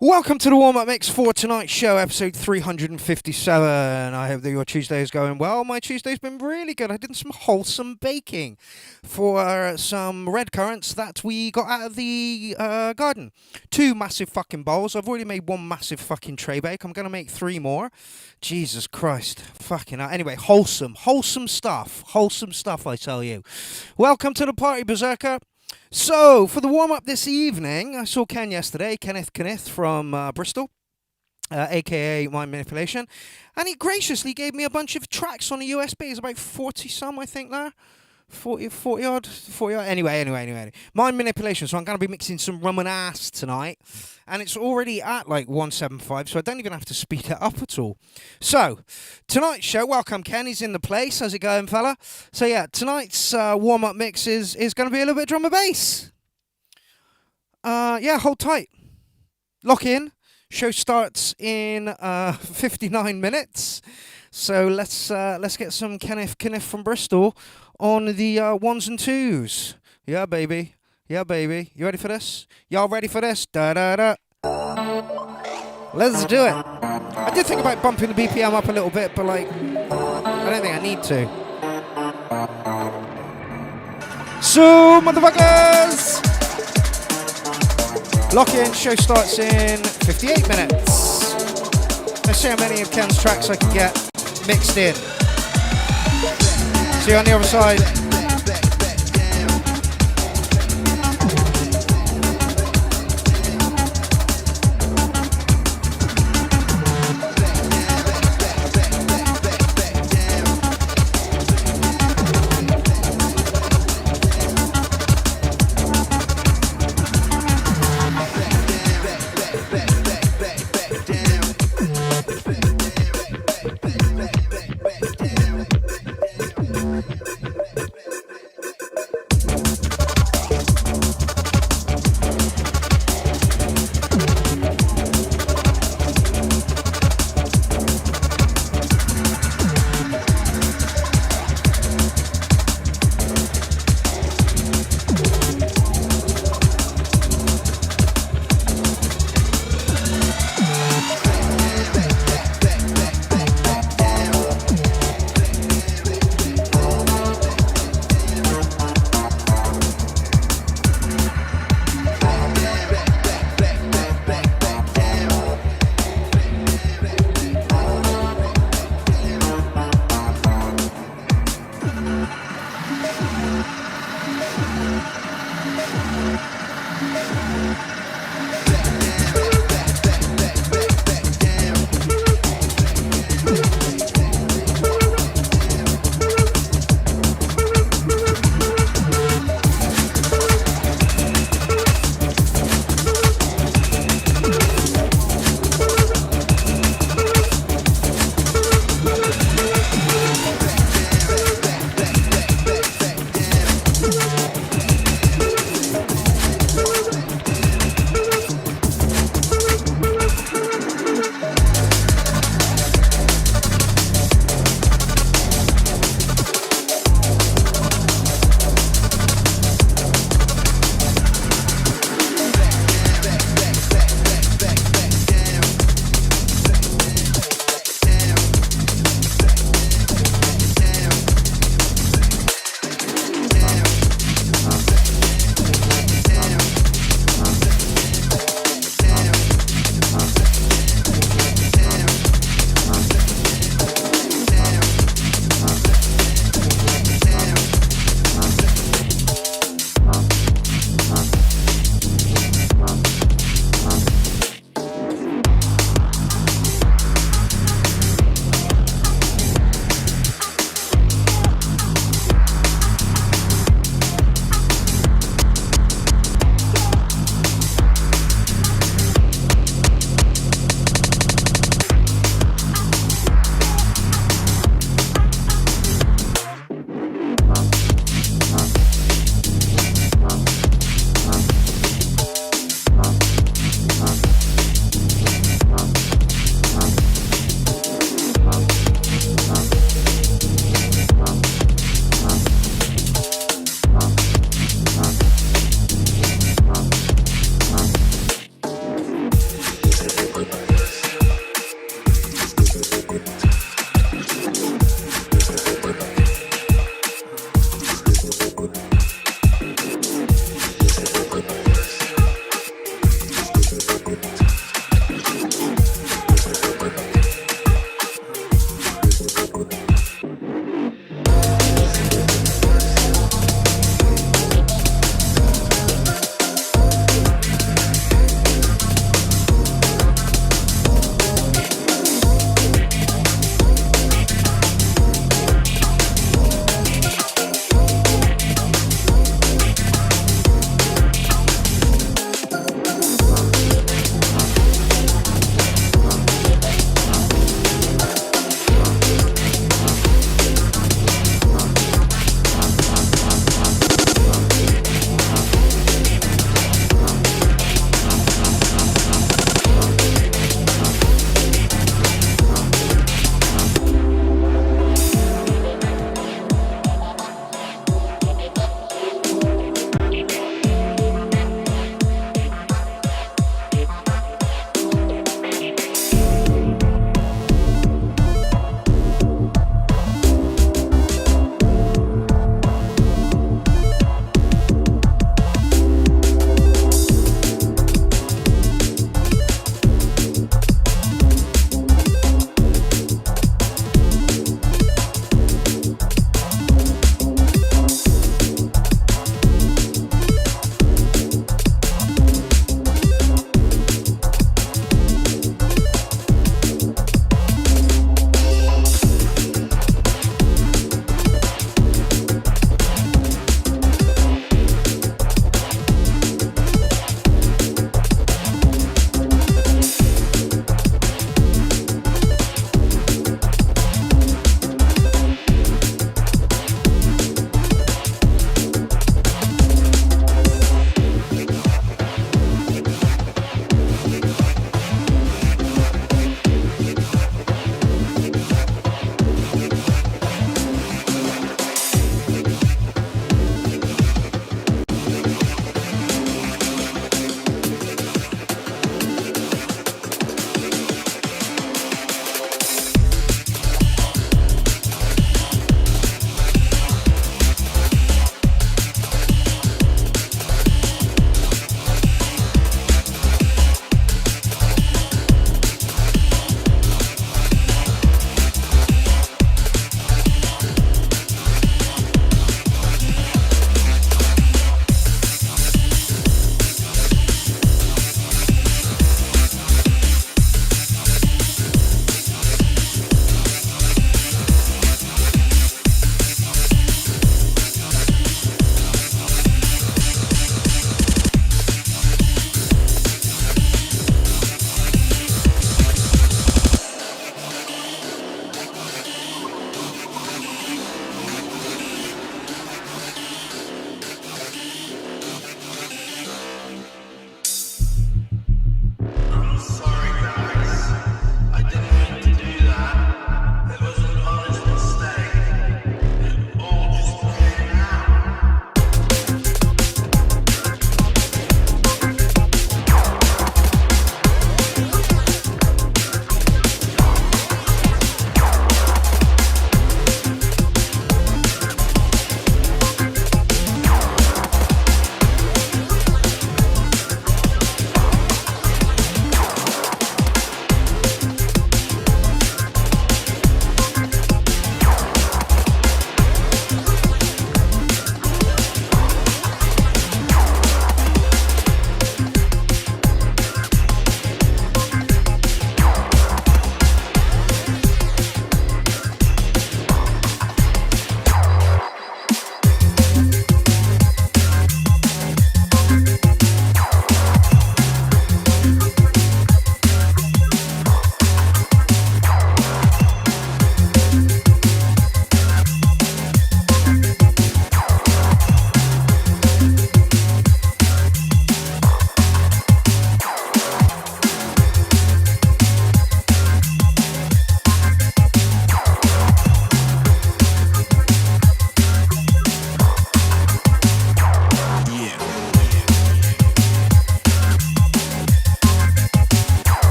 Welcome to the warm-up mix for tonight's show, episode 357. I hope that your Tuesday is going well. My Tuesday's been really good. I did some wholesome baking for some red currants that we got out of the garden. 2 massive fucking bowls. I've already made 1 massive fucking tray bake. I'm going to make 3 more. Jesus Christ. Fucking hell. Anyway, wholesome stuff. Wholesome stuff, I tell you. Welcome to the party, Berserker. So, for the warm-up this evening, I saw Ken yesterday, Kenneth from Bristol, a.k.a. Mind Manipulation, and he graciously gave me a bunch of tracks on a USB. It's about 40-some, I think, there. 40 odd. Anyway. Mind Manipulation, so I'm going to be mixing some rum and ass tonight, and it's already at like 175, so I don't even have to speed it up at all. So, tonight's show, welcome Ken, he's in the place. How's it going, fella? So yeah, tonight's warm-up mix is going to be a little bit drum and bass. Yeah, hold tight. Lock in. Show starts in 59 minutes. So let's get some Kenneth from Bristol on the ones and twos. Yeah, baby. You ready for this? Y'all ready for this? Da-da-da. Let's do it. I did think about bumping the BPM up a little bit, but like, I don't think I need to. So, motherfuckers! Lock in, show starts in 58 minutes. Let's see how many of Ken's tracks I can get mixed in. See you on the other side.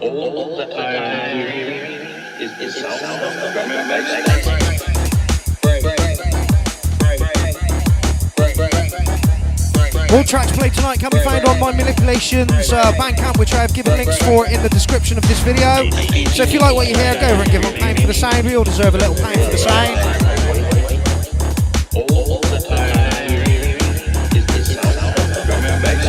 all that I am hearing is the sound of the drum and bass. All tracks played tonight can be found on my Manipulations Bandcamp, which I have given links for in the description of this video. So if you like what you hear, go over and give them a pound for the sound. We all deserve a little pound for the sound. All that I am hearing is the sound of the drum and bass.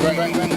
Right.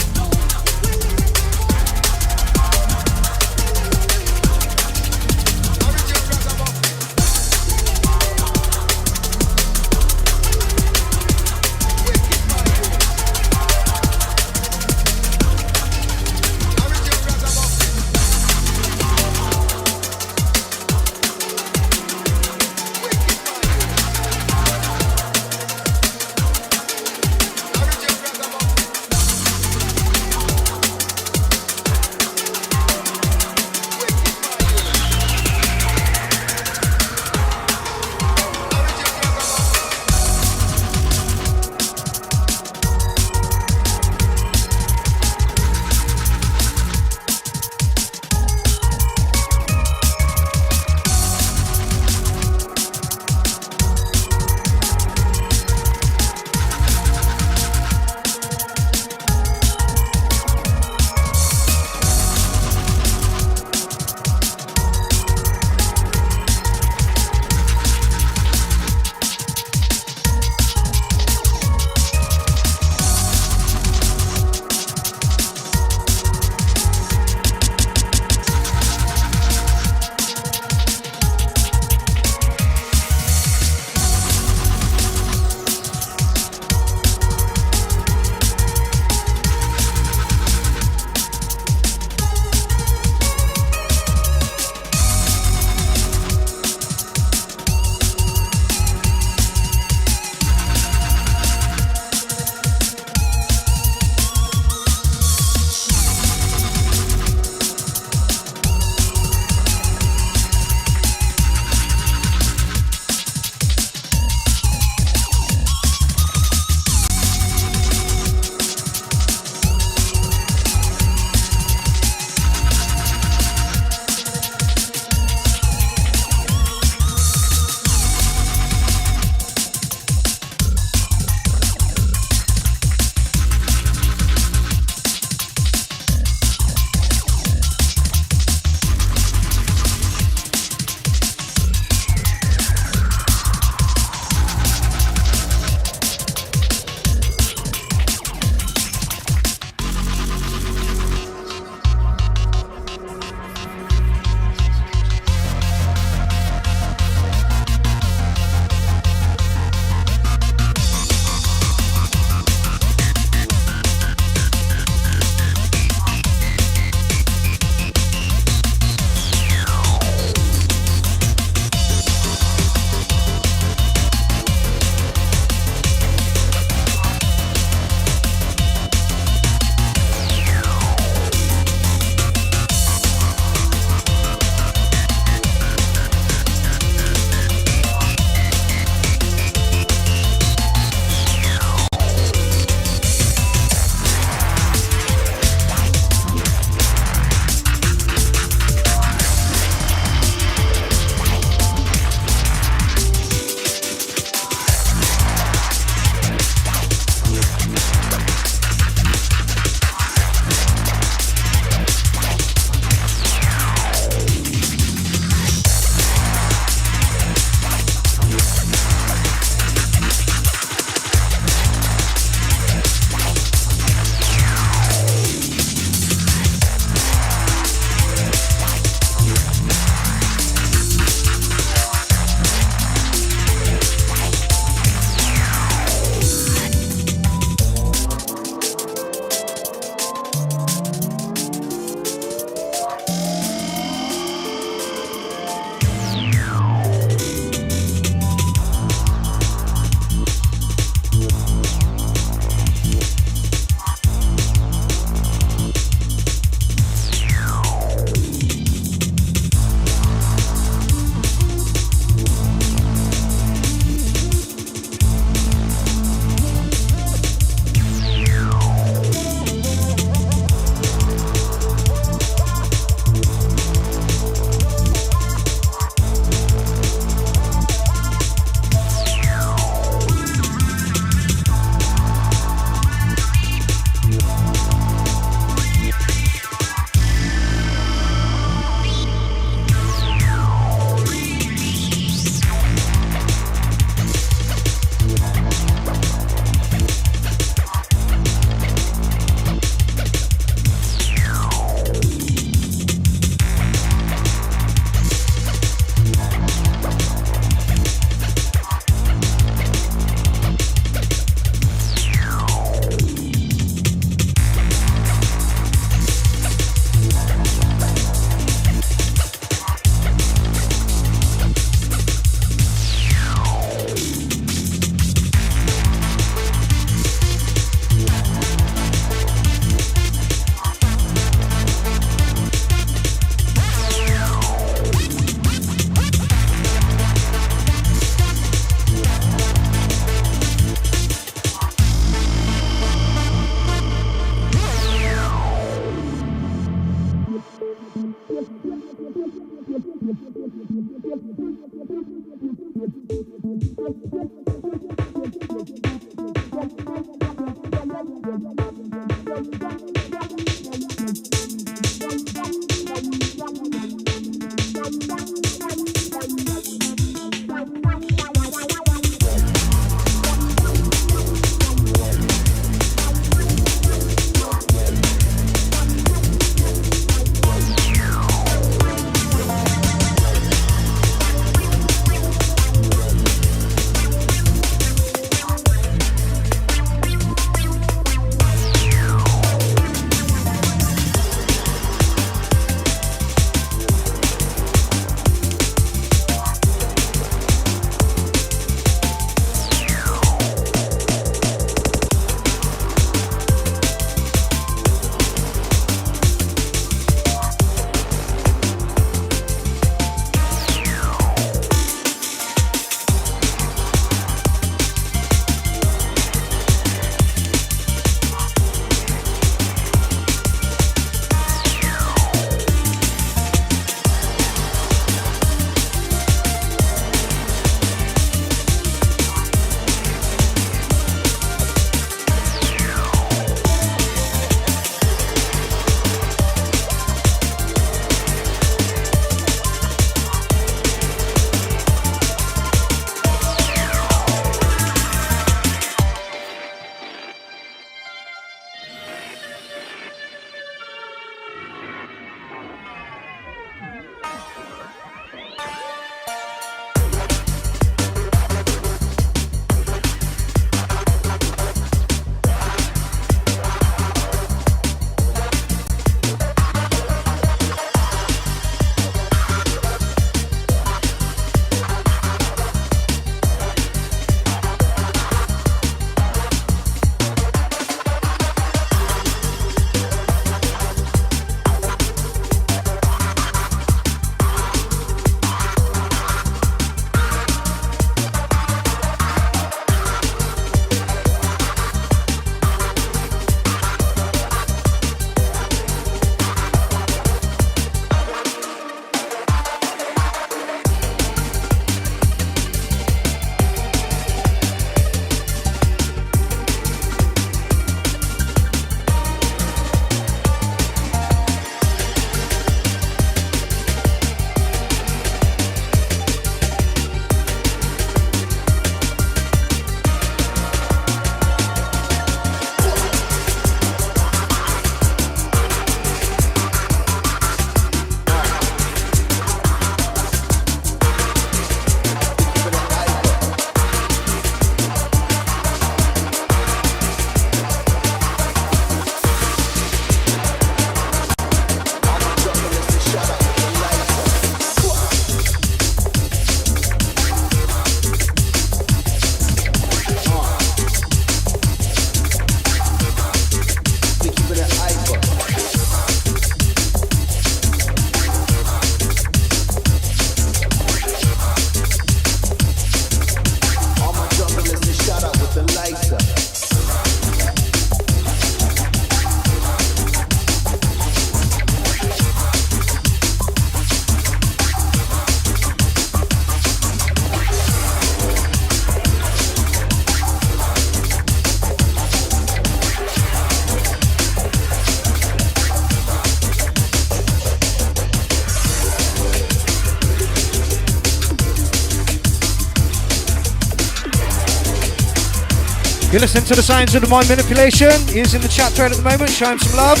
You're listening to the Signs of the Mind Manipulation. He's in the chat thread at the moment. Show him some love.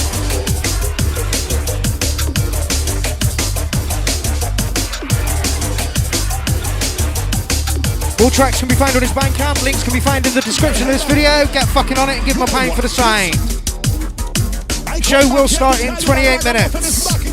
All tracks can be found on his Bandcamp. Links can be found in the description of this video. Get fucking on it and give him a pound for the sign. Show will start in 28 minutes.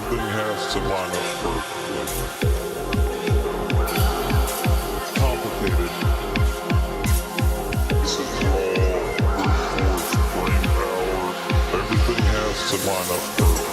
Everything has to line up perfectly. Complicated. This is raw, brute force, brain power. Everything has to line up perfectly.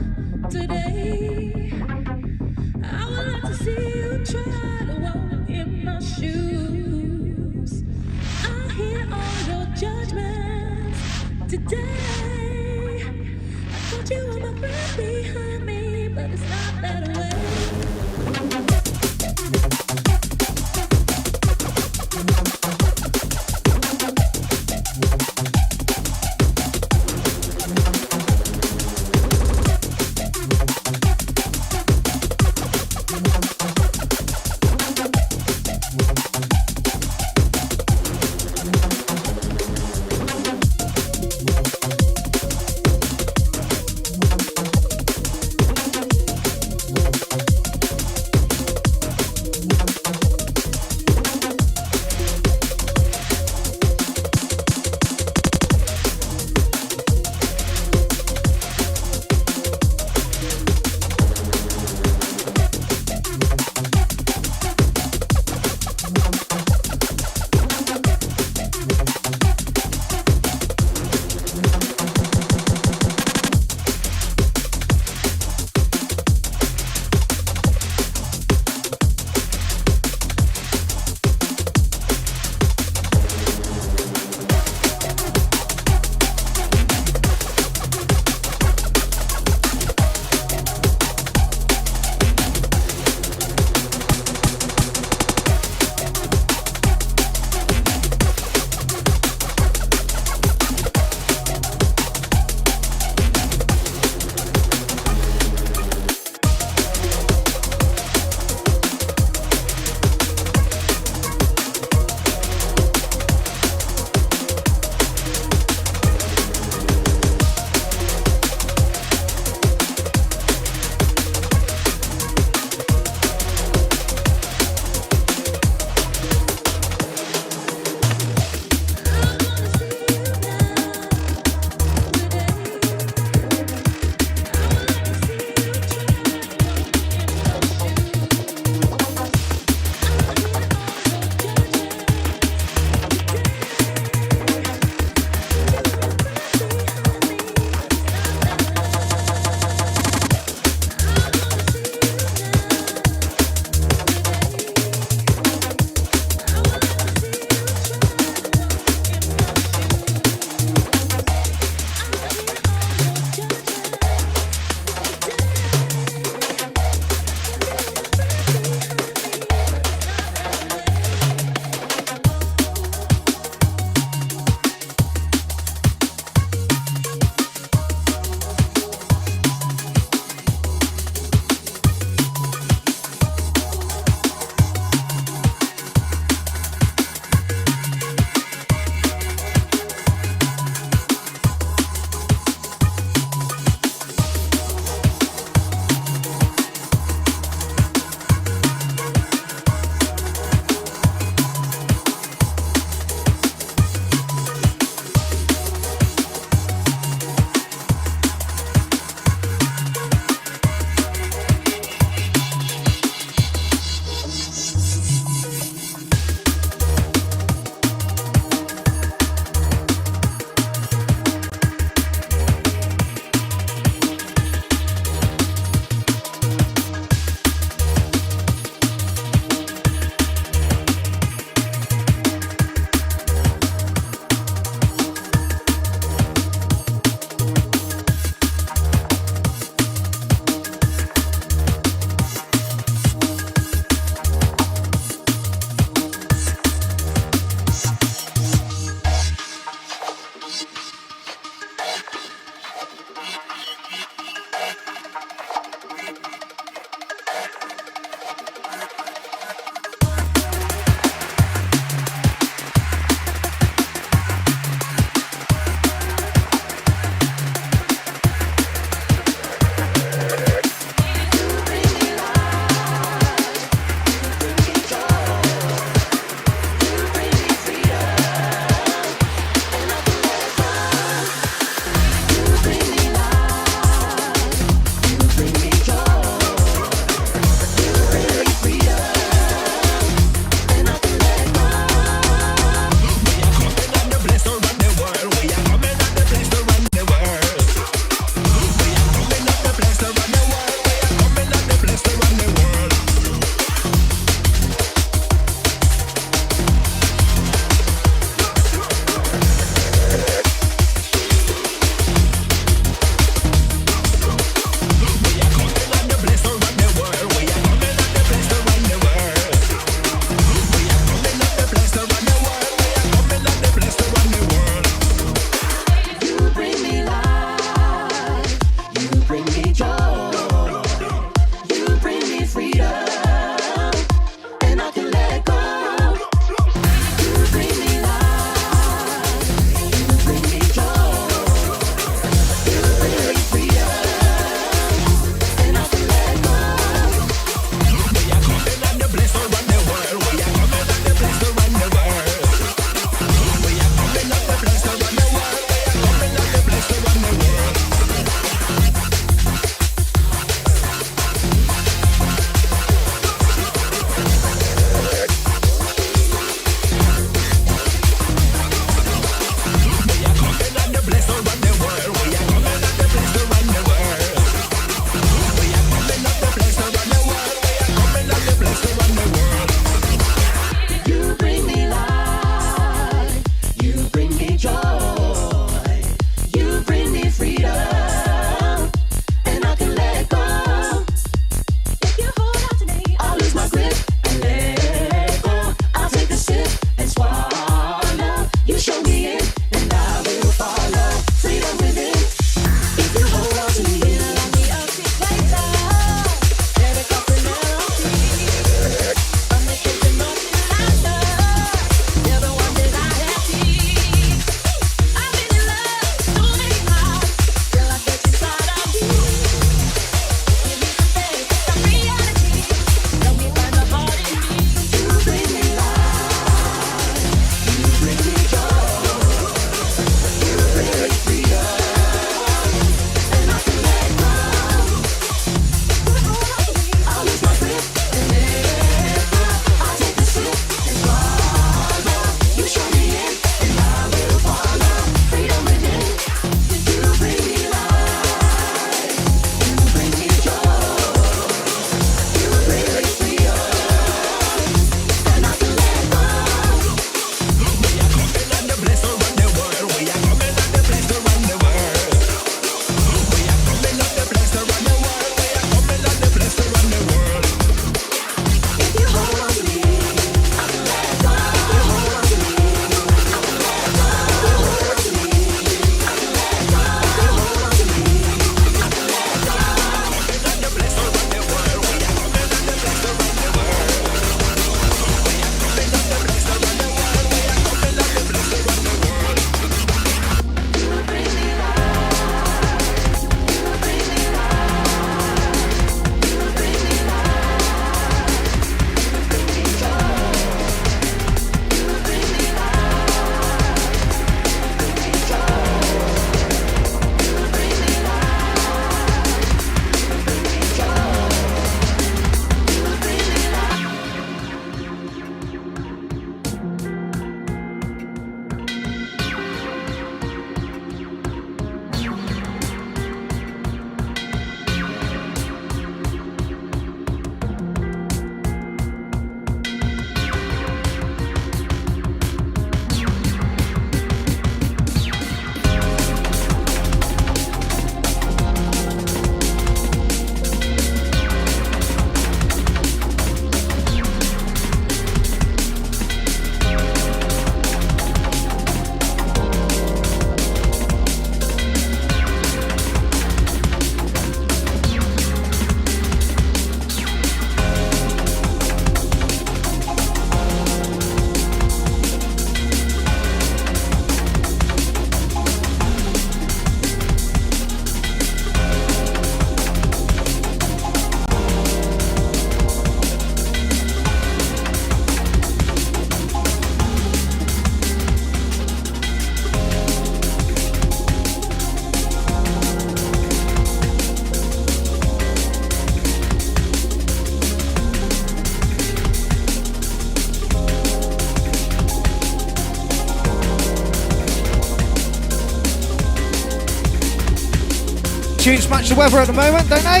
Tunes match the weather at the moment, don't they?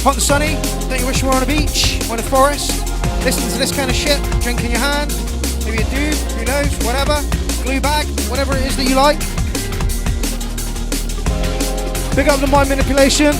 Hot and sunny. Don't you wish you were on a beach or in a forest? Listening to this kind of shit, drink in your hand. Maybe a dude, who knows, whatever. Glue bag, whatever it is that you like. Pick up the mind manipulation.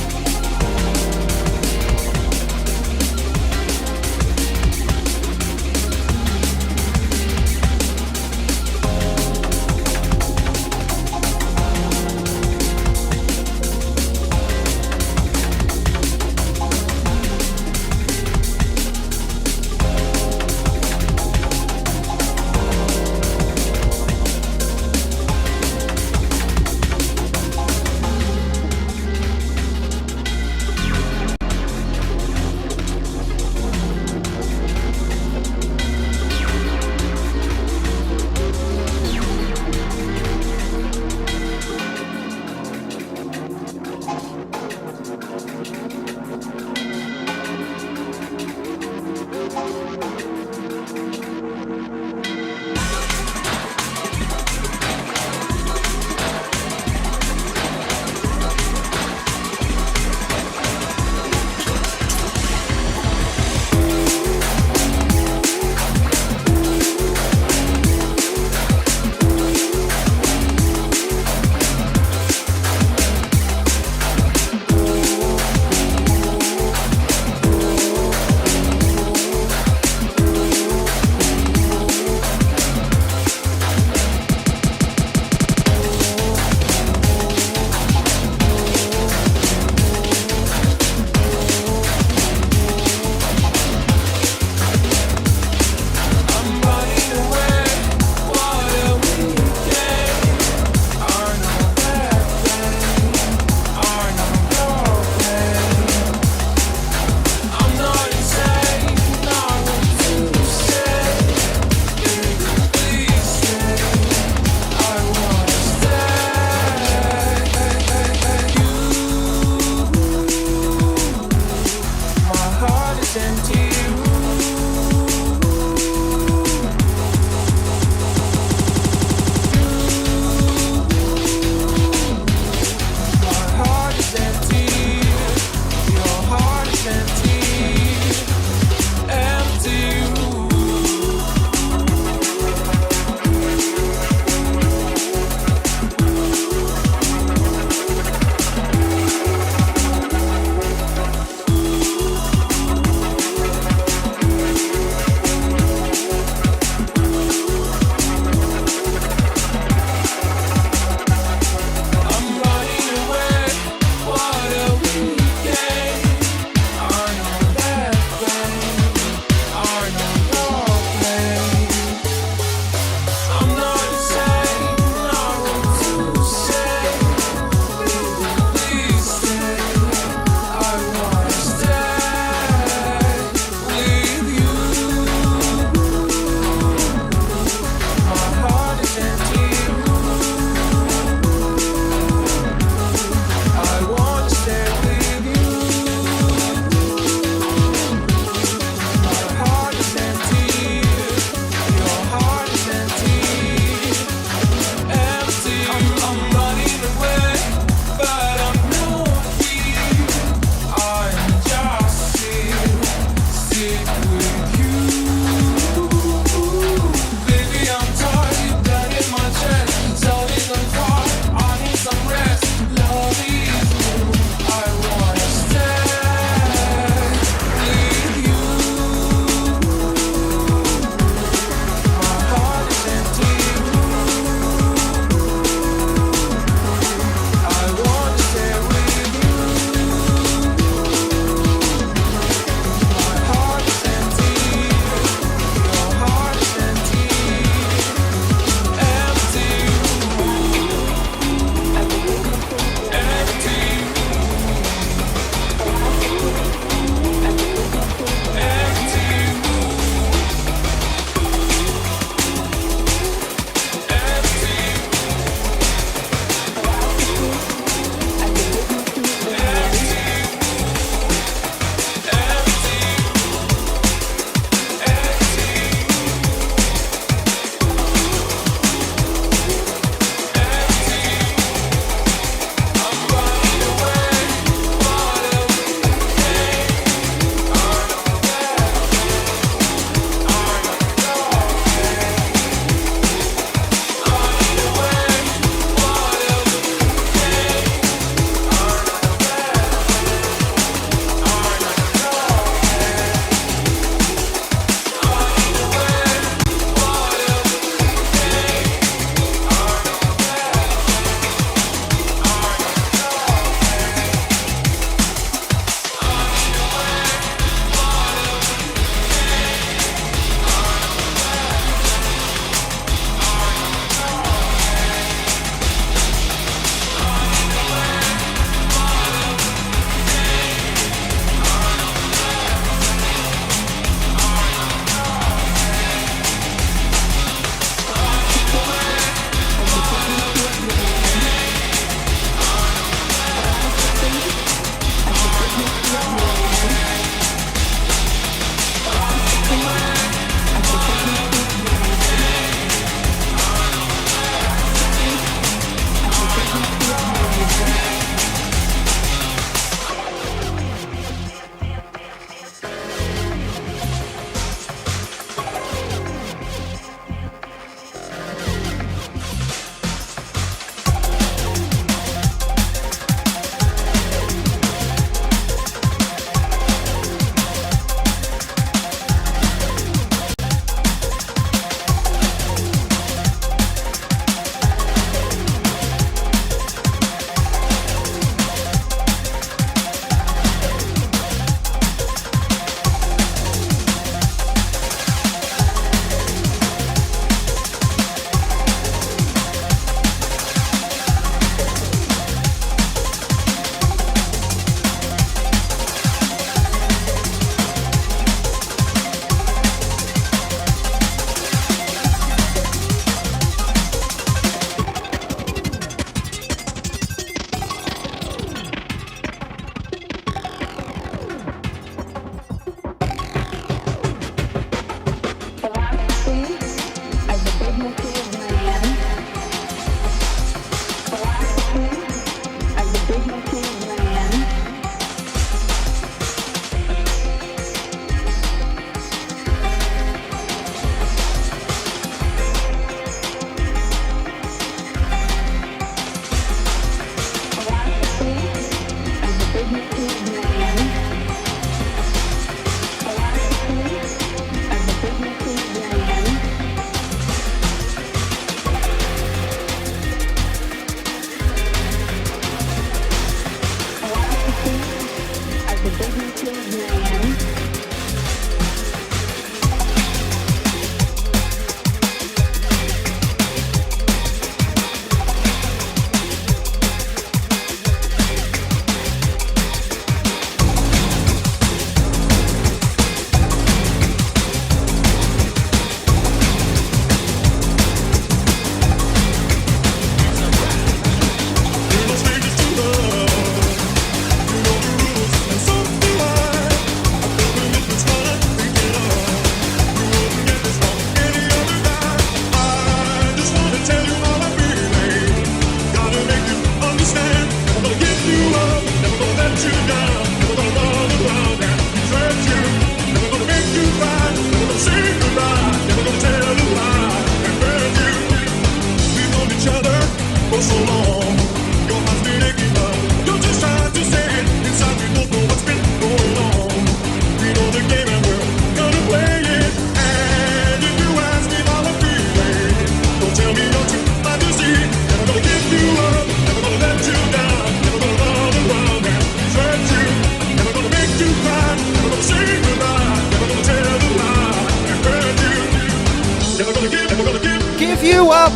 you up.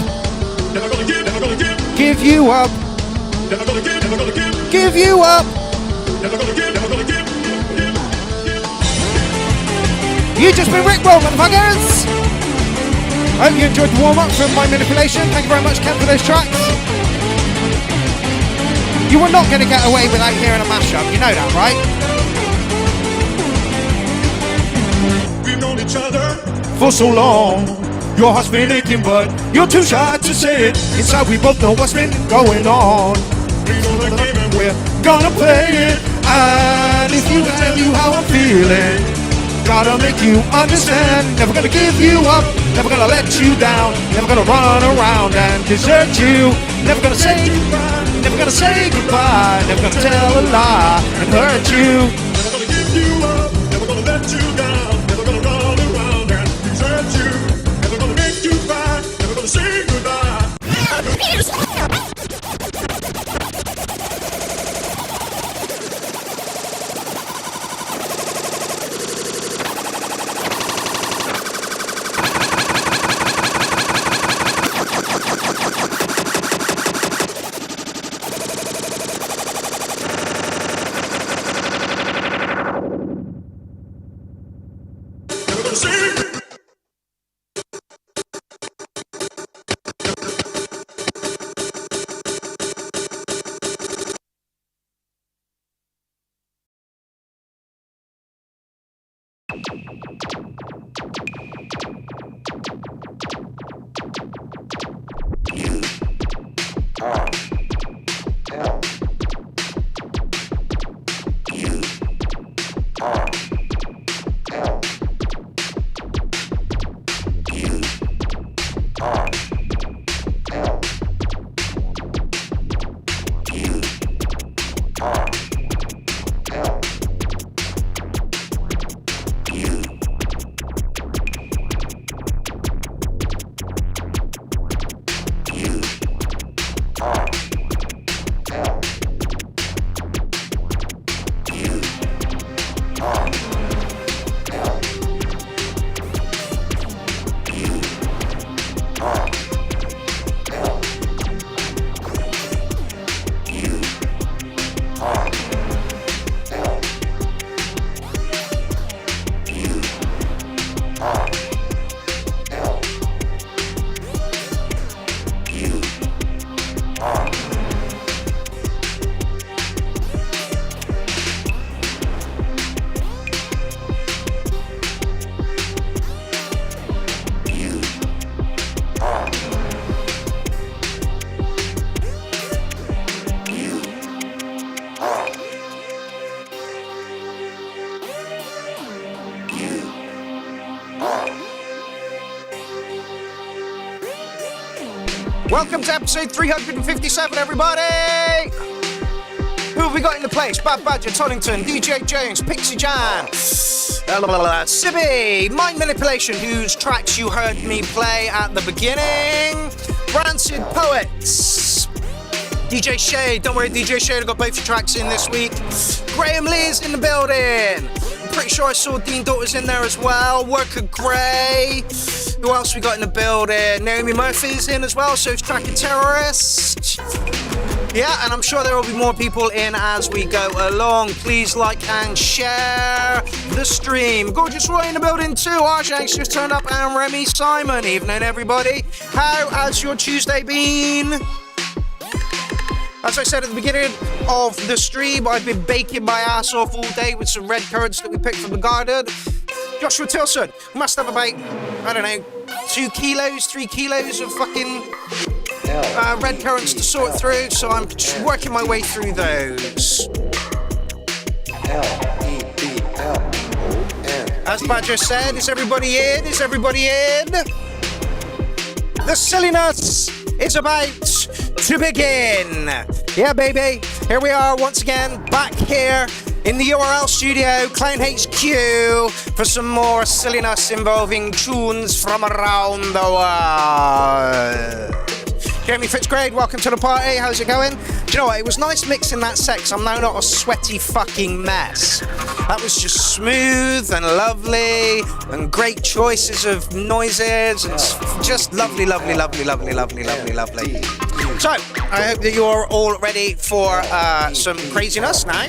Never gonna give, never gonna give. Give you up. Never gonna give, never gonna give. Give you up. Never gonna give, never gonna give. You just been Rickrolled, motherfuckers! I hope you enjoyed the warm-up from My Manipulation. Thank you very much, Ken, for those tracks. You were not going to get away without hearing a mashup. You know that, right? We've known each other For so long, your heart's been aching, but you're too shy to say it. Inside, we both know what's been going on. we know the game and We're gonna play it. And if you tell you how I'm feeling, gotta make you understand. Never gonna give you up, never gonna let you down, never gonna run around and desert you. Never gonna say goodbye, never gonna say goodbye, never gonna tell a lie and hurt you. never gonna give you up, never gonna let you down, never gonna run around and desert you. Never gonna make you cry, never gonna say goodbye. Never gonna say Welcome to episode 357, everybody! Who have we got in the place? Bad Badger, Toddington, DJ Jones, Pixie Jan, Sibby, Mind Manipulation, whose tracks you heard me play at the beginning, Rancid Poets, DJ Shade, don't worry, DJ Shade, I got both your tracks in this week, Graham Lee is in the building, I'm pretty sure I saw Dean Daughters in there as well, Worker Grey, who else we got in the building? Naomi Murphy's in as well, so it's Tracker Terrorist. Yeah, and I'm sure there will be more people in as we go along. Please like and share the stream. Gorgeous Roy in the building too. Arshanks just turned up and Remy Simon. Evening, everybody. How has your Tuesday been? As I said at the beginning of the stream, I've been baking my ass off all day with some red currants that we picked from the garden. Joshua Tilson must have about, I don't know, 2 kilos, 3 kilos of fucking red currants to sort through, so I'm working my way through those. As Badger said, is everybody in? Is everybody in? The silliness is about to begin. Yeah, baby. Here we are once again, back here in the URL studio, Clown HQ, for some more silliness involving tunes from around the world. Jamie Fitzgrade, welcome to the party. How's it going? Do you know what? It was nice mixing that set because I'm now not a sweaty fucking mess. That was just smooth and lovely and great choices of noises. It's just lovely, lovely, lovely, lovely, lovely, lovely, lovely. So, I hope that you're all ready for some craziness now.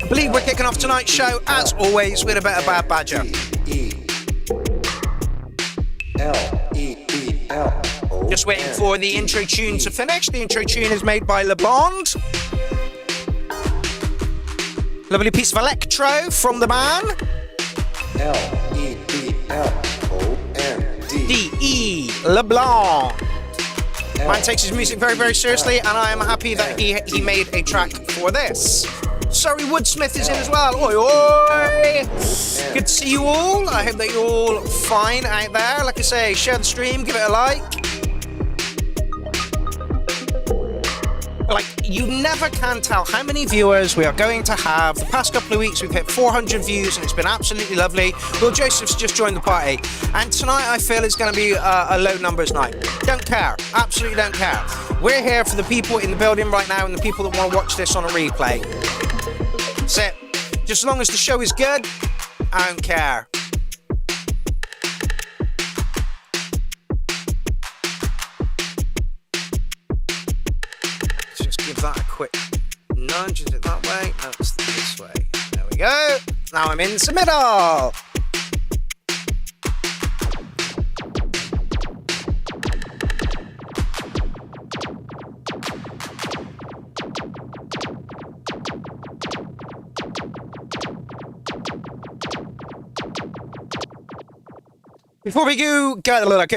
I believe we're kicking off tonight's show, as always, with a bit of Bad Badger. Just waiting for the intro tune to finish. The intro tune is made by Le Bond. Lovely piece of electro from the man. D.E. LeBlanc. Man takes his music very, very seriously, and I am happy that he made a track for this. Sorry, Woodsmith is in as well. Oi, oi! Good to see you all. I hope that you're all fine out there. Like I say, share the stream, give it a like. Like, you never can tell how many viewers we are going to have. The past couple of weeks, we've hit 400 views, and it's been absolutely lovely. Will Joseph's just joined the party. And tonight, I feel it's going to be a low numbers night. Don't care. Absolutely don't care. We're here for the people in the building right now and the people that want to watch this on a replay. That's it. Just as long as the show is good, I don't care. Just give that a quick nudge. Is it that way? No, it's this way. There we go. Now I'm in the middle. Before we go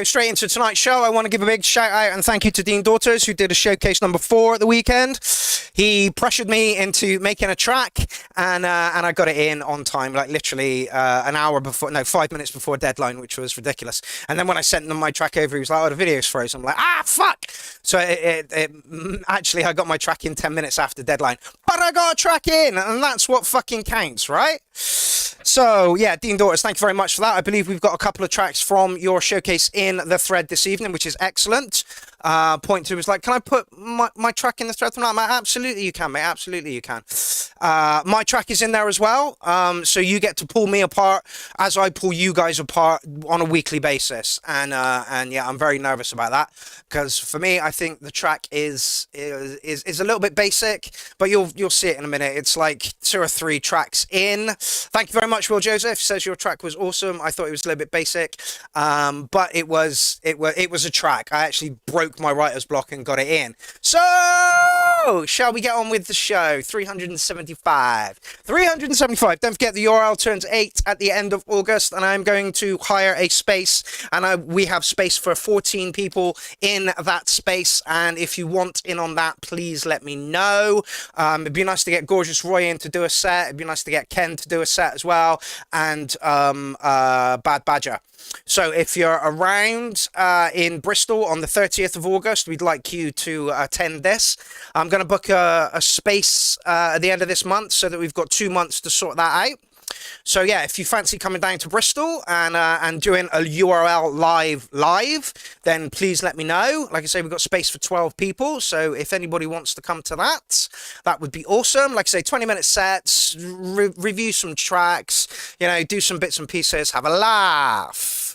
straight into tonight's show, I want to give a big shout out and thank you to Dean Daughters, who did a showcase number 4 at the weekend. He pressured me into making a track, and I got it in on time, like literally 5 minutes before deadline, which was ridiculous. And then when I sent him my track over, he was like, "Oh, the video's frozen." I'm like, "Ah, fuck!" So actually, I got my track in 10 minutes after deadline, but I got a track in, and that's what fucking counts, right? So, yeah, Dean Daughters, thank you very much for that. I believe we've got a couple of tracks from your showcase in the thread this evening, which is excellent. Point 2 was like, can I put my track in the thread? I'm like, absolutely you can, mate. Absolutely you can. My track is in there as well. So you get to pull me apart as I pull you guys apart on a weekly basis. And yeah, I'm very nervous about that because for me, I think the track is a little bit basic, but you'll see it in a minute. It's like 2 or 3 tracks in. Thank you very much, Will Joseph. Says your track was awesome. I thought it was a little bit basic, but it was a track. I actually broke my writer's block and got it in. So, shall we get on with the show? 375. Don't forget the URL turns 8 at the end of August, and I'm going to hire a space, and we have space for 14 people in that space. And if you want in on that, please let me know. It'd be nice to get Gorgeous Roy in to do a set. It'd be nice to get Ken to do a set as well, and Bad Badger. So if you're around in Bristol on the 30th of August, we'd like you to attend this. I'm going to book a space at the end of this month so that we've got 2 months to sort that out. So yeah, if you fancy coming down to Bristol and doing a URL live, then please let me know. Like I say, we've got space for 12 people. So if anybody wants to come to that, that would be awesome. Like I say, 20-minute sets, review some tracks, do some bits and pieces, have a laugh.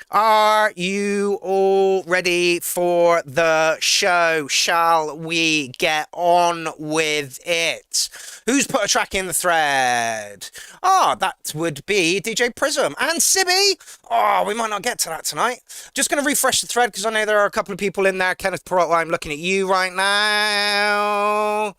Are you all ready for the show? Shall we get on with it? Who's put a track in the thread? Oh, that would be DJ Prism and Sibby. Oh, we might not get to that tonight. Just going to refresh the thread because I know there are a couple of people in there. Kenneth Pierrot, I'm looking at you right now.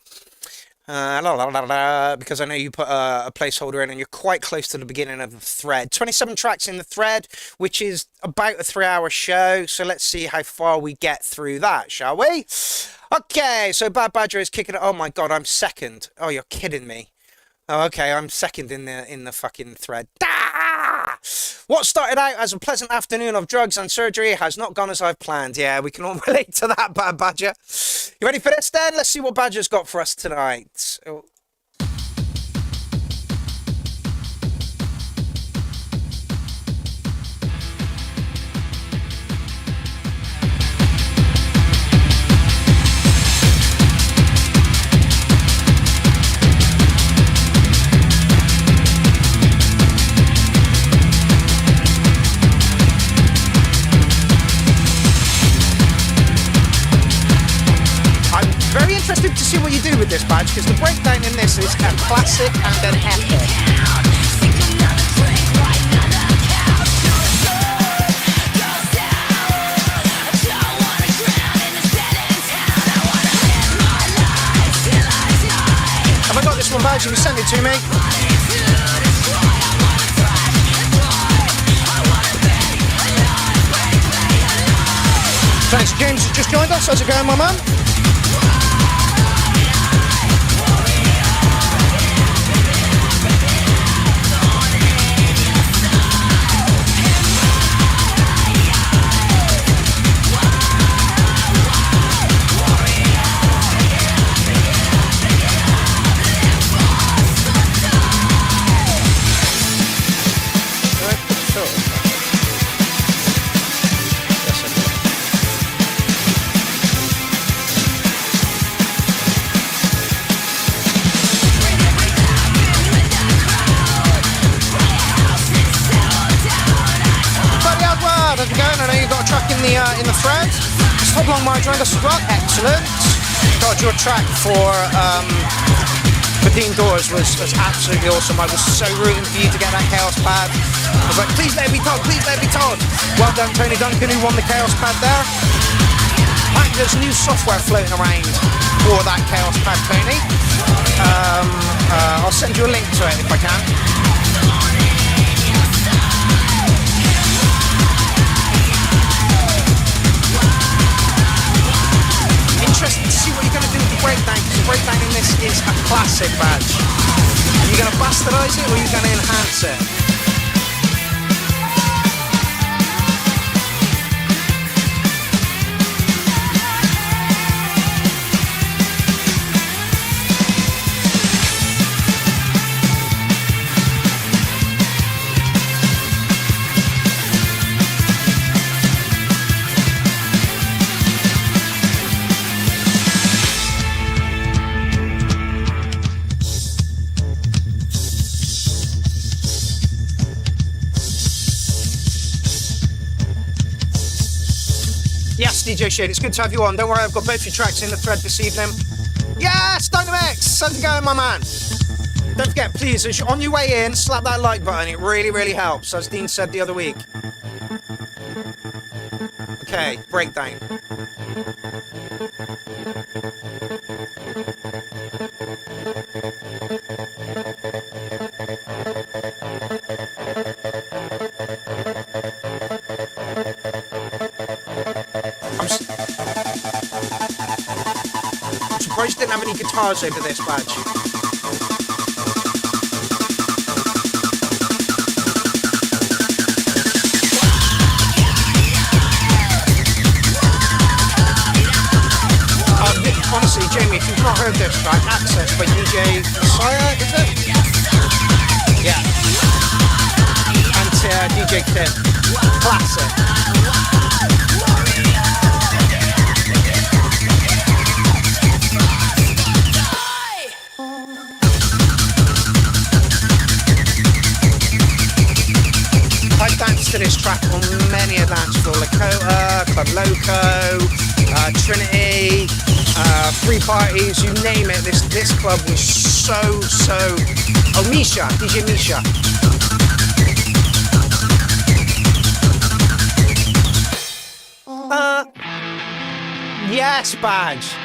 Because I know you put a placeholder in and you're quite close to the beginning of the thread. 27 tracks in the thread, which is about a 3-hour show. So let's see how far we get through that, shall we? Okay, so Bad Badger is kicking it. Oh my God, I'm second. Oh, you're kidding me. Oh, okay, I'm second in the fucking thread. Ah! What started out as a pleasant afternoon of drugs and surgery has not gone as I've planned. Yeah, we can all relate to that, Bad Badger. You ready for this then? Let's see what Badger's got for us tonight. Oh. do with this badge, because the breakdown in this is a classic and an epic. Have I got this one badge? Have you sent it to me? Thanks, James has just joined us. How's it going, my man? In the thread. Stop long my joined us as well. Excellent. God, your track for Dean Doors was absolutely awesome. I was so rooting for you to get that Chaos pad. I was like, please let me Todd, please let me Todd. Well done, Tony Duncan, who won the Chaos pad there. Apparently there's new software floating around for that Chaos pad, Tony. I'll send you a link to it if I can. Interested to see what you're going to do with the breakdown, because the breakdown in this is a classic badge. Are you going to bastardise it or are you going to enhance it? Yes, DJ Shade, it's good to have you on. Don't worry, I've got both your tracks in the thread this evening. Yes, Dynamix! How's it going, my man? Don't forget, please, as you're on your way in, slap that like button. It really, really helps, as Dean said the other week. Okay, breakdown. I'm surprised you didn't have any guitars over this badge. Honestly, Jamie, if you've not heard this track, Access by DJ Messiah, is it? Yeah. And DJ Tim. Classic. I danced to this track on many a dance floor. Lakota, Club Loco, Trinity, free parties, you name it. This club was so. Oh, Misha, DJ Misha. Yes, badge.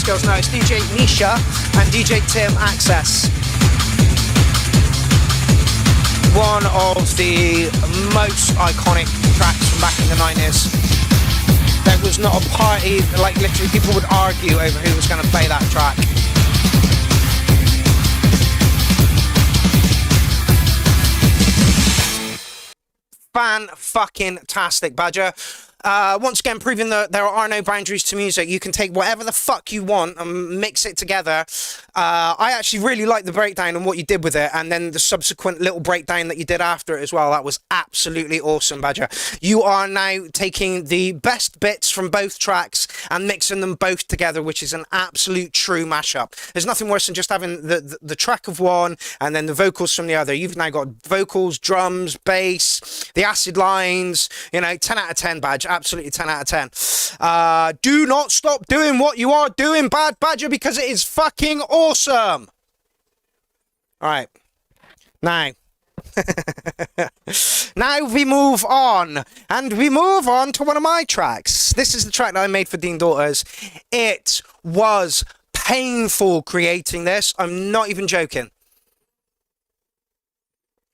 Bass Girls know, it's DJ Nisha and DJ Tim Access. One of the most iconic tracks from back in the 90s. There was not a party, like literally people would argue over who was going to play that track. Fan-fucking-tastic, Badger. Once again, proving that there are no boundaries to music. You can take whatever the fuck you want and mix it together. I actually really like the breakdown and what you did with it, and then the subsequent little breakdown that you did after it as well. That was absolutely awesome, Badger. You are now taking the best bits from both tracks and mixing them both together, which is an absolute true mashup. There's nothing worse than just having the track of one and then the vocals from the other. You've now got vocals, drums, bass, the acid lines, 10 out of 10, Badger. Absolutely 10 out of 10. Do not stop doing what you are doing, Bad Badger, because it is fucking awesome. All right. Now. Now we move on. And we move on to one of my tracks. This is the track that I made for Dean Daughters. It was painful creating this. I'm not even joking.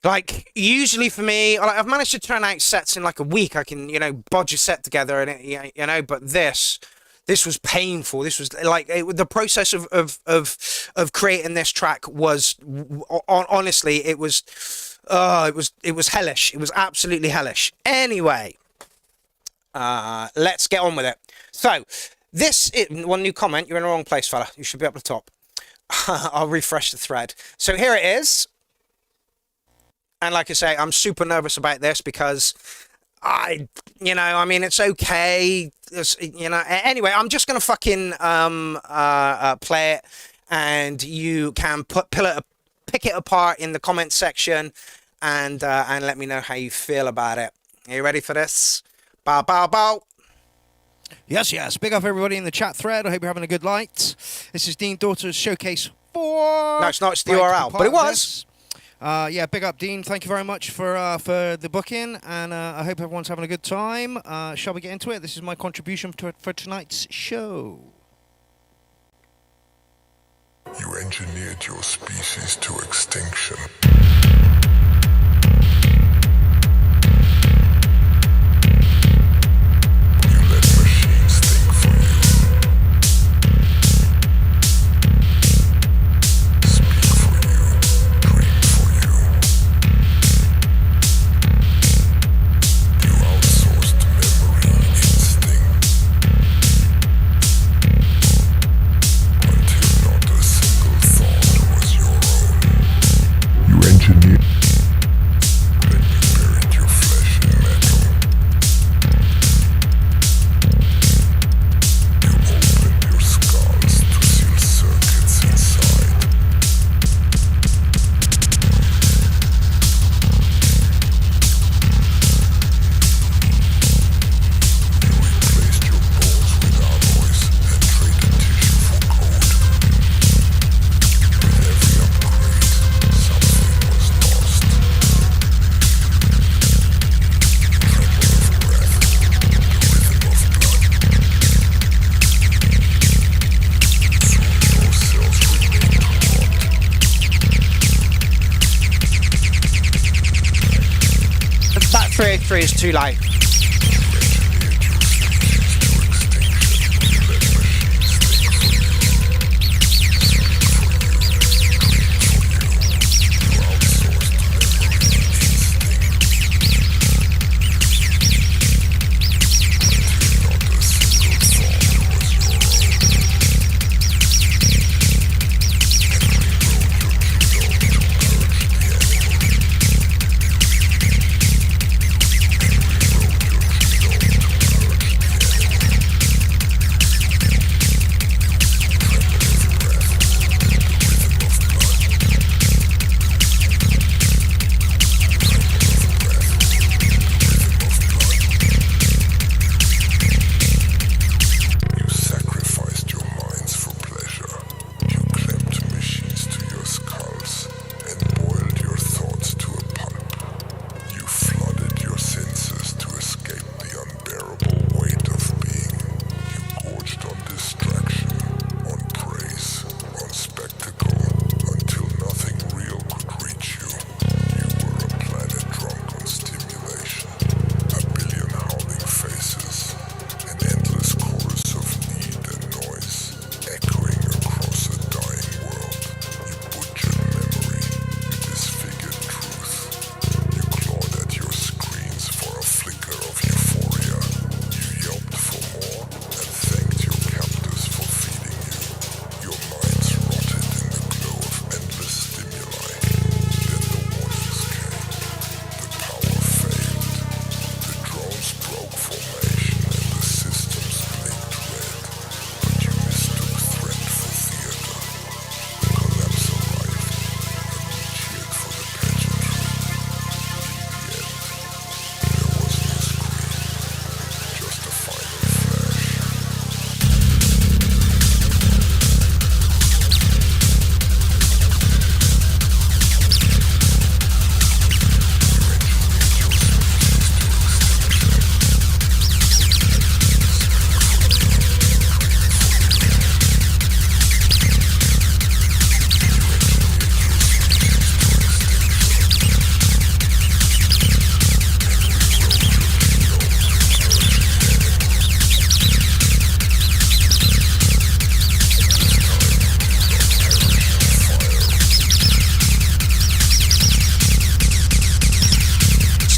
Like, usually for me, I've managed to turn out sets in like a week. I can, bodge a set together and it, but this was painful. This was like the process of creating this track was, honestly, it was hellish. It was absolutely hellish. Anyway, let's get on with it. So, this is one new comment. You're in the wrong place, fella. You should be up the top. I'll refresh the thread. So here it is. And like I say, I'm super nervous about this because it's okay. Anyway, I'm just going to fucking play it, and you can pick it apart in the comment section and let me know how you feel about it. Are you ready for this? Bow, bow, bow. Yes. Big up everybody in the chat thread. I hope you're having a good night. This is Dean Daughters Showcase 4. No, it's not. It's the URL, but it was. Big up, Dean. Thank you very much for the booking, and I hope everyone's having a good time. Shall we get into it? This is my contribution for tonight's show. You engineered your species to extinction. You let machines think for you. Speak for you. Dream for you. You outsourced memory instinct. Until not a single thought was your own. You engineered. Then you buried your flesh in metal. You opened your skulls to seal circuits inside. You replaced your bones with alloys and traded tissue for code. With every upgrade, something was lost. Tremble of breath, rhythm of blood. Soon your cells remain to rot. That 383 is too loud. Engineered your species to extinction. You let machines think for you. Speak for you. Dream for you. You outsourced memory instinct. Until not a single thought was your own. And rewrote your genome to purge the enemy. And rewrote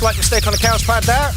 slight mistake on the chaos pad there.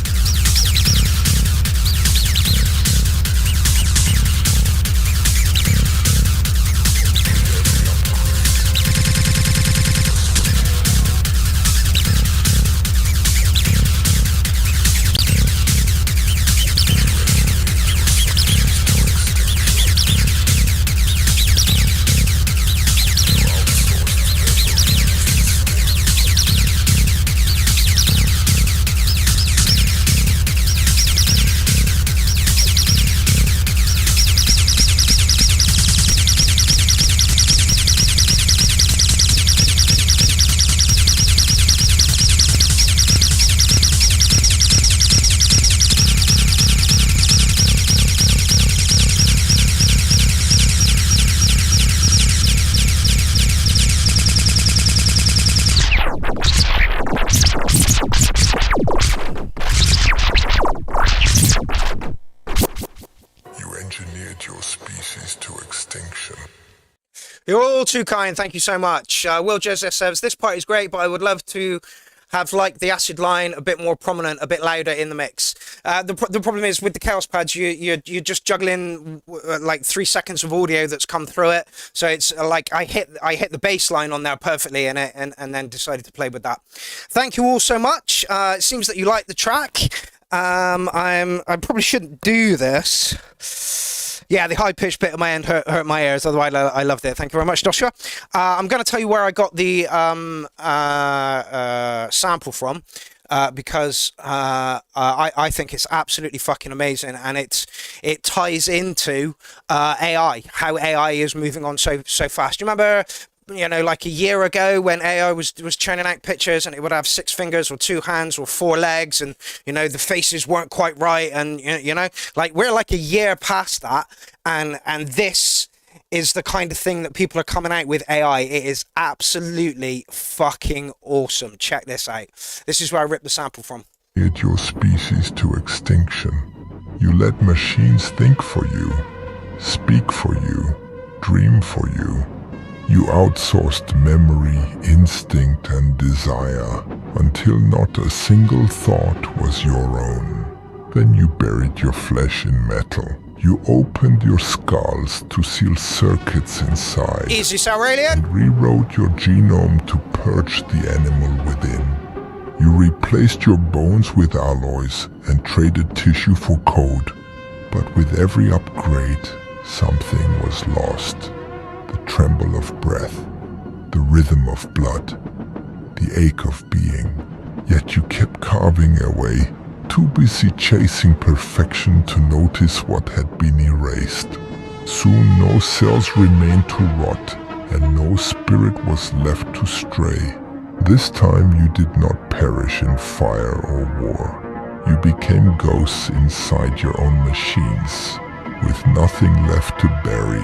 You're all too kind. Thank you so much. Will Joseph says, this part is great, but I would love to have like the acid line a bit more prominent, a bit louder in the mix. The problem is with the chaos pads, you're just juggling like 3 seconds of audio that's come through it. So it's like I hit the bass line on there perfectly and then decided to play with that. Thank you all so much. It seems that you like the track. I probably shouldn't do this. Yeah, the high-pitched bit of my end hurt my ears. Otherwise, I loved it. Thank you very much, Joshua. I'm going to tell you where I got the sample from because I think it's absolutely fucking amazing, and it ties into AI, how AI is moving on so fast. Do you remember? You know, like a year ago when AI was churning out pictures and it would have 6 fingers or 2 hands or 4 legs, and you know the faces weren't quite right, and you know, like we're like a year past that, and this is the kind of thing that people are coming out with AI. It is absolutely fucking awesome. Check this out. This is where I ripped the sample from. Lead your species to extinction. You let machines think for you, speak for you, dream for you. You outsourced memory, instinct, and desire until not a single thought was your own. Then you buried your flesh in metal. You opened your skulls to seal circuits inside. Easy, Sauralian. And rewrote your genome to purge the animal within. You replaced your bones with alloys and traded tissue for code. But with every upgrade, something was lost. The tremble of breath, the rhythm of blood, the ache of being. Yet you kept carving away, too busy chasing perfection to notice what had been erased. Soon no cells remained to rot, and no spirit was left to stray. This time you did not perish in fire or war. You became ghosts inside your own machines, with nothing left to bury,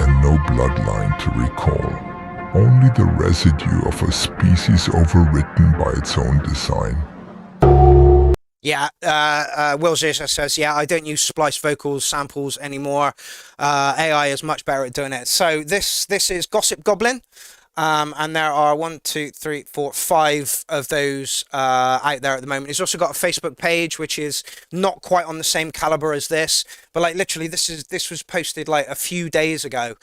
and no bloodline to recall. Only the residue of a species overwritten by its own design. Yeah, Will Zisha says, yeah, I don't use spliced vocals samples anymore. AI is much better at doing it. So this is Gossip Goblin. And there are 1, 2, 3, 4, 5 of those out there at the moment. He's also got a Facebook page, which is not quite on the same caliber as this, but like literally this was posted like a few days ago.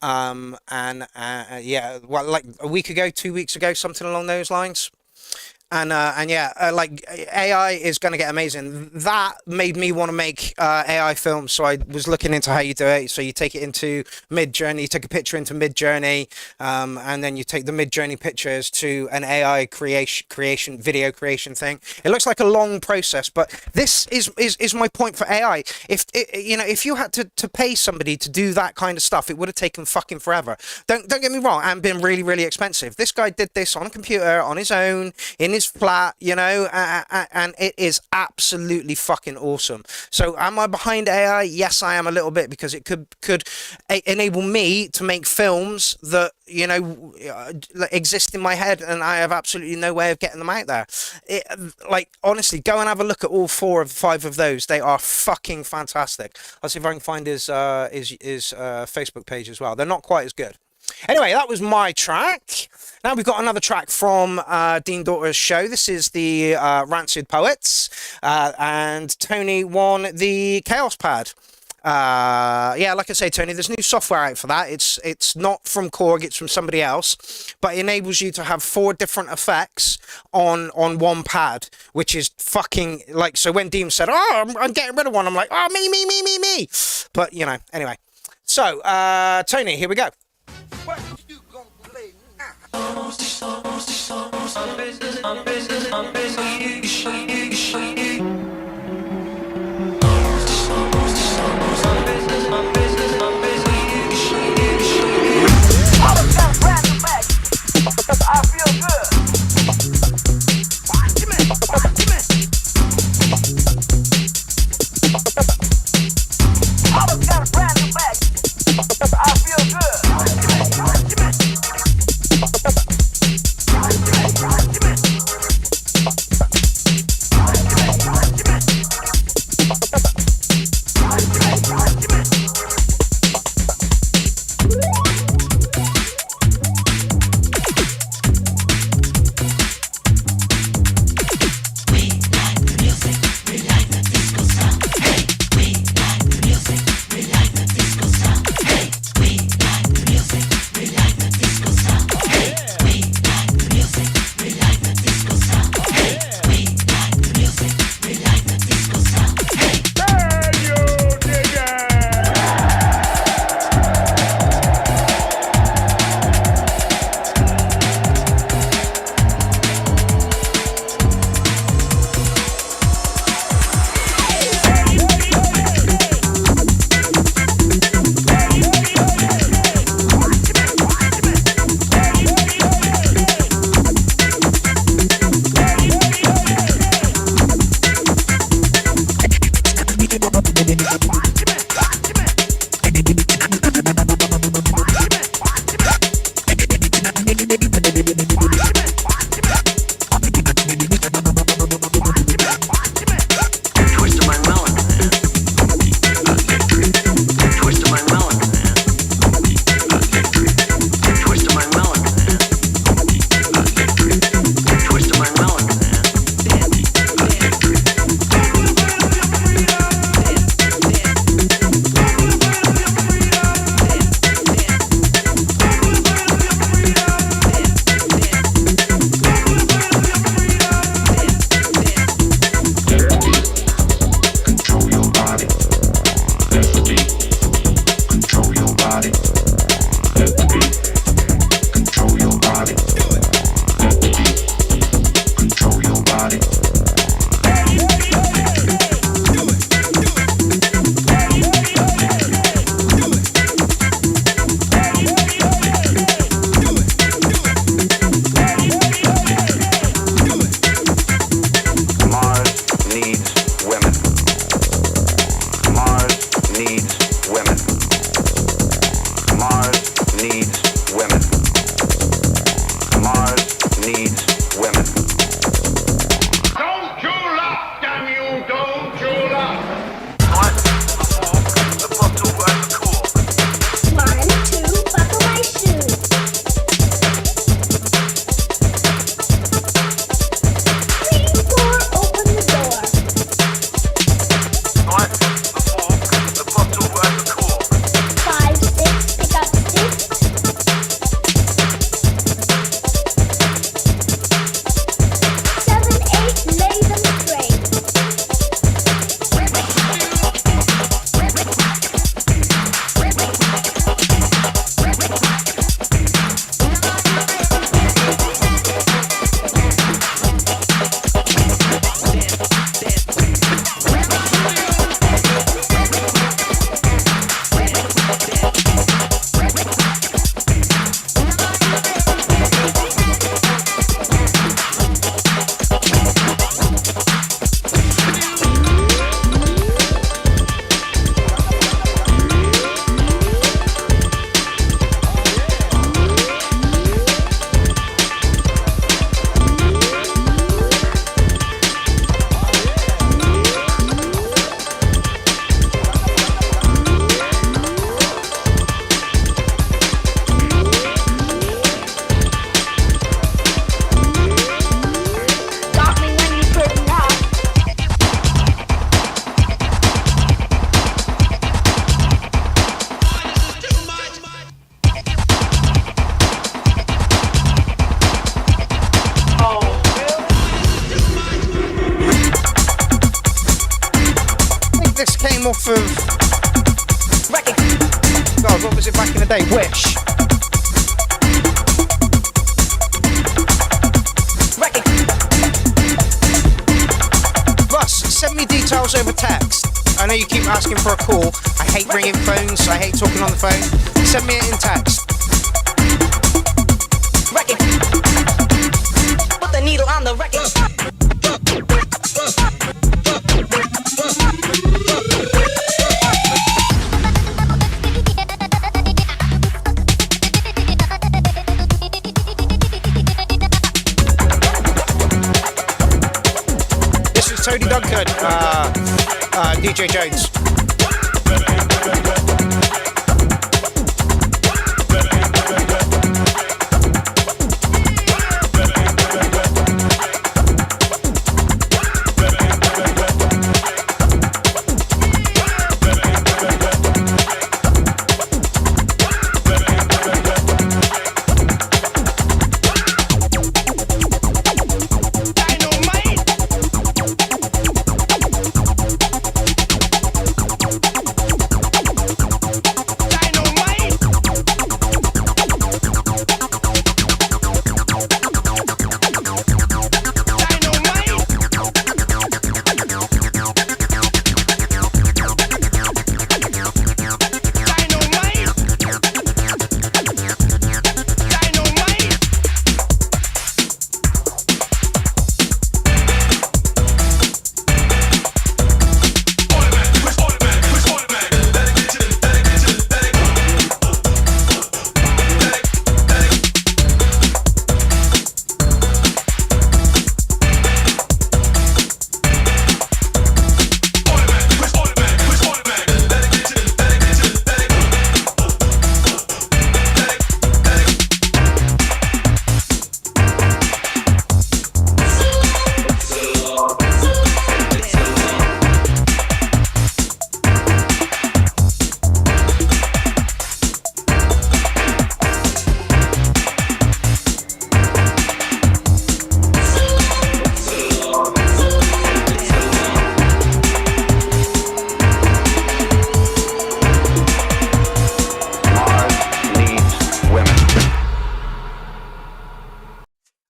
Yeah, well, like a week ago, 2 weeks ago, something along those lines. And yeah, like AI is going to get amazing. That made me want to make AI films. So I was looking into how you do it. So you take it into Mid-Journey, you take a picture into Mid-Journey, and then you take the Mid-Journey pictures to an AI video creation thing. It looks like a long process, but this is my point for AI. If you had to pay somebody to do that kind of stuff, it would have taken fucking forever. Don't get me wrong, and been really, really expensive. This guy did this on a computer, on his own, in his flat, you know, and it is absolutely fucking awesome. So am I behind AI? Yes, I am a little bit, because it could enable me to make films that, you know, exist in my head, and I have absolutely no way of getting them out there. Like, honestly, go and have a look at all 4 of 5 of those. They are fucking fantastic. I'll see if I can find his Facebook page as well. They're not quite as good. Anyway, that was my track. Now we've got another track from Dean Daughter's show. This is the Rancid Poets, and Tony won the Chaos Pad. Yeah, like I say, Tony, there's new software out for that. It's not from Korg, it's from somebody else, but it enables you to have 4 different effects on one pad, which is fucking like. So when Dean said, "Oh, I'm getting rid of one," I'm like, "Oh, me." But you know, anyway. So Tony, here we go. What you gonna play now? I feel good. Watch me. Always got a brand new bag. I feel good. Watch me. came off of... God, what was it back in the day? Wish. Russ, send me details over text. I know you keep asking for a call. I hate ringing phones. I hate talking on the phone. Send me it in text. Put the needle on the record. This is Tony Duncan, DJ Jones.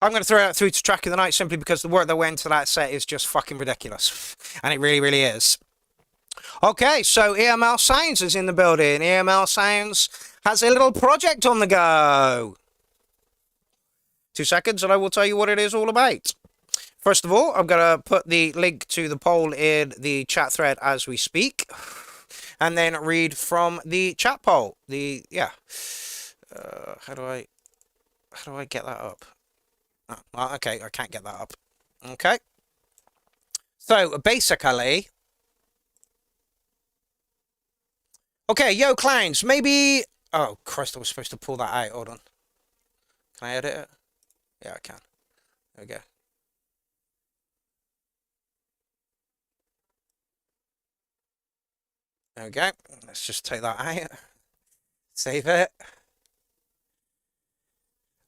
I'm going to throw it through to track of the night simply because the work that went into that set is just fucking ridiculous. And it really, really is. Okay, so EML Sounds is in the building. EML Sounds has a little project on the go. 2 seconds and I will tell you what it is all about. First of all, I'm going to put the link to the poll in the chat thread as we speak. And then read from the chat poll. How do I get that up? Oh, well, okay, I can't get that up. Okay. So, basically... Okay, yo, clowns, maybe... Oh, Christ, I was supposed to pull that out. Hold on. Can I edit it? Yeah, I can. There we go. There we go. Let's just take that out. Save it.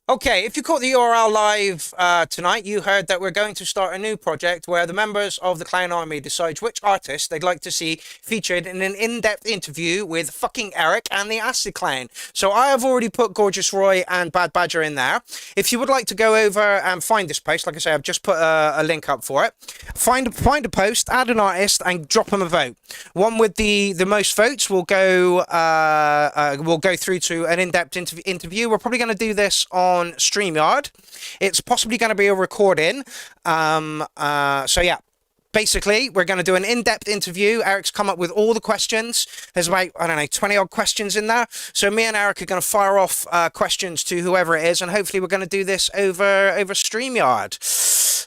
Okay, if you caught the URL live tonight, you heard that we're going to start a new project where the members of the Clown Army decide which artist they'd like to see featured in an in-depth interview with fucking Eric and the Acid Clown. So I have already put Gorgeous Roy and Bad Badger in there. If you would like to go over and find this post, like I say, I've just put a link up for it. Find a post, add an artist, and drop them a vote. One with the most votes will go through to an in-depth interview. We're probably going to do this on StreamYard. It's possibly going to be a recording. So yeah, basically we're going to do an in-depth interview. Eric's come up with all the questions. There's about, I don't know, 20 odd questions in there. So me and Eric are going to fire off questions to whoever it is, and hopefully we're going to do this over StreamYard.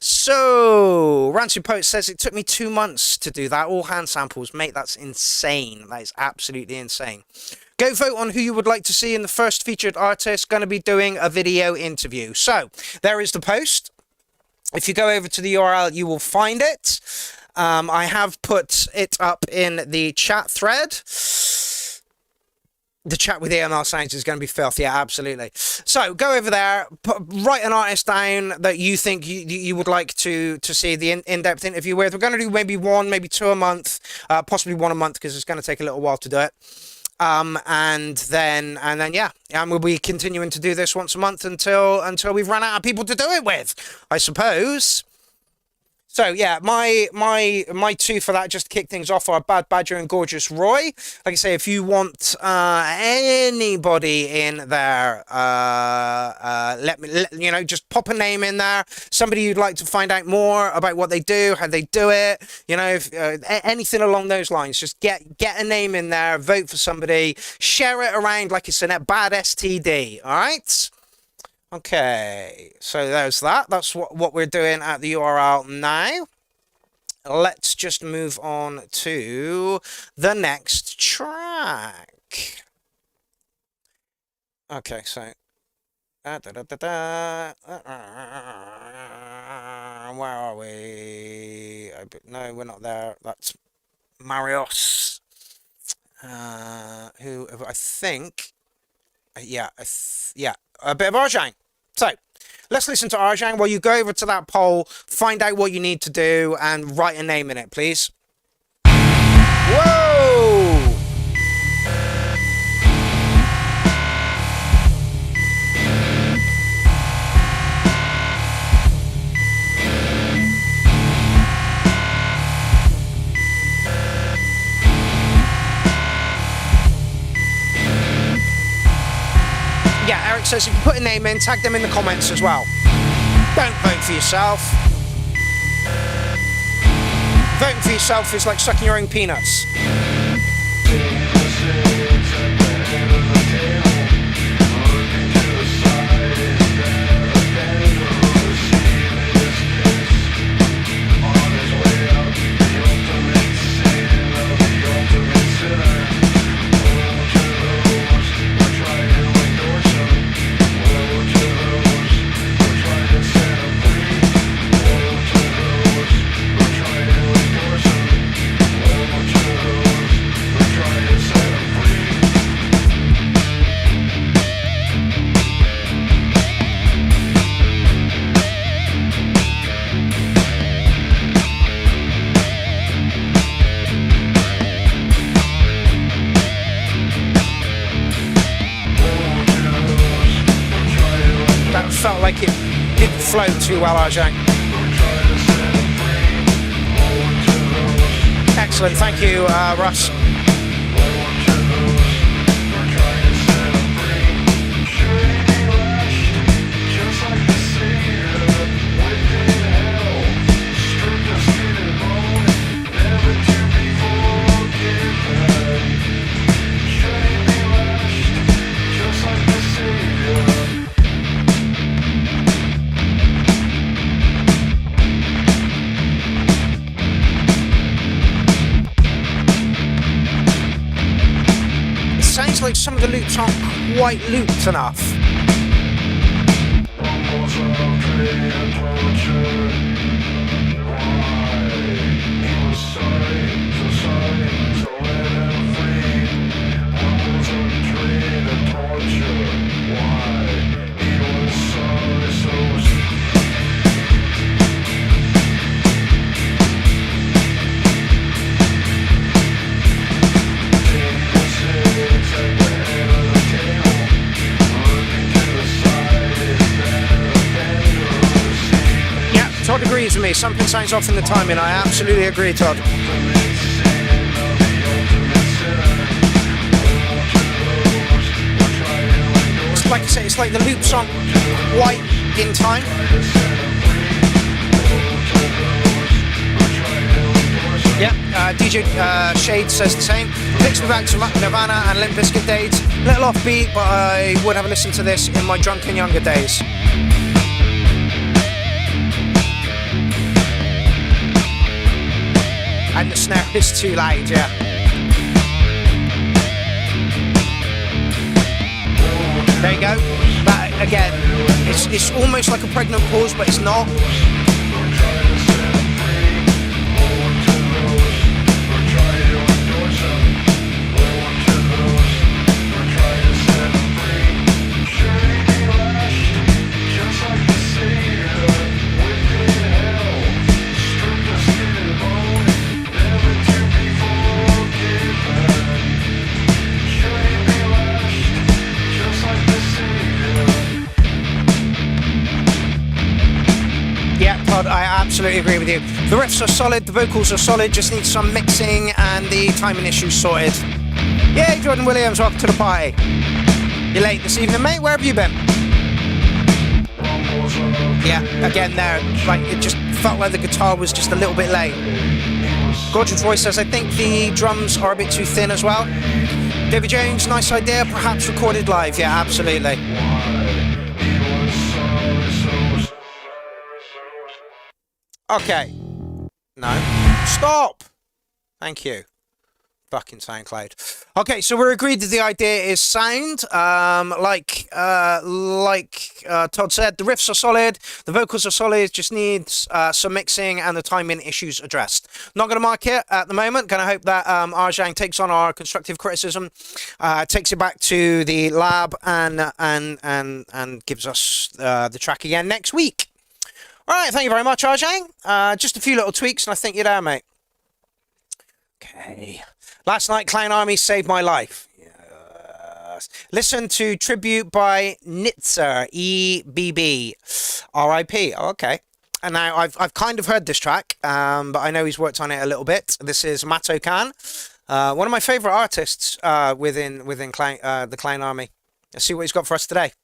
So Rancid Poet says it took me 2 months to do that. All hand samples, mate. That's insane. That is absolutely insane. Go vote on who you would like to see in the first featured artist. Going to be doing a video interview. So there is the post. If you go over to the URL, you will find it. I have put it up in the chat thread. The chat with EML Sounds is going to be filthy. Yeah, absolutely. So go over there, write an artist down that you think you would like to see the in-depth interview with. We're going to do maybe one, maybe two a month, possibly one a month, because it's going to take a little while to do it. And then yeah, and we'll be continuing to do this once a month until we've run out of people to do it with, I suppose. So yeah, my two for that, just to kick things off, are Bad Badger and Gorgeous Roy. Like I say, if you want anybody in there, just pop a name in there. Somebody you'd like to find out more about what they do, how they do it. If, anything along those lines. Just get a name in there, vote for somebody, share it around like it's a bad STD. All right. Okay, so there's that. That's what we're doing at the URL now. Let's just move on to the next track. Okay, so... where are we? No, we're not there. That's Marios. Who I think... Yeah, a bit of Arjang. So, let's listen to Arjang while you go over to that poll, find out what you need to do, and write a name in it, please. Whoa! Yeah, Eric says if you put a name in, tag them in the comments as well. Don't vote for yourself. Voting for yourself is like sucking your own peanuts. Felt like it didn't flow too well, Arjang. Excellent, thank you, Russ. Like some of the loops aren't quite looped enough. Todd agrees with me. Something sounds off in the timing. I absolutely agree, Todd. It's like I say, it's like the loops aren't quite in time. Yeah, DJ Shade says the same. Takes me back to Nirvana and Limp Bizkit days. Little offbeat, but I would have listened to this in my drunken younger days. And the snare is too loud, yeah. There you go. That again, it's almost like a pregnant pause, but it's not. I absolutely agree with you. The riffs are solid, the vocals are solid, just need some mixing and the timing issues sorted. Yay, Jordan Williams, welcome to the party. You're late this evening, mate. Where have you been? Yeah, again there, like it just felt like the guitar was just a little bit late. Gorgeous Voice says, I think the drums are a bit too thin as well. David Jones, nice idea, perhaps recorded live. Yeah, absolutely. Okay. No. Stop! Thank you. Fucking SoundCloud. Okay, so we're agreed that the idea is sound. Like Todd said, the riffs are solid, the vocals are solid, just needs some mixing and the timing issues addressed. Not going to mark it at the moment. Going to hope that Arjang takes on our constructive criticism, takes it back to the lab, and gives us the track again next week. All right, thank you very much, Arjang. Just a few little tweaks, and I think you're there, mate. Okay. Last night, Clown Army saved my life. Yes. Listen to Tribute by Nitzer, EBB, R.I.P. Oh, okay. And now I've kind of heard this track, but I know he's worked on it a little bit. This is Mato Khan, one of my favourite artists within the Clown Army. Let's see what he's got for us today.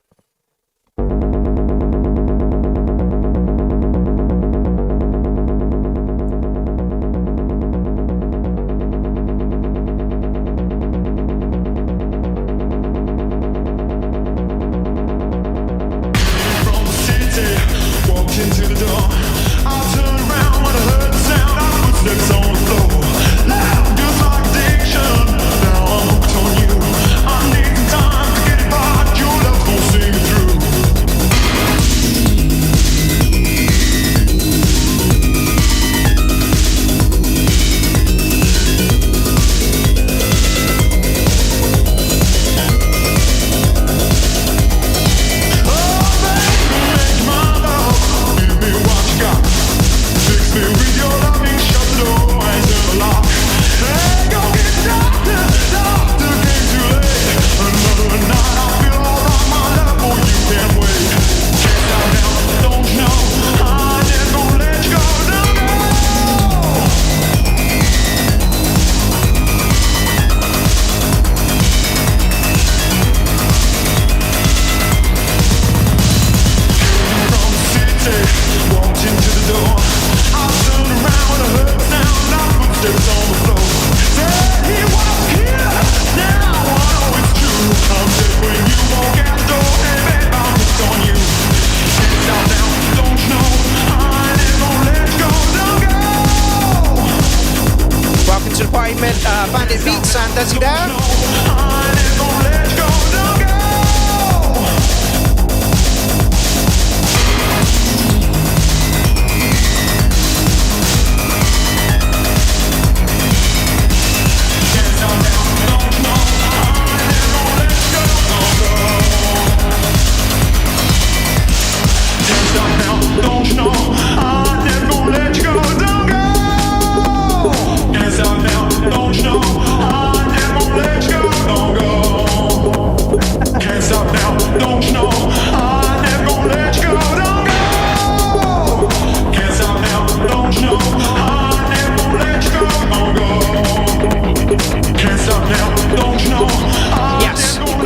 Bandit Beats and Desi Down.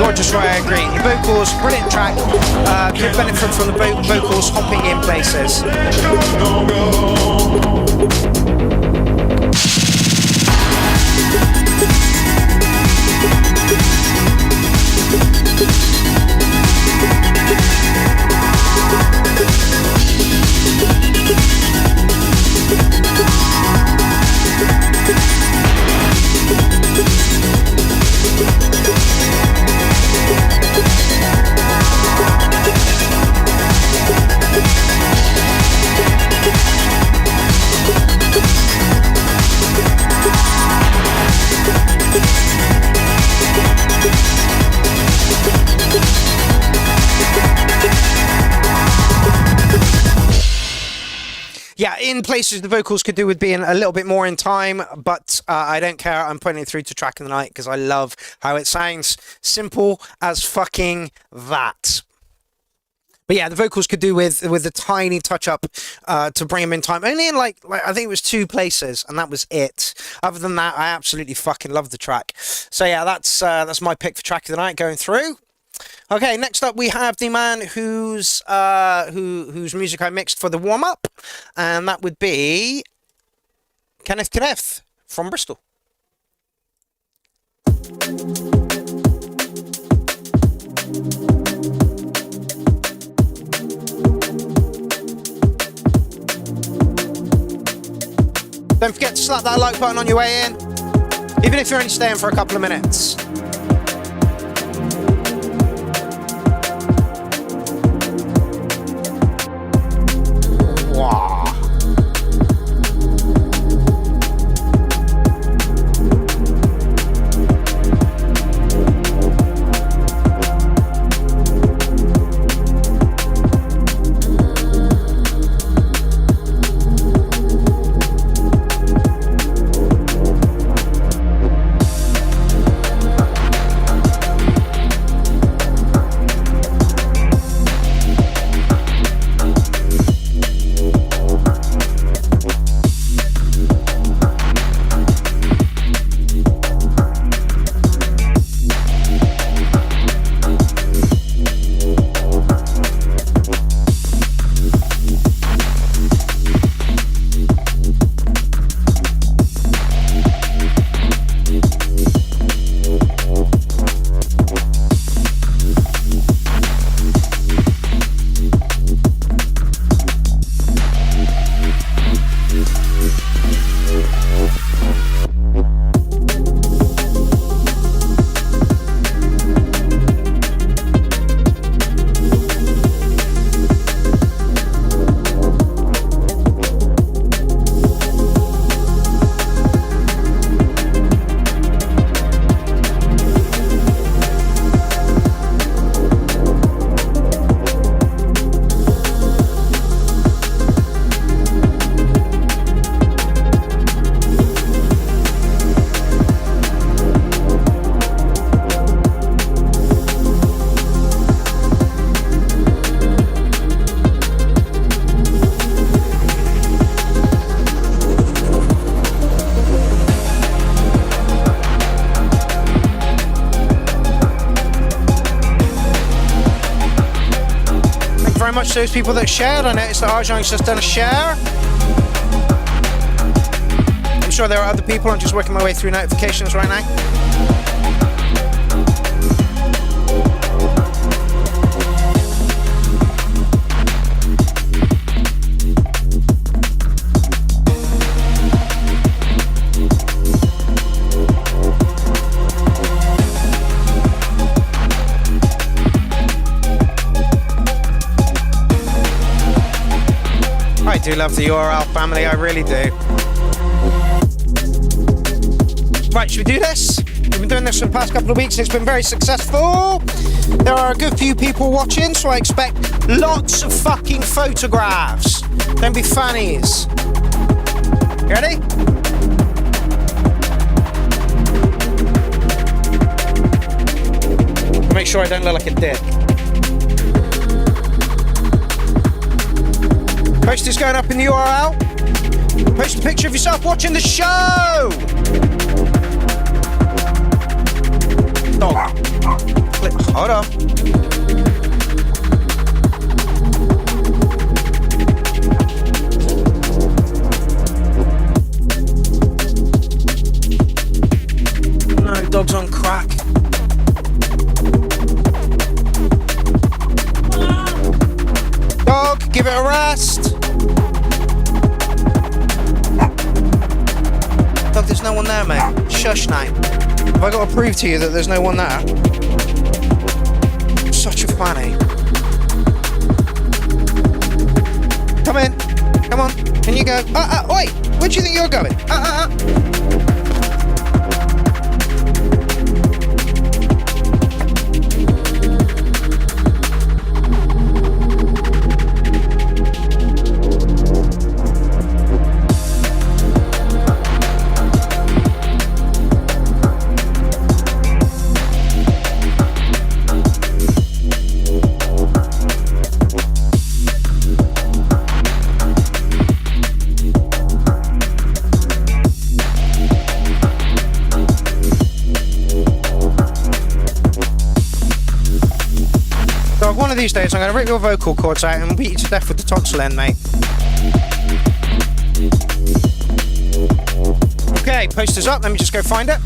Gorgeous, right, I agree. The vocals, brilliant track. Could benefit from the vocals hopping in places. Yeah, in places the vocals could do with being a little bit more in time, but I don't care. I'm putting it through to Track of the Night because I love how it sounds. Simple as fucking that. But yeah, the vocals could do with a tiny touch up to bring them in time. Only in like I think it was 2 places, and that was it. Other than that, I absolutely fucking love the track. So yeah, that's my pick for track of the night going through. Okay, next up we have the man whose music I mixed for the warm up, and that would be Kenneth from Bristol. Don't forget to slap that like button on your way in, even if you're only staying for a couple of minutes. Wow. Very much to those people that shared. I noticed that Arjan's just done a share. I'm sure there are other people. I'm just working my way through notifications right now. I do love the URL family, I really do. Right, should we do this? We've been doing this for the past couple of weeks, it's been very successful. There are a good few people watching, so I expect lots of fucking photographs. Don't be funnies. You ready? Make sure I don't look like a dick. Post is going up in the URL. Post a picture of yourself watching the show. Dog. Hold on. No, dog's on crack. Dog, give it a rest. Dog, there's no one there, mate. Shush now. Have I got to prove to you that there's no one there? Such a fanny. Come in. Come on. Can you go? Wait. Where do you think you're going? dog. One of these days, I'm going to rip your vocal cords out and beat you to death with the tonsil end, mate. Okay, poster's up. Let me just go find it.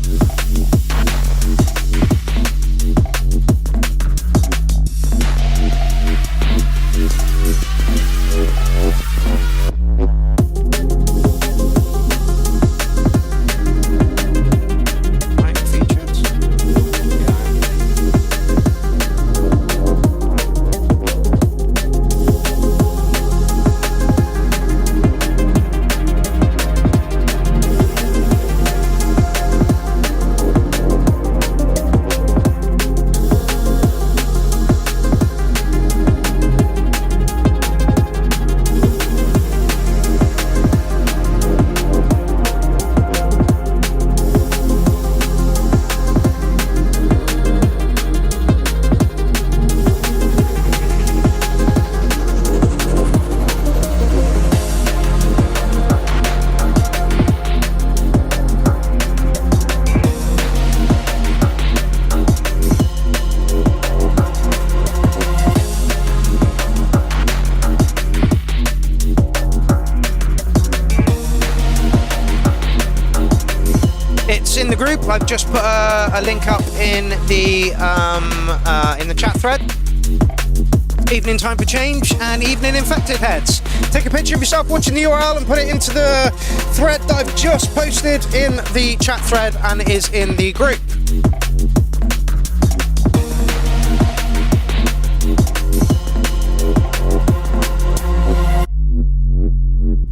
I've just put a link up in the chat thread. Evening time for change and evening infected heads. Take a picture of yourself watching the URL and put it into the thread that I've just posted in the chat thread and is in the group.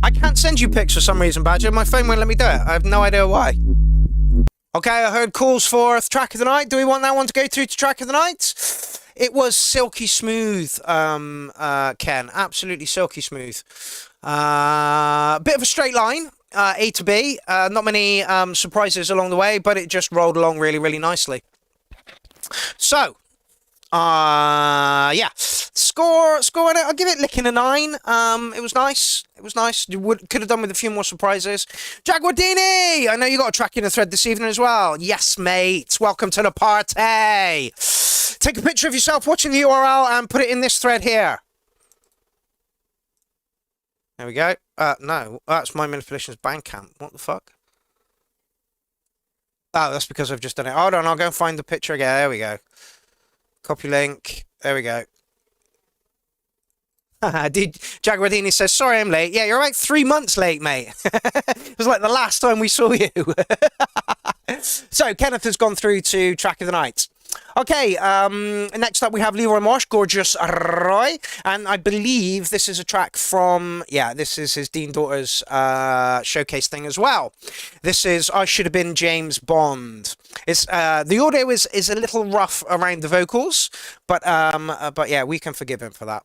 I can't send you pics for some reason, Badger. My phone won't let me do it. I have no idea why. Okay, I heard calls for track of the night. Do we want that one to go through to track of the night? It was silky smooth, Ken. Absolutely silky smooth. Bit of a straight line, A to B. Not many surprises along the way, but it just rolled along really, really nicely. So, yeah. Score on it. I'll give it licking a 9. It was nice. It was nice. You could have done with a few more surprises. Jaguardini! I know you got a track in the thread this evening as well. Yes, mate. Welcome to the party. Take a picture of yourself watching the URL and put it in this thread here. There we go. No, that's my manipulations Bandcamp. What the fuck? Oh, that's because I've just done it. Hold on, I'll go and find the picture again. There we go. Copy link. There we go. Jaguardini says, sorry I'm late. Yeah, you're about 3 months late, mate. It was like the last time we saw you. So, Kenneth has gone through to track of the night. Okay, next up we have Leroy Marsh, Gorgeous Roy. And I believe this is a track from, yeah, this is his Dean Daughters showcase thing as well. This is I Should Have Been James Bond. It's the audio is a little rough around the vocals, but yeah, we can forgive him for that.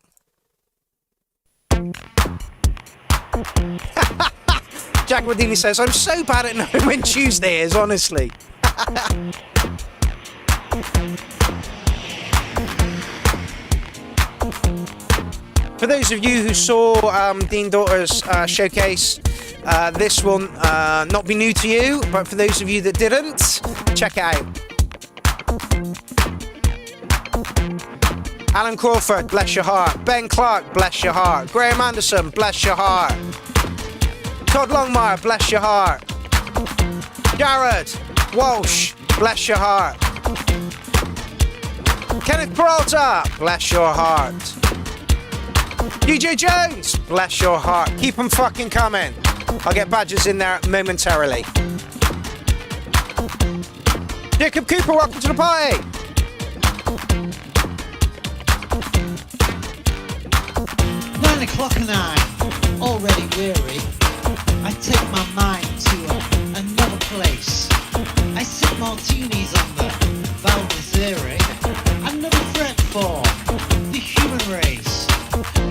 Jack Rodini says, I'm so bad at knowing when Tuesday is, honestly. For those of you who saw Dean Daughters showcase, this will not be new to you, but for those of you that didn't, check it out. Alan Crawford, bless your heart. Ben Clark, bless your heart. Graham Anderson, bless your heart. Todd Longmire, bless your heart. Jared Walsh, bless your heart. Kenneth Peralta, bless your heart. DJ Jones, bless your heart. Keep them fucking coming. I'll get badges in there momentarily. Jacob Cooper, welcome to the party. 9 o'clock and I'm already weary. I take my mind to another place. I sip martinis on the Valdezere. Another threat for the human race.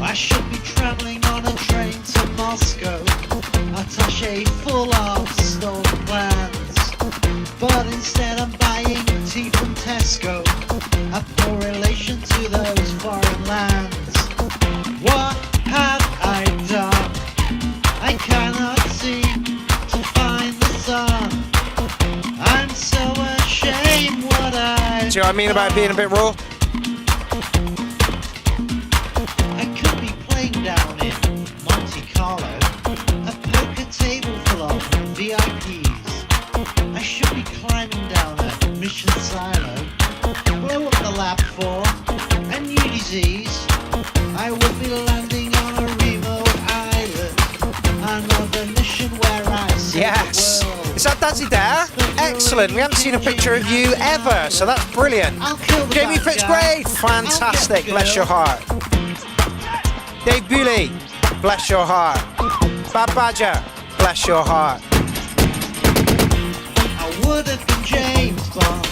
I should be travelling on a train to Moscow, attaché full of stolen plans. But instead I'm buying tea from Tesco, a poor relation to those foreign lands. What have I done? I cannot seem to find the sun. I'm so ashamed what I've See what I mean about being a bit raw? disease, I would be landing on a remote island. Another mission where I see Yes. the world. Is that Dazzy there? Excellent. We haven't seen a picture of you ever, so that's brilliant. I'll kill the Jamie bad guy. Fitzgrave, fantastic. I'll get the Bless your girl. heart. Dave Bewley, bless your heart. Bad Badger, bless your heart. I would have been James Bond.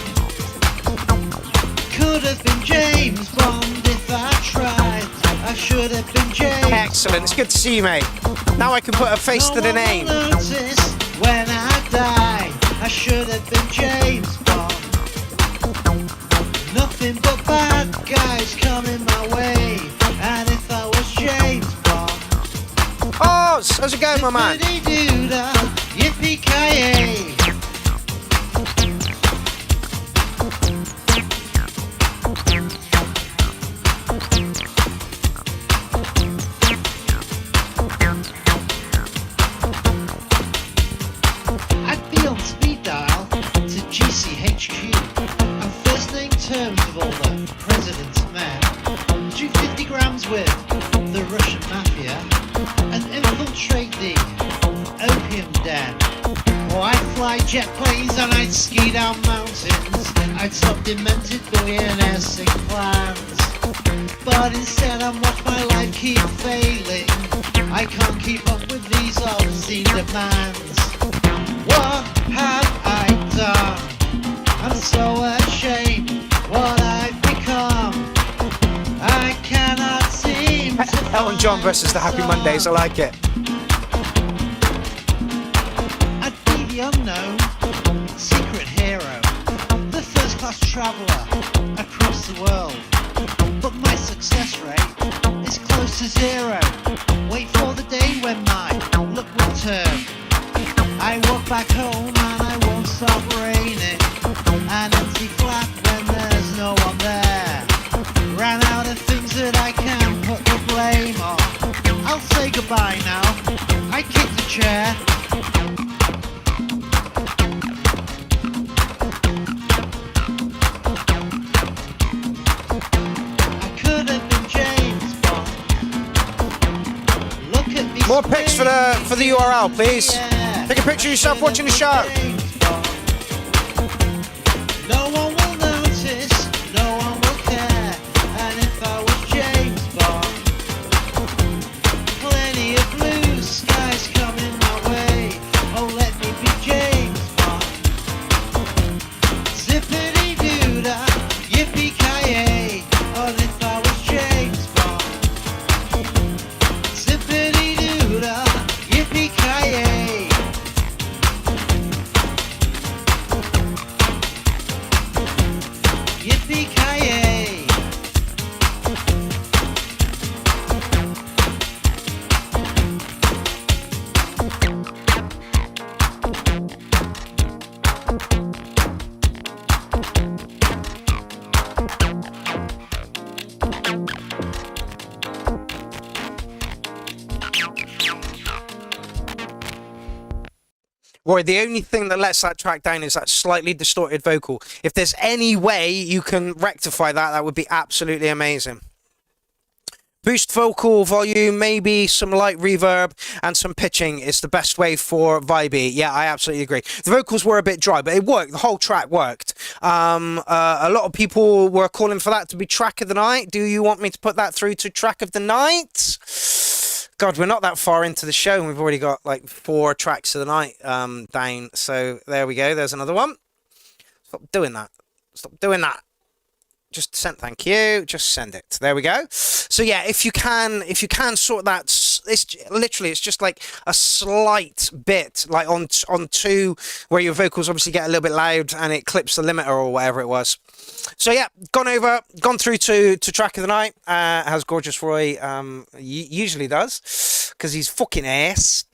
Could have been James Bond if I tried. I should have been James. Excellent. It's good to see you, mate. Now I can put a face to the name. No one will notice when I die. I should have been James Bond. Nothing but bad guys coming my way. And if I was James Bond, Oz, how's it going, my man? zippity-doo-dah, yippee-ki-yay. I'd be on speed dial to GCHQ. I'm first name terms of all the president's men. 250 grams with the Russian mafia and infiltrate the opium den. Or I'd fly jet planes and I'd ski down mountains. I'd stop demented billionaires sing plans. But instead I watch my life keep failing. I can't keep up with these obscene demands. What have I done? I'm so ashamed what I've become. I cannot seem to Elton John versus the Happy Mondays. I like it. I'd be the unknown secret hero, the first class traveller across the world. But my success rate is close to zero. Wait for the day when my luck will turn. I walk back home and I won't stop raining. An empty flat when there's no one there. Ran out of things that I can put the blame on. I'll say goodbye now. I kick the chair. I could have been James Bond. Look at me. More pics for the URL, please. Take a picture of yourself watching the show. No one will notice, no one will care. And if I was James Bond, plenty of blue skies coming my way. Oh, let me be James Bond. Zippity-doo-dah, yippee-ki-yay. Oh, if I was James Bond. Zippity-doo-dah, yippee-ki-yay. Yippee-ki-yay. Roy, the only thing that lets that track down is that slightly distorted vocal. If there's any way you can rectify that, that would be absolutely amazing. Boost vocal volume, maybe some light reverb and some pitching is the best way for vibey. Yeah, I absolutely agree. The vocals were a bit dry, but it worked. The whole track worked. A lot of people were calling for that to be track of the night. Do you want me to put that through to track of the night? God, we're not that far into the show and we've already got like 4 tracks of the night down. So there we go. There's another one. Stop doing that. Stop doing that. Just send, thank you. Just send it. There we go. So yeah, if you can sort that. It's literally, it's just like a slight bit, like on 2, where your vocals obviously get a little bit loud and it clips the limiter or whatever it was. So yeah, gone through to track of the night, as Gorgeous Roy usually does, because he's fucking ass.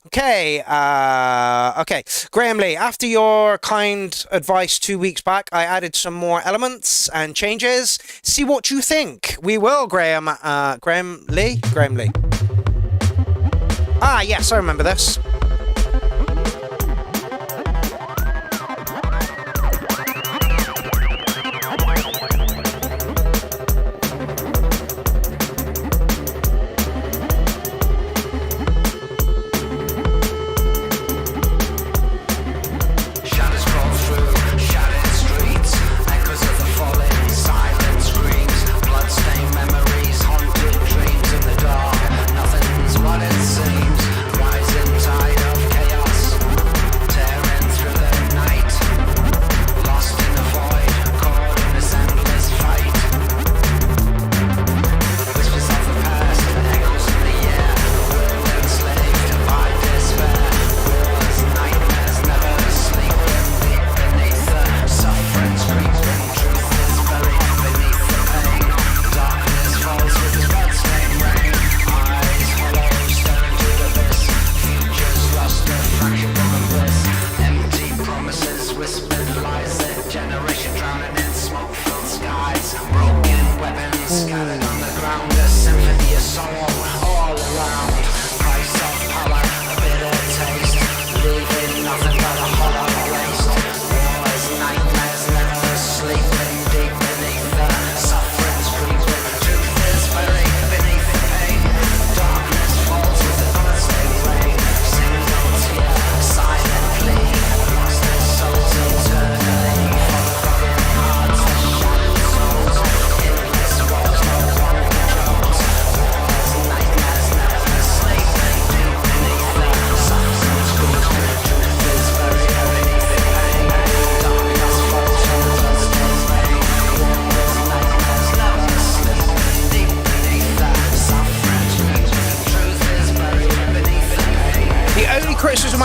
Okay, okay. Graham Lee, after your kind advice 2 weeks back, I added some more elements and changes. See what you think. We will, Graham. Graham Lee? Ah, yes, I remember this.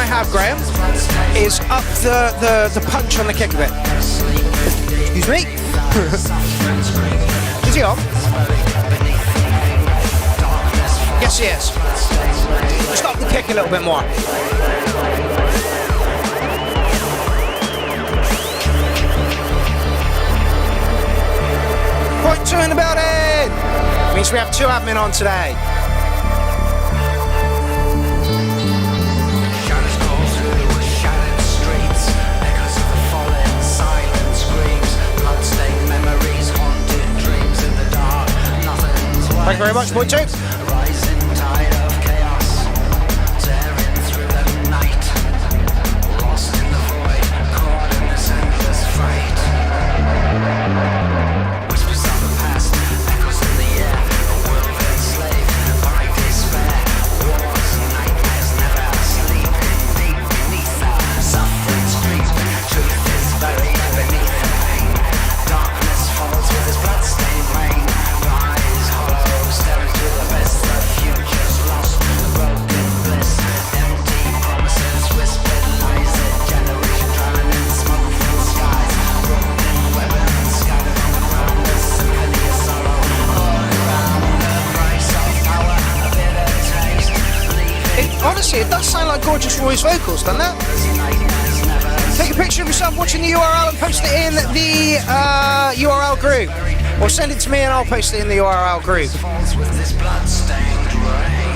I have, Graham, is up the punch on the kick a bit. Excuse me. Is he on? Yes, he is. Just up the kick a little bit more. Point two in the building! Means we have 2 admin on today. Thank you very much, point 2. Rising tide of chaos, tearing through the night, lost in the void, caught in this endless fight. Whispers of the past, echoes in the air, a world enslaved by despair. Wars, nightmares, never sleeping deep beneath the suffering street. Truth is buried beneath the pain. Darkness falls with its bloodstained rain. Rise hollow, staring through the abyss. The future's lost, broken bliss. Empty promises, whispered lies. A generation drowning in smoke-filled skies. Broken weapons scattered on the ground. A symphony of sorrow all around. The price of power, a bitter taste. Honestly, it does sound like Gorgeous Roy's vocals, doesn't it? Take a picture of yourself watching the URL and post it in the URL group. Or send it to me and I'll post it in the URL group. Falls with this blood-stained rain.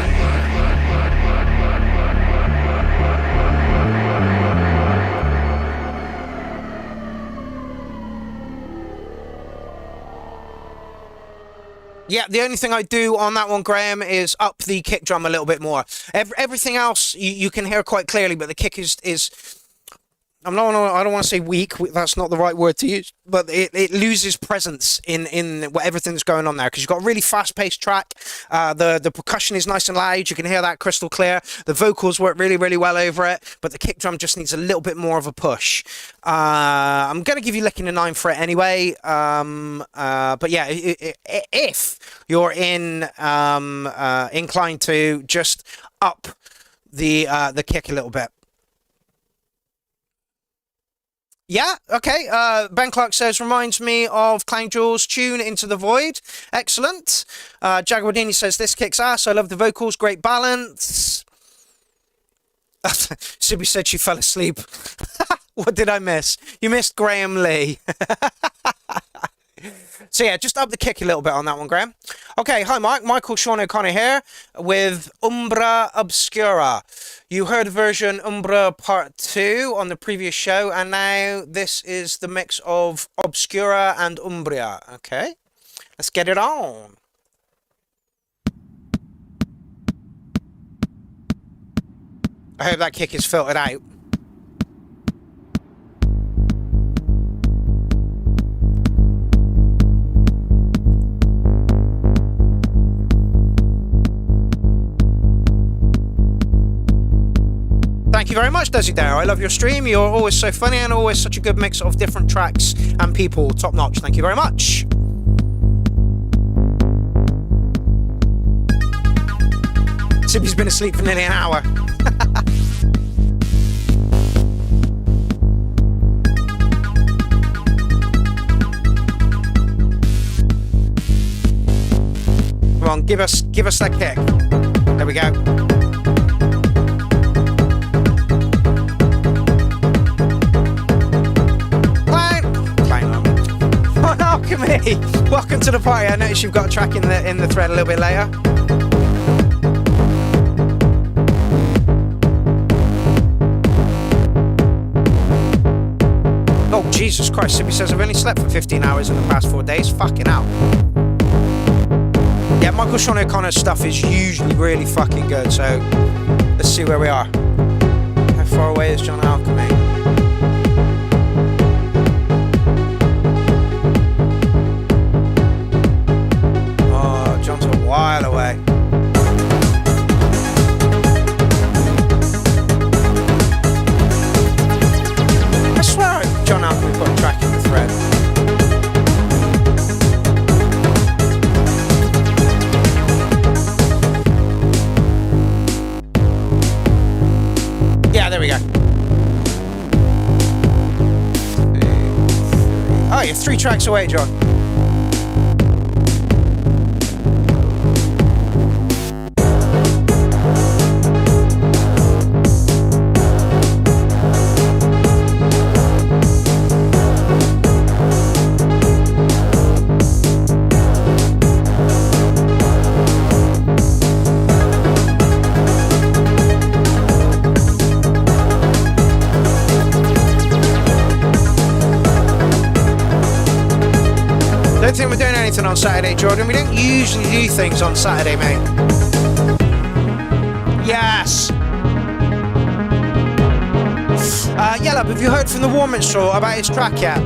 Yeah, the only thing I do on that one, Graham, is up the kick drum a little bit more. Everything else you can hear quite clearly, but the kick is I don't want to say weak. That's not the right word to use, but it loses presence in everything that's going on there because you've got a really fast-paced track. The percussion is nice and loud. You can hear that crystal clear. The vocals work really, really well over it, but the kick drum just needs a little bit more of a push. I'm going to give you licking a 9 for it anyway. But yeah, if you're inclined to just up the kick a little bit. Yeah, okay. Ben Clark says, reminds me of Clown Jewel's tune Into the Void. Excellent. Jaguardini says, this kicks ass. I love the vocals. Great balance. Sibby said she fell asleep. What did I miss? You missed Graham Lee. So yeah, just up the kick a little bit on that one, Graham. Okay, hi Mike. Michael Sean O'Connor here with Umbra Obscura. You heard version Umbra Part 2 on the previous show, and now this is the mix of Obscura and Umbria. Okay, let's get it on. I hope that kick is filtered out. Thank you very much, Desidero. I love your stream. You're always so funny and always such a good mix of different tracks and people. Top notch. Thank you very much. Sibby's been asleep for nearly an hour. Come on, give us that kick. There we go. Alchemy! Welcome to the party. I noticed you've got a track in the thread a little bit later. Oh, Jesus Christ. Sibby says, I've only slept for 15 hours in the past 4 days. Fucking hell. Yeah, Michael Sean O'Connor's stuff is usually really fucking good, so let's see where we are. How far away is John Alchemy? While away. I swear John Alchemy put a track in the thread. Yeah, there we 3 tracks away, John. Don't think we're doing anything on Saturday, Jordan. We don't usually do things on Saturday, mate. Yes. Yellow, have you heard from the War Minstrel about his track yet?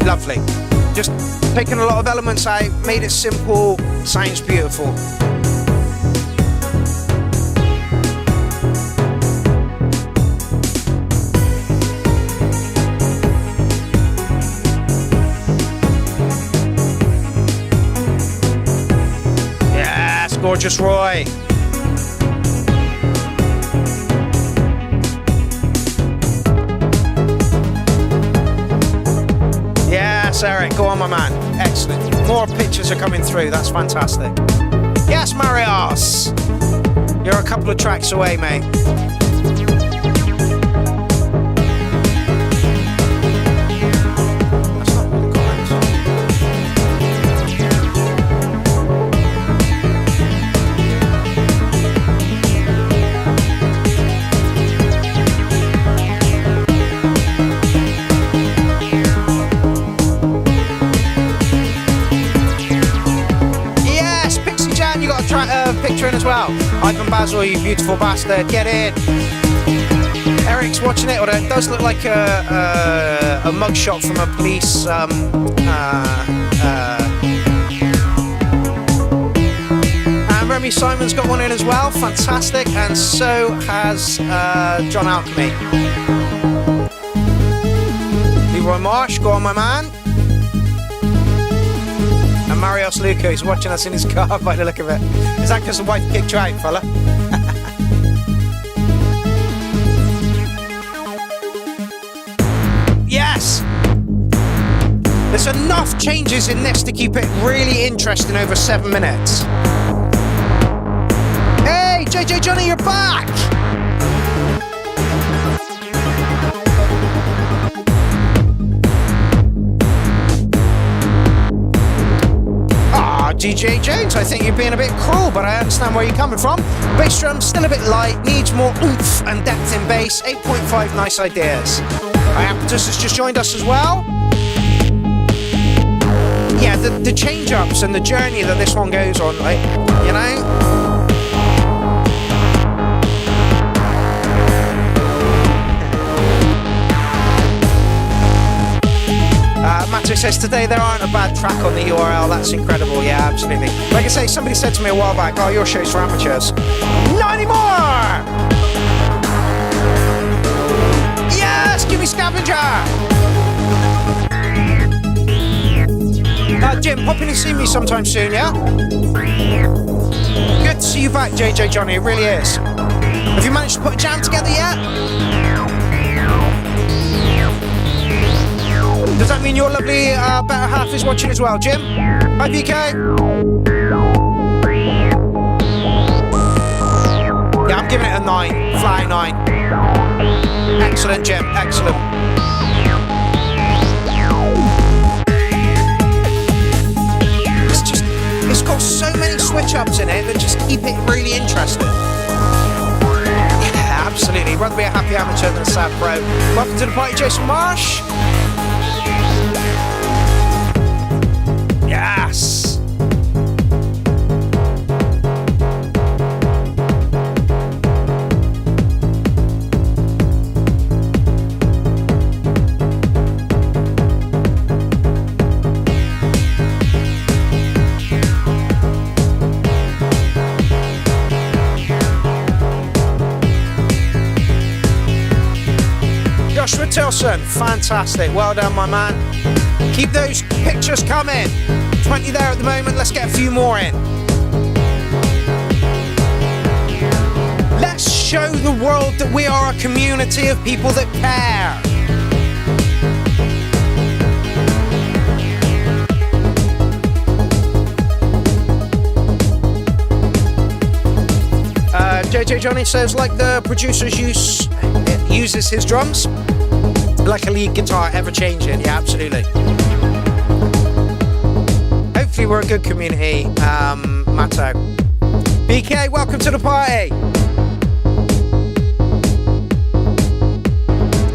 Lovely. Just taking a lot of elements out, made it simple, sounds beautiful. Yes, gorgeous Roy. Yes, Eric, go on, my man. Excellent. More pictures are coming through. That's fantastic. Yes, Marios. You're a couple of tracks away, mate. That's not all the comments. Picture in as well. Ivan Basil, you beautiful bastard, get in. Eric's watching it, although it does look like a mugshot from a police and Remy Simon's got one in as well, fantastic, and so has John Alchemy. Leroy Marsh, go on, my man. And Marios Luca, he's watching us in his car by the look of it. Is that because the wife kicked you out, fella? Yes! There's enough changes in this to keep it really interesting over 7 minutes. Hey, JJ Johnny, you're back! DJ Jones, I think you're being a bit cruel, but I understand where you're coming from. Bass drum still a bit light, needs more oomph and depth in bass. 8.5, nice ideas. Iapetus has just joined us as well. Yeah, the change-ups and the journey that this one goes on, like, you know? Matto says today there aren't a bad track on the URL. That's incredible. Yeah, absolutely. Like I say, somebody said to me a while back, "Oh, your show's for amateurs." Not anymore. Yes, give me Scavenger. Jim, pop in and see me sometime soon, yeah? Good to see you back, JJ Johnny. It really is. Have you managed to put a jam together yet? Does that mean your lovely better half is watching as well, Jim? Hi, PK. Yeah, I'm giving it a 9. Flying 9. Excellent, Jim. Excellent. It's got so many switch-ups in it that just keep it really interesting. Yeah, absolutely. Rather be a happy amateur than a sad pro. Welcome to the party, Jason Marsh. Yes! Tilson, fantastic. Well done, my man. Keep those pictures coming. 20 there at the moment. Let's get a few more in. Let's show the world that we are a community of people that care. JJ Johnny says, like the producers uses his drums, like a lead guitar, ever changing. Yeah, absolutely. Hopefully we're a good community, Matto. BK, welcome to the party.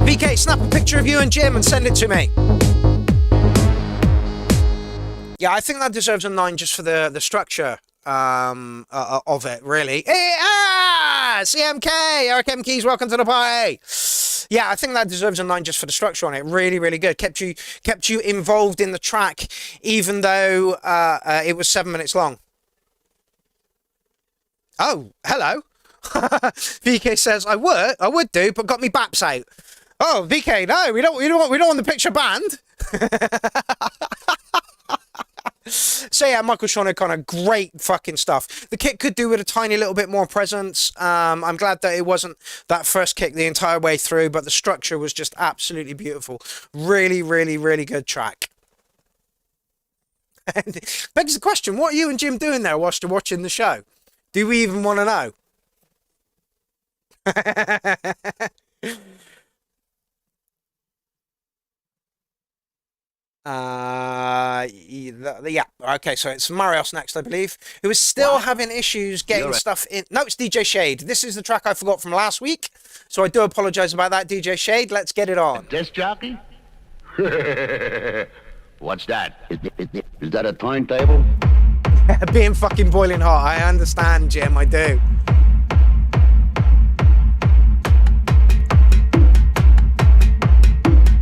BK, snap a picture of you and Jim and send it to me. Yeah, I think that deserves a 9 just for the structure of it, really. CMK, Eric M. Keys, welcome to the party. Yeah, I think that deserves a 9 just for the structure on it. Really, really good. Kept you involved in the track, even though it was 7 minutes long. Oh, hello. VK says, I would do, but got me baps out. Oh, VK, no, we don't want the picture banned. So yeah, Michael Sean O'Connor, great fucking stuff. The kit could do with a tiny little bit more presence. I'm glad that it wasn't that first kick the entire way through, but the structure was just absolutely beautiful. Really, really, really good track. And it begs the question, what are you and Jim doing there whilst you're watching the show? Do we even want to know? Yeah, okay, so it's Marios next, I believe, who is still having issues getting stuff in. No, it's DJ Shade. This is the track I forgot from last week, so I do apologize about that, DJ Shade. Let's get it on. Disc jockey? What's that? Is that a turntable? Being fucking boiling hot, I understand, Jim, I do.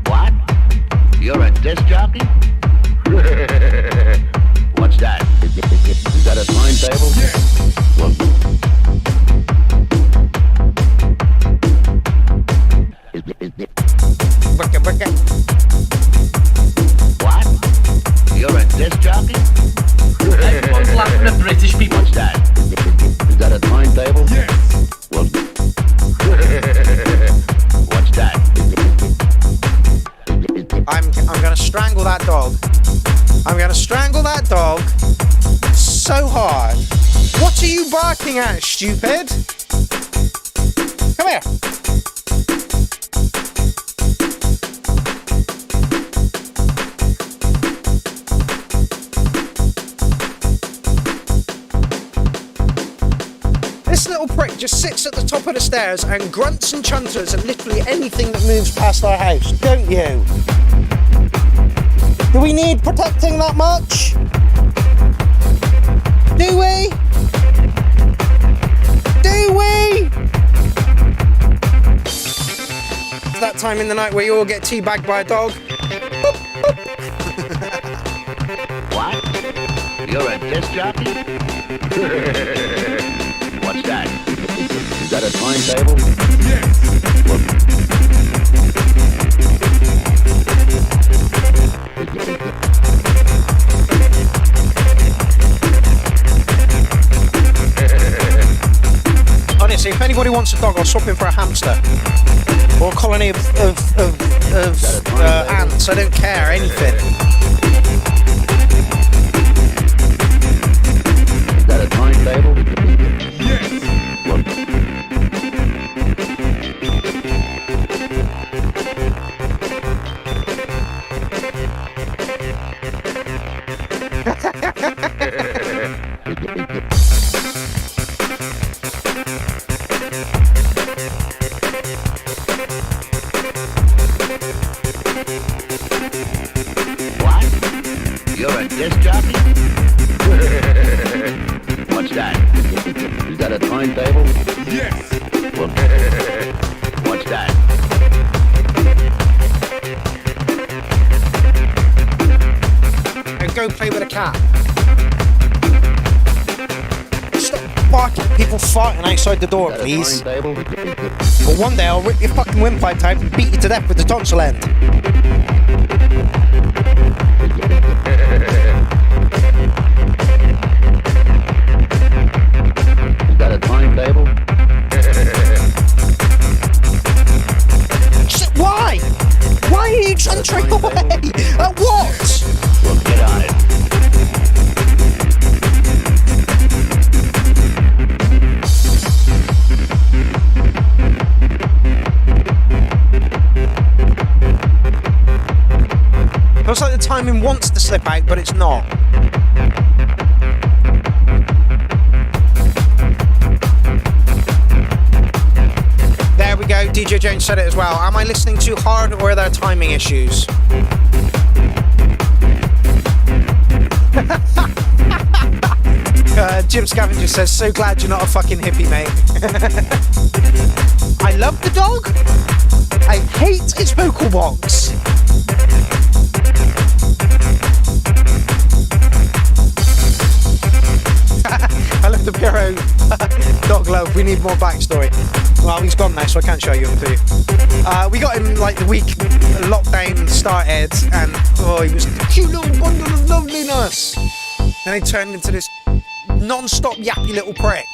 What? You're a disc jockey? What's that? Is that a turntable? Yeah. What? You're a disc jockey? Everyone's laughing at British people. What's that? Is that a turntable? Yes. What's that? I'm gonna strangle that dog. I'm gonna strangle that dog so hard. What are you barking at, stupid? Come here. This little prick just sits at the top of the stairs and grunts and chunters at literally anything that moves past our house, don't you? Do we need protecting that much? Do we? Do we? It's that time in the night where you all get teabagged by a dog. Boop, boop. What? You're a disc jockey? What's that? Is that a turntable? Yes. Honestly, if anybody wants a dog, I'll swap him for a hamster or a colony of ants. I don't care, anything. Is that a turntable? Yes. What? You're a disc jockey? What's that? Is that a turntable? Yes. What's that? And go play with a cat. Stop barking, people farting outside the door, Is that a please. timetable? But one day I'll rip your fucking windpipe out and beat you to death with the tonsil end. Is that a timetable? Why? Why are you chuntering away? At what? Well, get on it. Looks like the timing wants to slip out, but it's not. There we go, DJ Jones said it as well. Am I listening too hard or are there timing issues? Jim Scavenger says, so glad you're not a fucking hippie, mate. I love the dog. I hate its vocal box. I love the Pierrot dog love. We need more backstory. Well, he's gone now, so I can't show you him to you. We got him like the week lockdown started, and oh, he was a cute little bundle of loveliness. Then he turned into this non-stop yappy little prick.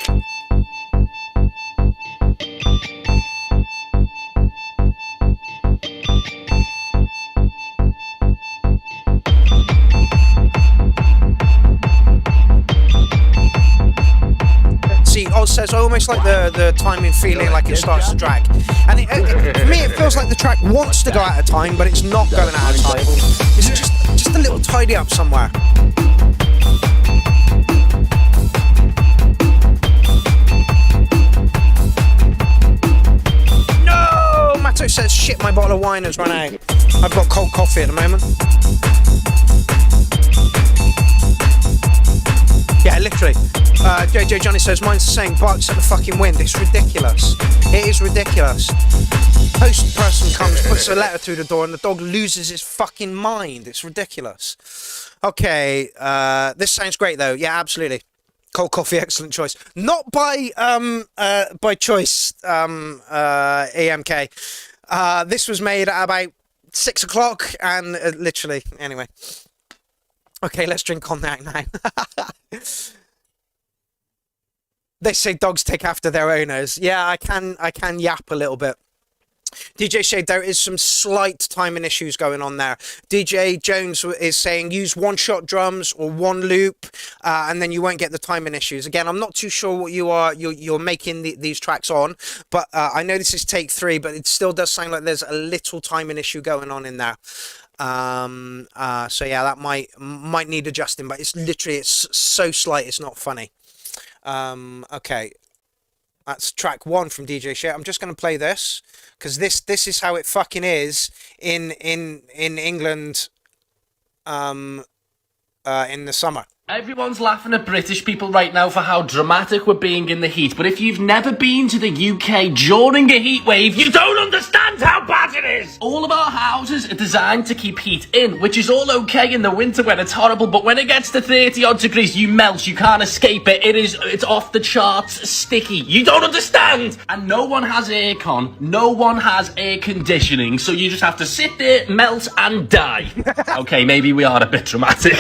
See, Oz says, I almost like the timing feeling like it starts to drag. And for me, it feels like the track wants to go out of time, but it's not going out of time. It's just a little tidy up somewhere. No! Matto says, shit, my bottle of wine has run out. I've got cold coffee at the moment. Yeah, literally. JJ Johnny says, mine's the same, barks at the fucking wind. It's ridiculous. It is ridiculous. Post person comes, puts a letter through the door, and the dog loses his fucking mind. It's ridiculous. Okay, this sounds great though. Yeah, absolutely. Cold coffee, excellent choice. Not by choice, EMK. This was made at about 6 o'clock, and literally, anyway. Okay, let's drink on that now. They say dogs take after their owners. Yeah, I can yap a little bit. DJ Shade, there is some slight timing issues going on there. DJ Jones is saying use one-shot drums or one loop, and then you won't get the timing issues. Again, I'm not too sure what you're making these tracks on, but I know this is take 3, but it still does sound like there's a little timing issue going on in there. So yeah, that might need adjusting, but it's so slight it's not funny. Okay, that's track 1 from DJ Shit. I'm just going to play this because this is how it fucking is in England in the summer. Everyone's laughing at British people right now for how dramatic we're being in the heat, but if you've never been to the UK during a heat wave, you don't understand how bad it is! All of our houses are designed to keep heat in, which is all okay in the winter when it's horrible, but when it gets to 30 odd degrees, you melt, you can't escape it, it's off the charts, sticky, you don't understand! And no one has aircon, no one has air conditioning, so you just have to sit there, melt, and die. Okay, maybe we are a bit dramatic.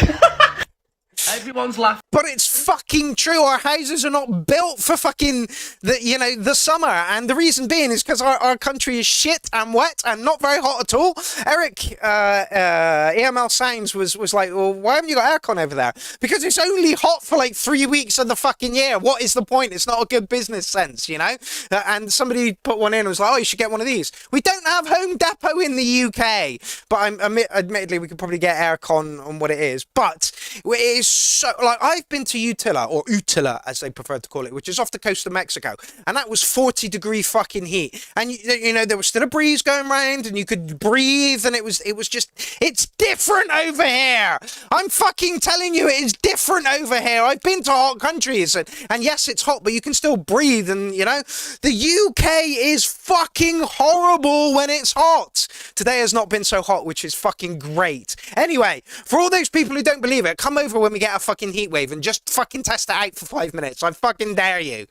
Everyone's laughing. But it's fucking true. Our houses are not built for fucking the summer, and the reason being is because our country is shit and wet and not very hot at all. Eric EML Sounds was like, well, why haven't you got aircon over there? Because it's only hot for like 3 weeks of the fucking year. What is the point? It's not a good business sense, you know. And somebody put one in and was like, oh, you should get one of these. We don't have Home Depot in the UK, but admittedly we could probably get aircon on what it is. But it is so, like, I've been to Utila, or Utila as they prefer to call it, which is off the coast of Mexico, and that was 40-degree fucking heat, and you know there was still a breeze going round and you could breathe, and it was just, it's different over here. I'm fucking telling you, it is different over here. I've been to hot countries, and yes, it's hot, but you can still breathe, and you know, the UK is fucking horrible when it's hot. Today has not been so hot, which is fucking great. Anyway, for all those people who don't believe it, come over when we get a fucking heat wave and just fucking test it out for 5 minutes. I fucking dare you.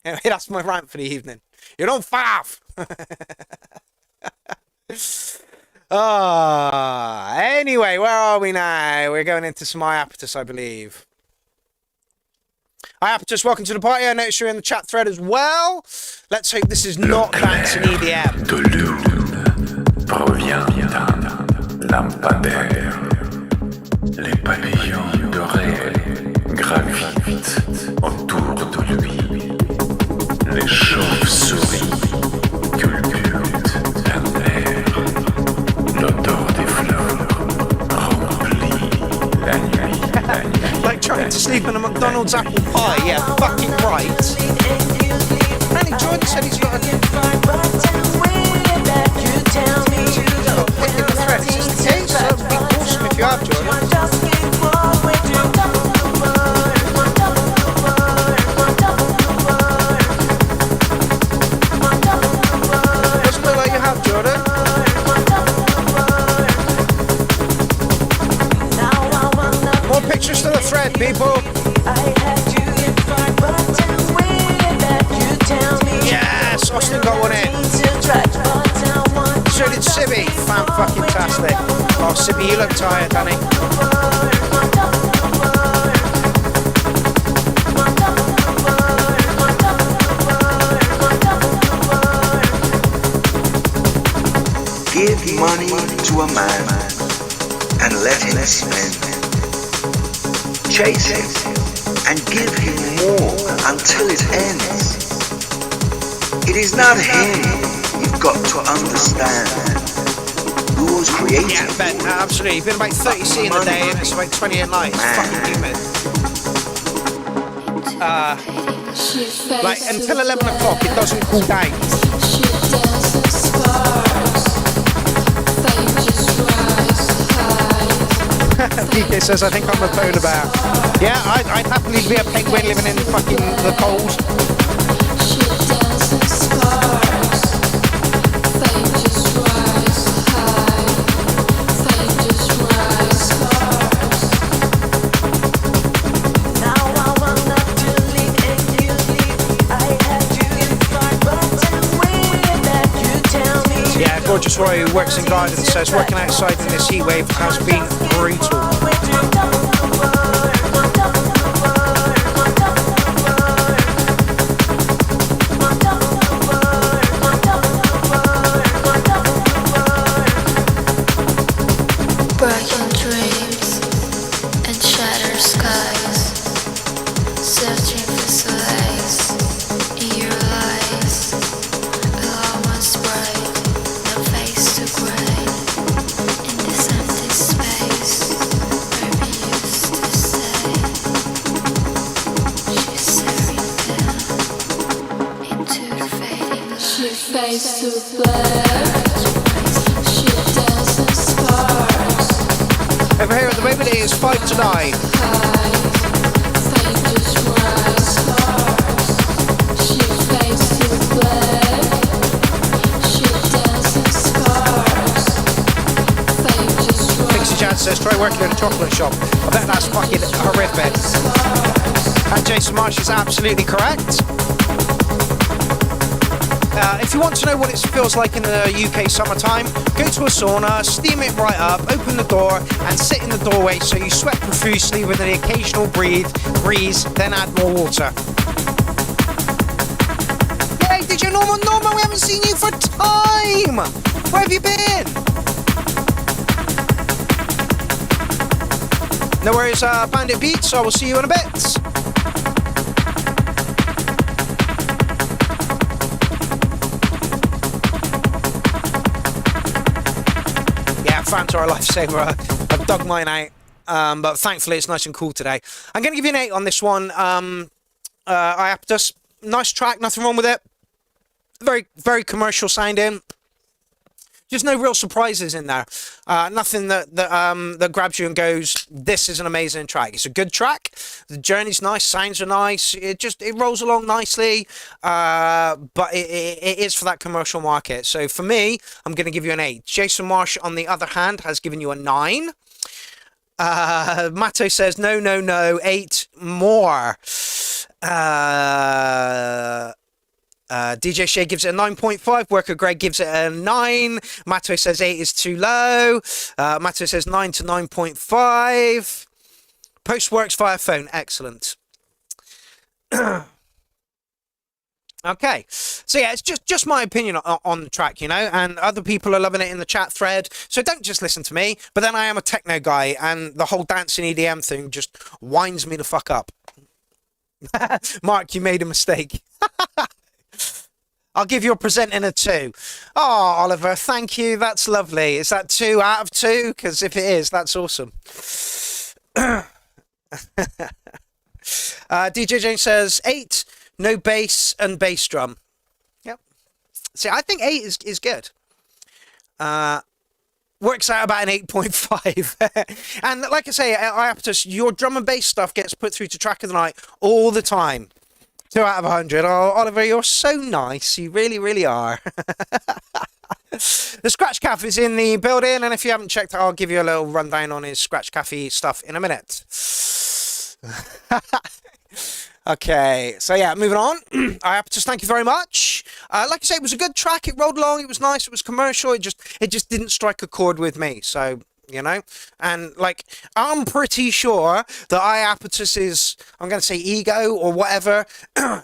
Anyway, that's my rant for the evening. You don't faff. Anyway, where are we now? We're going into some Iapetus, I believe. Iapetus, welcome to the party. I noticed you're in the chat thread as well. Let's hope this is not dancing EDM. De l'urne provient d'un lampadaire. Les papillons dorés gravitent autour de lui. Les chauves-souris culbutent un air. L'odeur des fleurs remplit la nuit. Like trying to sleep in a McDonald's apple pie. Yeah, fucking right. Apparently Jordan said he's got a... Pick in the thread. Is this the case? That would be awesome if you have, Jordan. Doesn't look like you have, Jordan. More pictures to the thread, people. Yes, Austin got one in. So did Sibby. Fan-fucking-tastic. Oh, Sibby, you look tired, Danny. Give money to a man and let him spend. Chase him and give him more until it ends. It is not him you've got to understand. Who was created? Yeah, Ben, absolutely. You've been about 30C in the day and it's about 20 at night. It's fucking humid. Like, until 11 o'clock, it doesn't cool down. PK says, I think I'm a polar bear. Yeah, I'd happily be a penguin living in fucking the cold. Yeah, Gorgeous Roy, who works in gardens, says working outside in this heat wave has been brutal. Broken dreams and shattered skies, searching for solace in your eyes. Allow once bright, no face to gray. In this empty space, where we used to say, she's staring down into the fading light. She fades to black. She dances sparks. Over here at the moment it is 5 to 9. Pixie Jan says, try working in a chocolate shop. I bet that's fucking horrific. And Jason Marsh is absolutely correct. If you want to know what it feels like in the UK summertime, go to a sauna, steam it right up, open the door and sit in the doorway so you sweat profusely with an occasional breeze, then add more water. Hey, did you Norman? Norman, we haven't seen you for time! Where have you been? No worries, Bandit Beats, I will see you in a bit. Fanta are a lifesaver. I've dug mine out, but thankfully it's nice and cool today. I'm going to give you an 8 on this one. Iapetus, nice track, nothing wrong with it. Very, very commercial sounding. Just no real surprises in there. Nothing that grabs you and goes, this is an amazing track. It's a good track. The journey's nice, sounds are nice. It rolls along nicely, but it is for that commercial market. So for me, I'm going to give you an 8. Jason Marsh, on the other hand, has given you a 9. Matto says, no, 8 more. DJ Shea gives it a 9.5. Worker Greg gives it a 9. Matto says 8 is too low. Matto says 9 to 9.5. Post works via phone. Excellent. Okay, so yeah, it's just my opinion on the track, you know, and other people are loving it in the chat thread, so don't just listen to me. But then I am a techno guy, and the whole dancing EDM thing just winds me the fuck up. Mark, you made a mistake. I'll give your presenting a 2. Oh, Oliver, thank you, that's lovely. Is that 2 out of 2? Because if it is, that's awesome. DJ James says 8. No bass and bass drum. Yep. See, I think 8 is good. Works out about an 8.5. And like I say, Iapetus, your drum and bass stuff gets put through to Track of the Night all the time. 2 out of 100. Oh, Oliver, you're so nice. You really, really are. The Scratch Cafe is in the building, and if you haven't checked it, I'll give you a little rundown on his Scratch Cafe stuff in a minute. Okay, so yeah, moving on. Iapetus, thank you very much. Like I say, it was a good track. It rolled along. It was nice. It was commercial. It just didn't strike a chord with me. So, you know, and like, I'm pretty sure that Iapetus's, I'm going to say ego or whatever,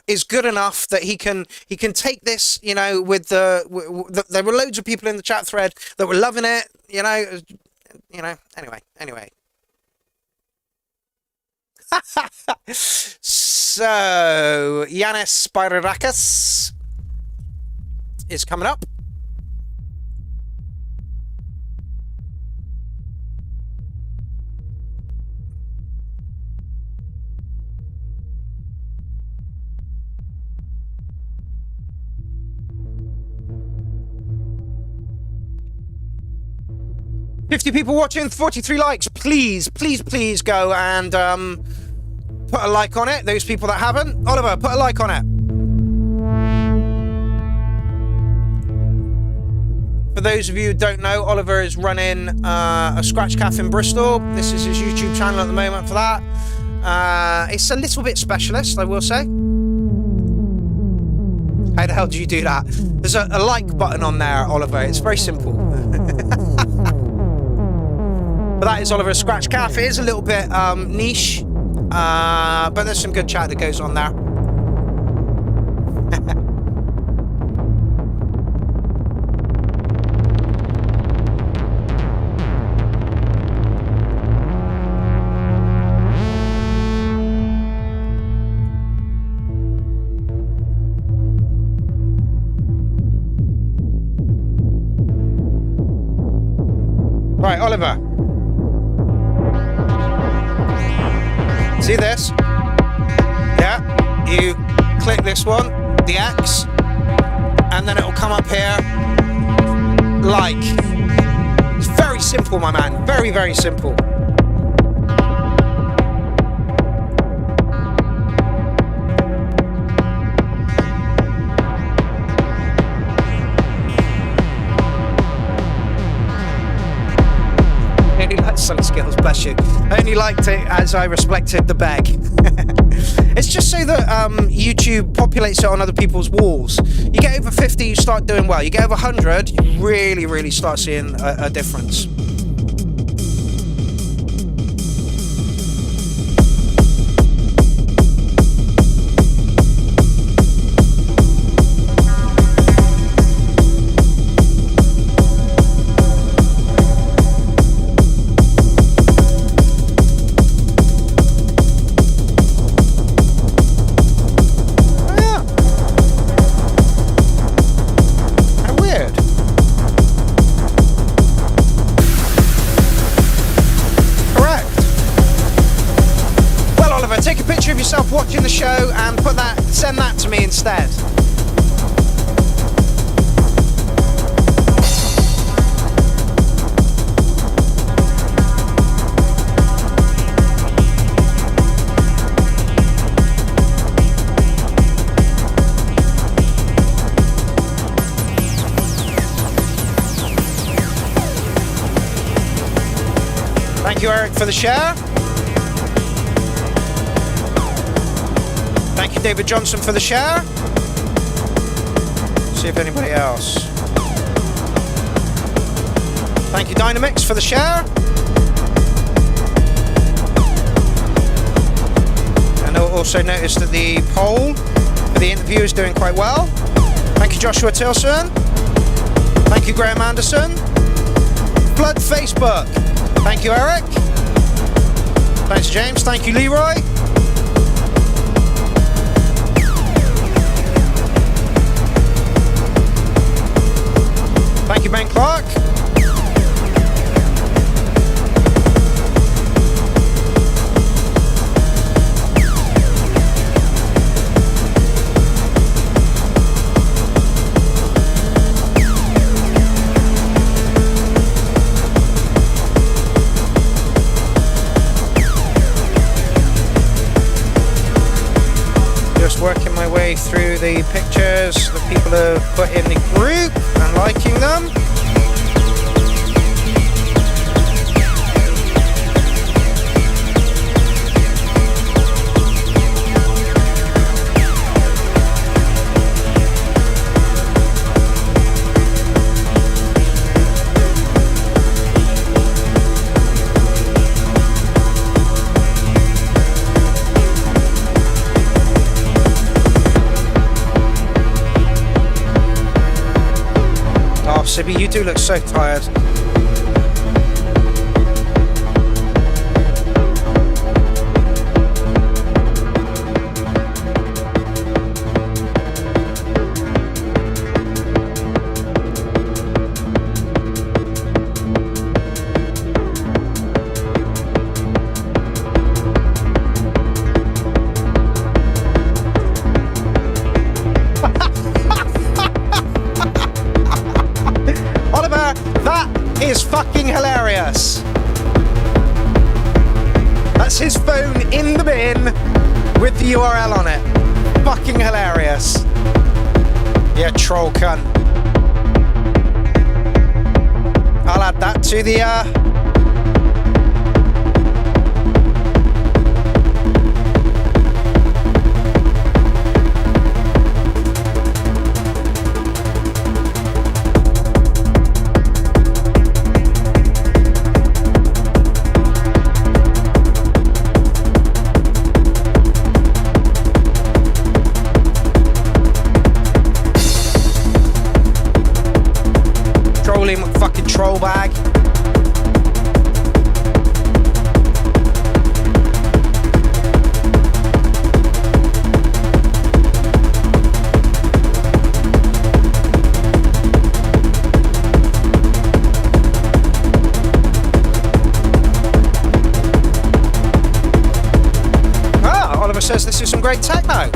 is good enough that he can take this, you know, with there were loads of people in the chat thread that were loving it, you know, anyway. So, Yanis Spyridakis is coming up. $50 people watching, 43 likes. Please go and put a like on it. Those people that haven't, Oliver, put a like on it. For those of you who don't know, Oliver is running a Scratch Cafe in Bristol. This is his YouTube channel at the moment for that. It's a little bit specialist, I will say. How the hell do you do that? There's a like button on there, Oliver. It's very simple. But that is Oliver's Scratch Cafe. It is a little bit niche, but there's some good chat that goes on there. Right, Oliver. See this? Yeah, you click this one, the X, and then it'll come up here like. It's very simple, my man. Very, very simple. Some skills, bless you. I only liked it as I reflected the bag. It's just so that YouTube populates it on other people's walls. You get over 50, you start doing well. You get over 100, you really, really start seeing a difference. Watching the show and send that to me instead. Thank you, Eric, for the share. Thank you, David Johnson, for the share. See if anybody else. Thank you, Dynamix, for the share. And I also noticed that the poll for the interview is doing quite well. Thank you, Joshua Tilson. Thank you, Graham Anderson. Flood Facebook. Thank you, Eric. Thanks, James. Thank you, Leroy. Thank you, Ben Clark. Working my way through the pictures that people have put in the group and liking them. Sibby, you do look so tired. Fucking hilarious. That's his phone in the bin with the URL on it. Fucking hilarious. Yeah, troll cunt. I'll add that to the fucking troll bag. Oliver says this is some great techno.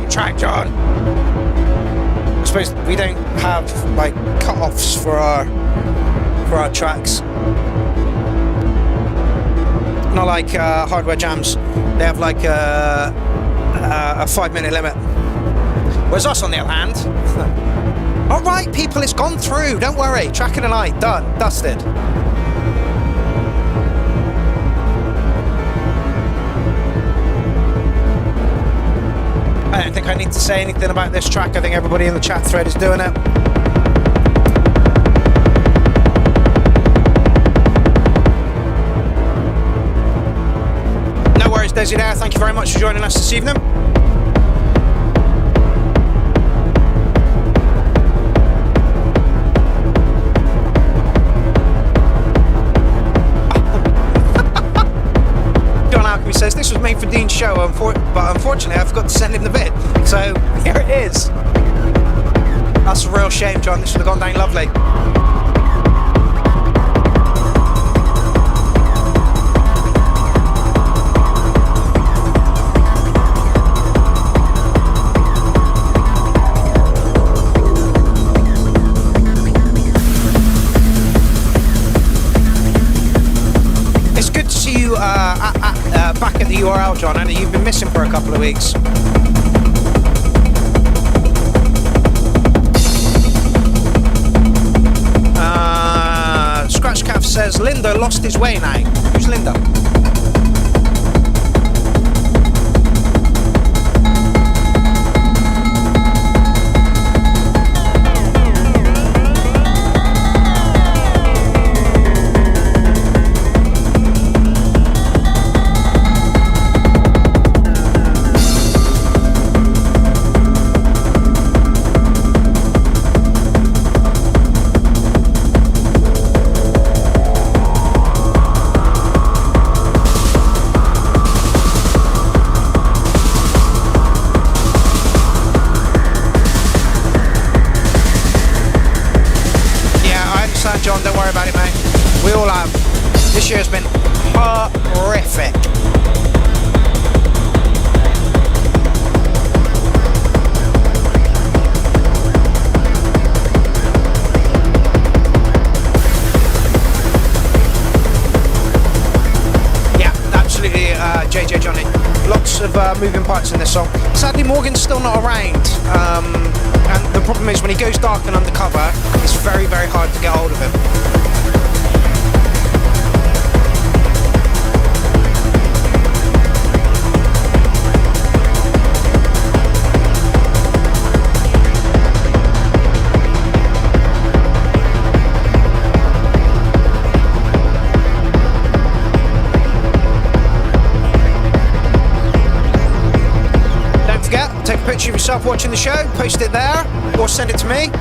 Track, John. I suppose we don't have like cut-offs for our tracks. Not like Hardware Jams. They have like a 5-minute limit. Whereas us, on the other hand, All right, people, it's gone through. Don't worry. Track of the night, done, dusted. I don't think I need to say anything about this track. I think everybody in the chat thread is doing it. No worries, Desi there. Thank you very much for joining us this evening. He says this was made for Dean's show, but unfortunately I forgot to send him the bit. So here it is. That's a real shame, John. This would have gone down lovely. It's good to see you back at the URL, John. I know you've been missing for a couple of weeks. Scratchcalf says Linda lost his way now. Who's Linda? John, don't worry about it, mate. We all have. This year's been horrific. Yeah, absolutely, JJ Johnny. Lots of moving parts in this song. Sadly, Morgan's still not around. And the problem is when he goes dark and undercover, it's very, very hard to get hold of him. Take a picture of yourself watching the show, post it there, or send it to me.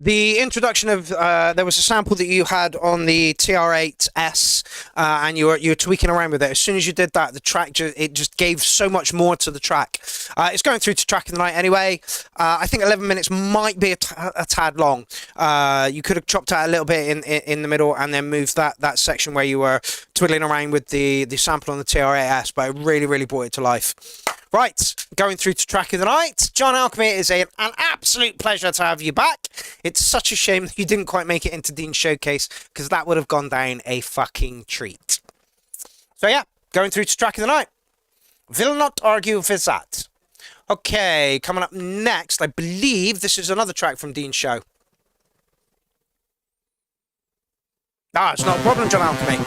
The introduction of there was a sample that you had on the TR-8S, and you were tweaking around with it. As soon as you did that, the track it just gave so much more to the track. It's going through to track of the night anyway. I think 11 minutes might be a tad long. You could have chopped out a little bit in the middle and then moved that section where you were twiddling around with the sample on the TR-8S, but it really brought it to life. Right, going through to track of the night. John Alchemy, it is an absolute pleasure to have you back. It's such a shame that you didn't quite make it into Dean's Showcase, because that would have gone down a fucking treat. So yeah, going through to track of the night. Will not argue with that. Okay, coming up next, I believe this is another track from Dean's show. Ah, it's not a problem, John Alchemy.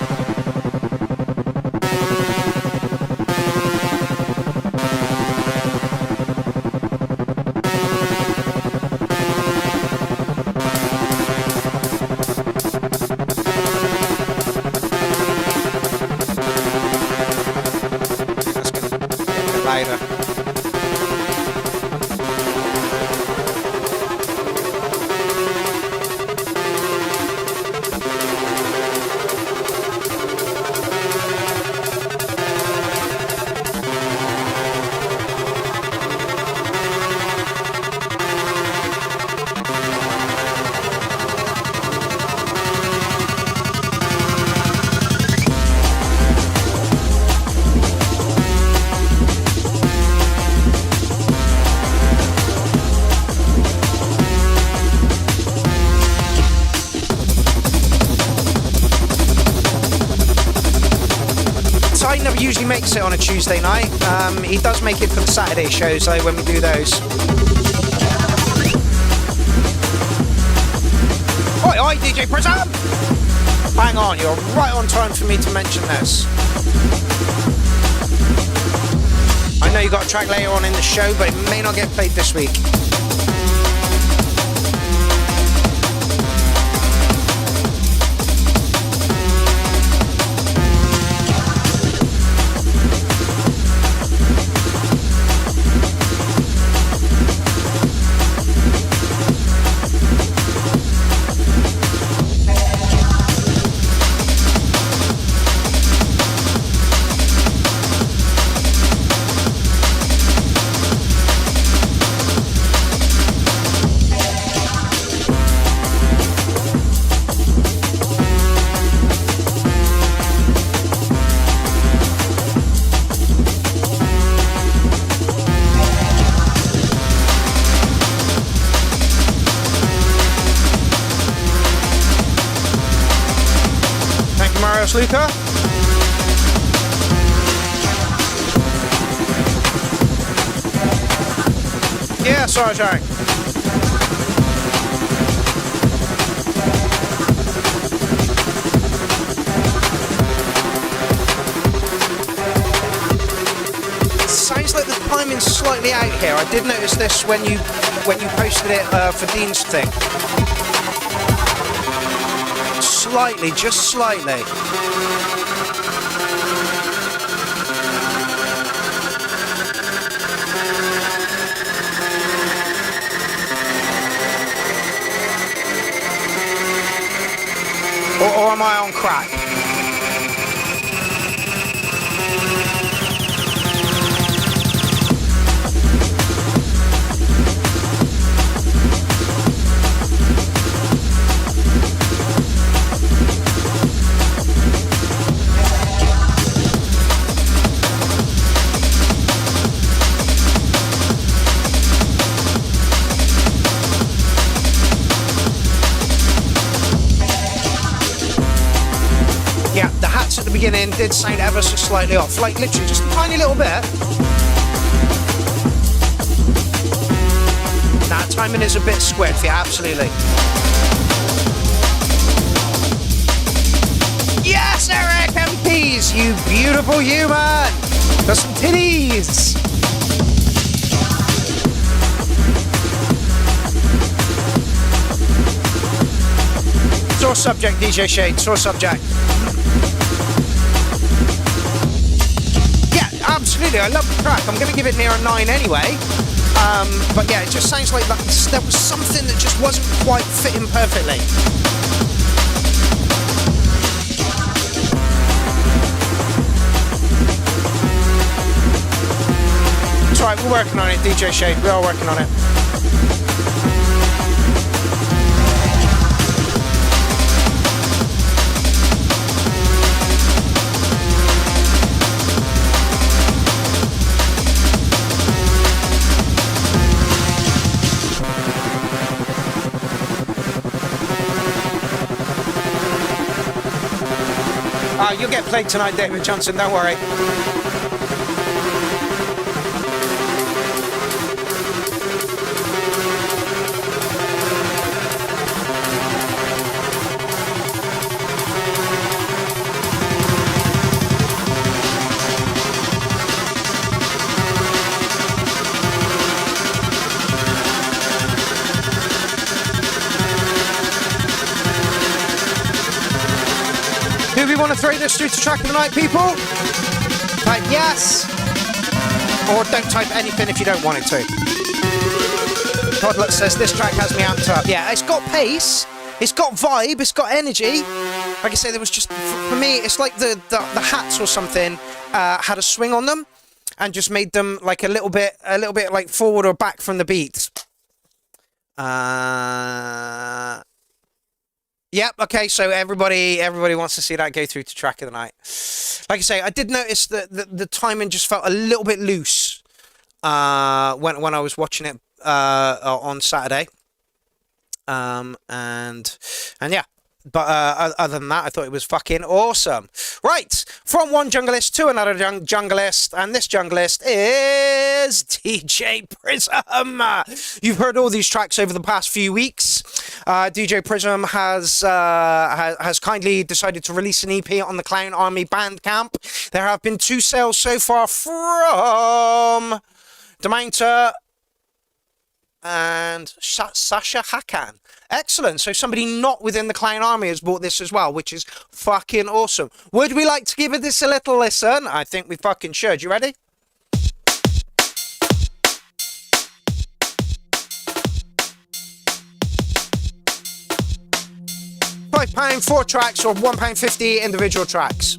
Guy never usually makes it on a Tuesday night. He does make it for the Saturday shows though when we do those. Oi, oi, DJ Prism! Hang on, you're right on time for me to mention this. I know you got a track later on in the show, but it may not get played this week. Luca. Yeah, sorry, sorry. Sounds like the timing's slightly out here. I did notice this when you posted it for Dean's thing. Slightly, just slightly. Or am I on crack? Beginning did sound ever so slightly off, like literally just a tiny little bit. That timing is a bit squid, yeah, absolutely. Yes, Eric MPs, you beautiful human! Got some titties! Sore subject, DJ Shade, sore subject. Absolutely, I love the track. I'm going to give it near a 9 anyway. But yeah, it just sounds like there was something that just wasn't quite fitting perfectly. It's alright, we're working on it, DJ Shade. We are working on it. You'll get played tonight, David Johnson, don't worry. Do we want to throw this through to track of the night, people? Type yes. Or don't type anything if you don't want it to. Toddlet says this track has me amped up. Yeah, it's got pace, it's got vibe, it's got energy. Like I say, there was just, for me, it's like the hats or something had a swing on them and just made them like a little bit like forward or back from the beats. Yep, okay, so everybody wants to see that go through to track of the night. Like I say, I did notice that the timing just felt a little bit loose when I was watching it on Saturday. And yeah, But other than that, I thought it was fucking awesome. Right, from one junglist to another junglist, and this junglist is DJ Prism. You've heard all these tracks over the past few weeks. DJ Prism has kindly decided to release an EP on the Clown Army Bandcamp. There have been 2 sales so far from Demounter and Sasha Hakan. Excellent. So somebody not within the Clown Army has bought this as well, which is fucking awesome. Would we like to give this a little listen? I think we fucking should. You ready? £5, 4 tracks, or £1.50 individual tracks.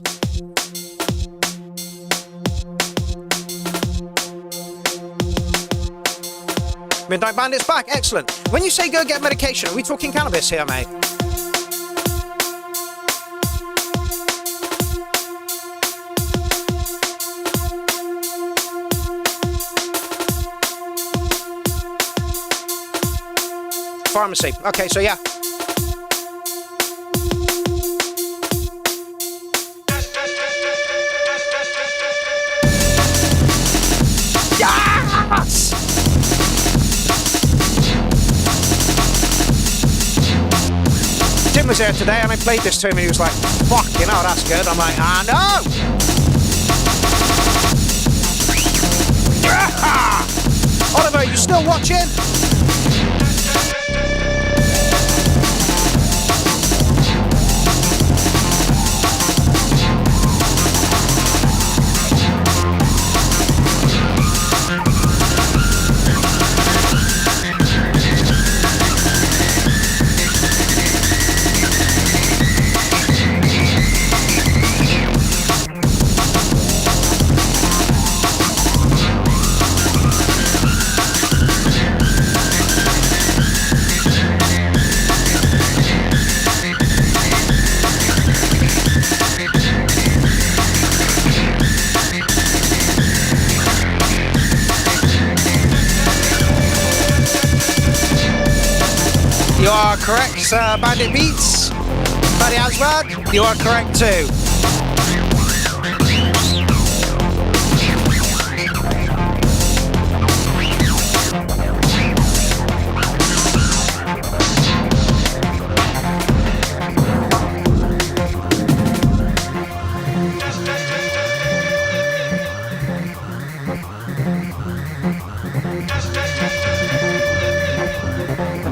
Midnight Bandit's back, excellent. When you say go get medication, are we talking cannabis here, mate? Pharmacy, okay, so yeah. Yes! Tim was there today and I played this to him and he was like, fuck, you know, that's good. I'm like, I know! Yeah! Oliver, you still watching? You are correct, Bandit Beats. Buddy Aswad, you are correct too.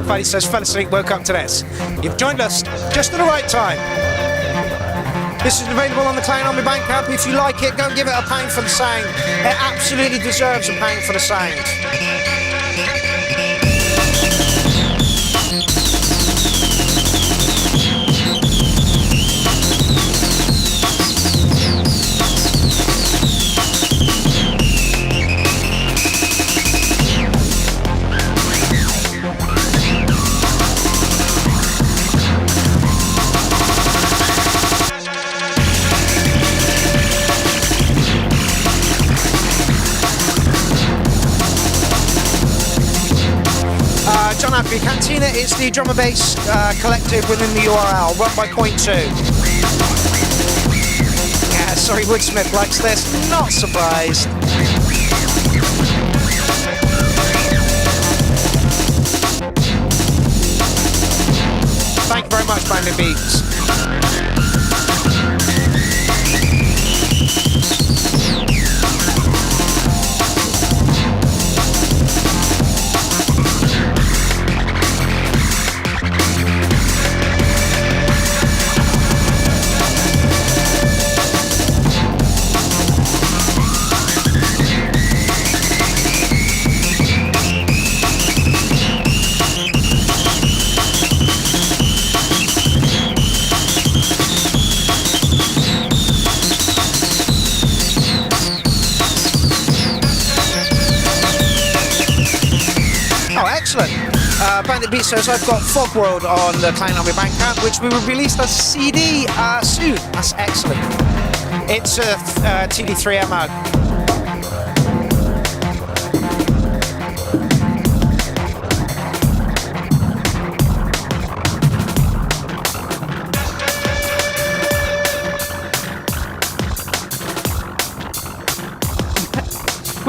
Buddy says, fell asleep, woke up to this. You've joined us just at the right time. This is available on the Clown Army Bandcamp. If you like it, go and give it £1 for the sound. It absolutely deserves £1 for the sound. John Happy Cantina is the drum and bass collective within the URL, run by Point 2. Yeah, sorry, Woodsmith likes this. Not surprised. Thank you very much, Bandit Beats. Bandit Beat says I've got Fog World on the Clown Army Bandcamp, which we will release as a CD soon. That's excellent. It's a TD3MO.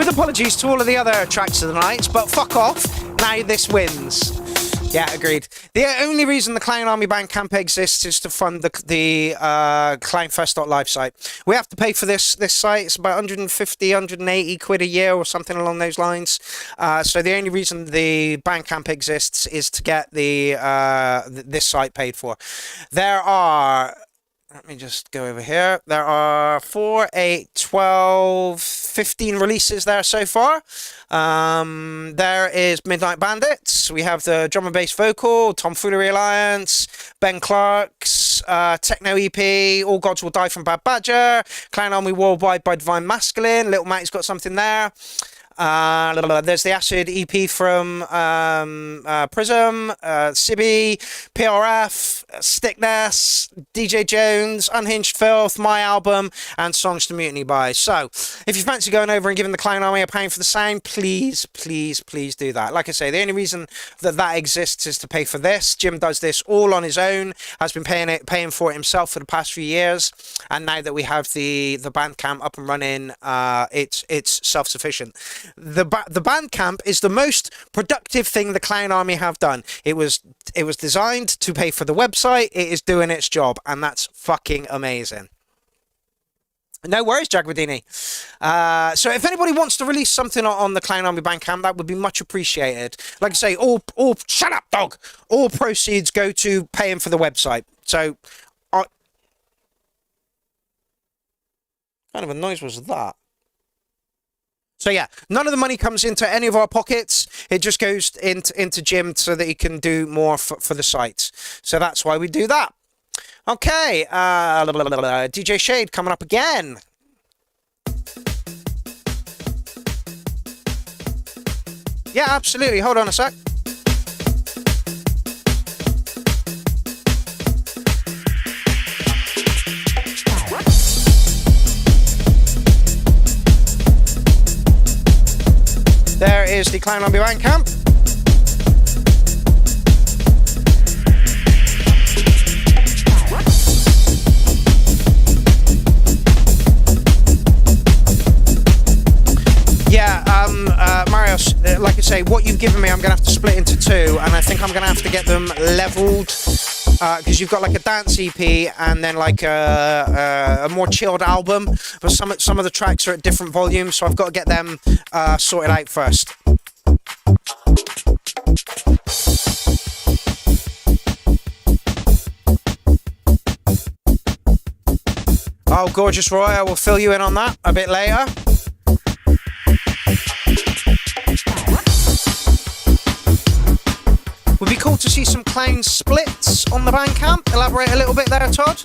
With apologies to all of the other tracks of the night, but fuck off. Now this wins. Yeah, agreed. The only reason the Clown Army Bandcamp exists is to fund the clownfest.live site. We have to pay for this site. It's about 150, 180 quid a year or something along those lines. So the only reason the Bandcamp exists is to get this site paid for. There are... Let me just go over here. There are 4, 8, 12, 15 releases there so far. There is Midnight Bandits. We have the drum and bass vocal, Tomfoolery Alliance, Ben Clark's techno EP, All Gods Will Die from Bad Badger, Clown Army Worldwide by Divine Masculine, Little Matty's got something there. There's the Acid EP from Prism, Sibby, PRF, Stickness, DJ Jones, Unhinged Filth, my album, and Songs to Mutiny by. So, if you fancy going over and giving the Clown Army a pound for the sound, please do that. Like I say, the only reason that exists is to pay for this. Jim does this all on his own, has been paying for it himself for the past few years, and now that we have the Bandcamp up and running, it's self-sufficient. The Bandcamp is the most productive thing the Clown Army have done. It was designed to pay for the website. It is doing its job, and that's fucking amazing. No worries, Jagwadini. So if anybody wants to release something on the Clown Army Bandcamp, that would be much appreciated. Like I say, all shut up, dog. All proceeds go to paying for the website. So, kind of a noise was that? So yeah, none of the money comes into any of our pockets. It just goes into Jim so that he can do more for the site. So that's why we do that. Okay, DJ Shade coming up again. Yeah, absolutely. Hold on a sec. There is the Clown Army Bandcamp. Yeah, Marius, like I say, what you've given me, I'm going to have to split into two, and I think I'm going to have to get them leveled, because you've got like a dance EP and then like a more chilled album, but some of the tracks are at different volumes, so I've got to get them sorted out first. Oh, gorgeous Roy, I will fill you in on that a bit later. Would be cool to see some clown splits on the Bandcamp. Elaborate a little bit there, Todd.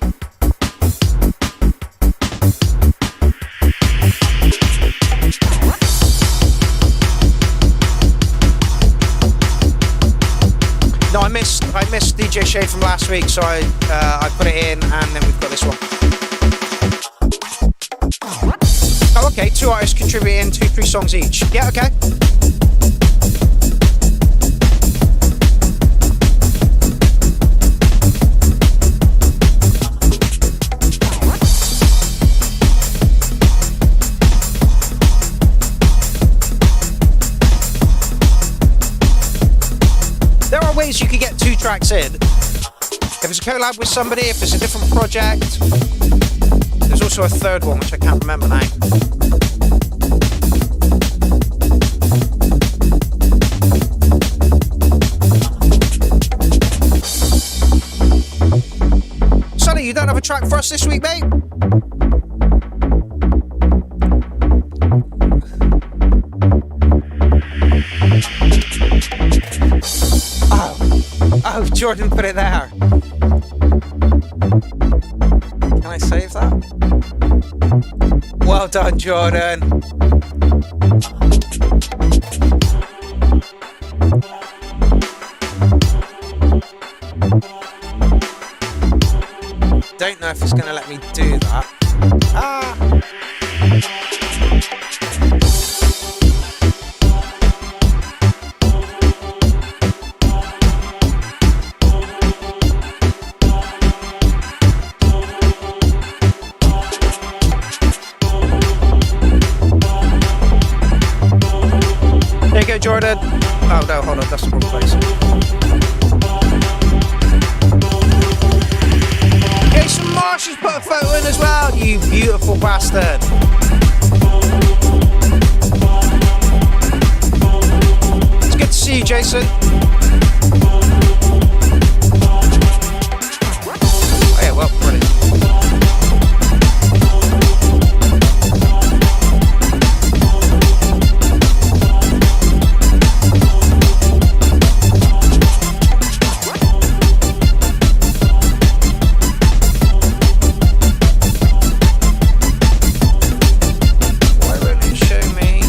No, I missed DJ Shade from last week, so I put it in, and then we've got this one. Oh, okay, 2 artists contributing 2-3 songs each. Yeah, okay. There are ways you could get 2 tracks in. If it's a collab with somebody, if it's a different project. There's also a third one, which I can't remember now. Sonny, you don't have a track for us this week, mate? Oh, Jordan put it there. Can I save that? Well done, Jordan. Don't know if it's going to let me do that. as well, you beautiful bastard. It's good to see you, Jason. Oh yeah, well, brilliant. Why won't it show me?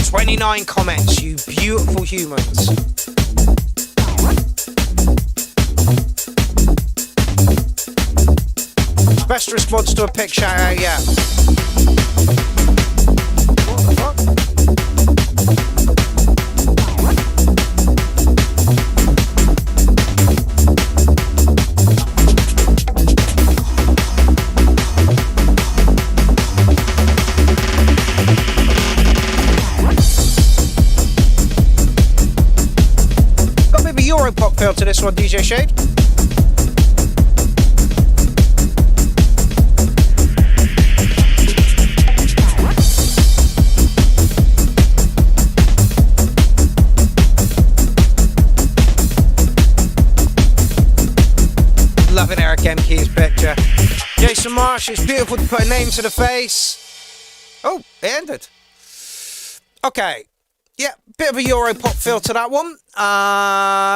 29 comments, you beautiful humans. Best response to a pic shout out, yeah. What the fuck? Got a bit of a Europop feel to this one, DJ Shade. Loving Eric MK's picture. Jason Marsh, it's beautiful to put a name to the face. Oh, it ended. Okay. Yeah, bit of a Europop feel to that one.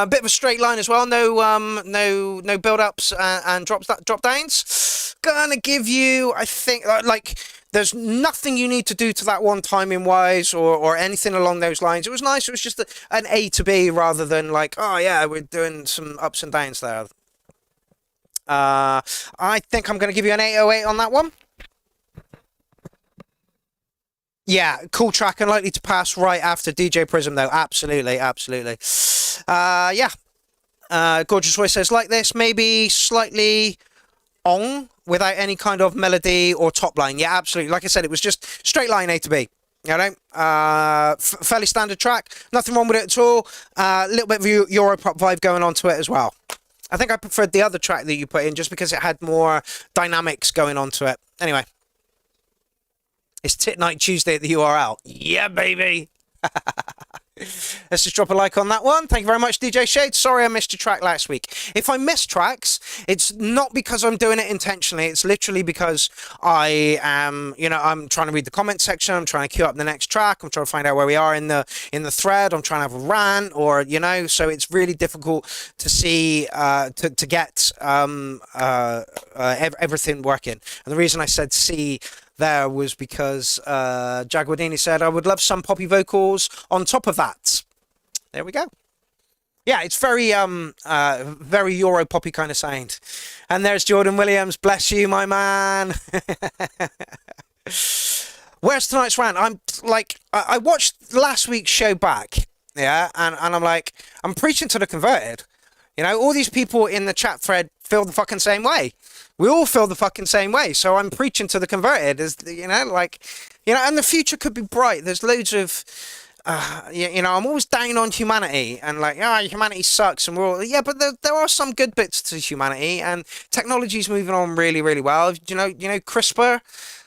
Bit of a straight line as well. No build-ups and drop downs. Gonna give you, I think, like there's nothing you need to do to that one timing wise or anything along those lines. It was nice. It was just an A to B rather than like, oh yeah, we're doing some ups and downs there. I think I'm going to give you an 808 on that one. Yeah, cool track and likely to pass right after DJ Prism though. Absolutely, absolutely. Yeah. Gorgeous Voice says like this, maybe slightly on without any kind of melody or top line. Yeah, absolutely. Like I said, it was just straight line A to B. You know, fairly standard track. Nothing wrong with it at all. A little bit of Europop vibe going on to it as well. I think I preferred the other track that you put in just because it had more dynamics going on to it. Anyway. It's Tit Night Tuesday at the URL. Yeah, baby. Let's just drop a like on that one. Thank you very much, DJ Shade. Sorry I missed your track last week. If I miss tracks, it's not because I'm doing it intentionally. It's literally because I am, you know, I'm trying to read the comment section. I'm trying to queue up the next track. I'm trying to find out where we are in the thread. I'm trying to have a rant or, you know, so it's really difficult to see, to get everything working. And the reason I said see there was because Jaguardini said I would love some poppy vocals on top of that. There we go. Yeah, it's very very Euro poppy kind of sound. And there's Jordan Williams. Bless you, my man. Where's tonight's rant? I'm like, I watched last week's show back, yeah, and I'm like, I'm preaching to the converted. You know, all these people in the chat thread feel the fucking same way. We all feel the fucking same way. So I'm preaching to the converted, as you know, like, you know, and the future could be bright. There's loads of, you know, I'm always down on humanity and like, humanity sucks, and we're all, yeah, but there are some good bits to humanity, and technology's moving on really, really well. You know, CRISPR.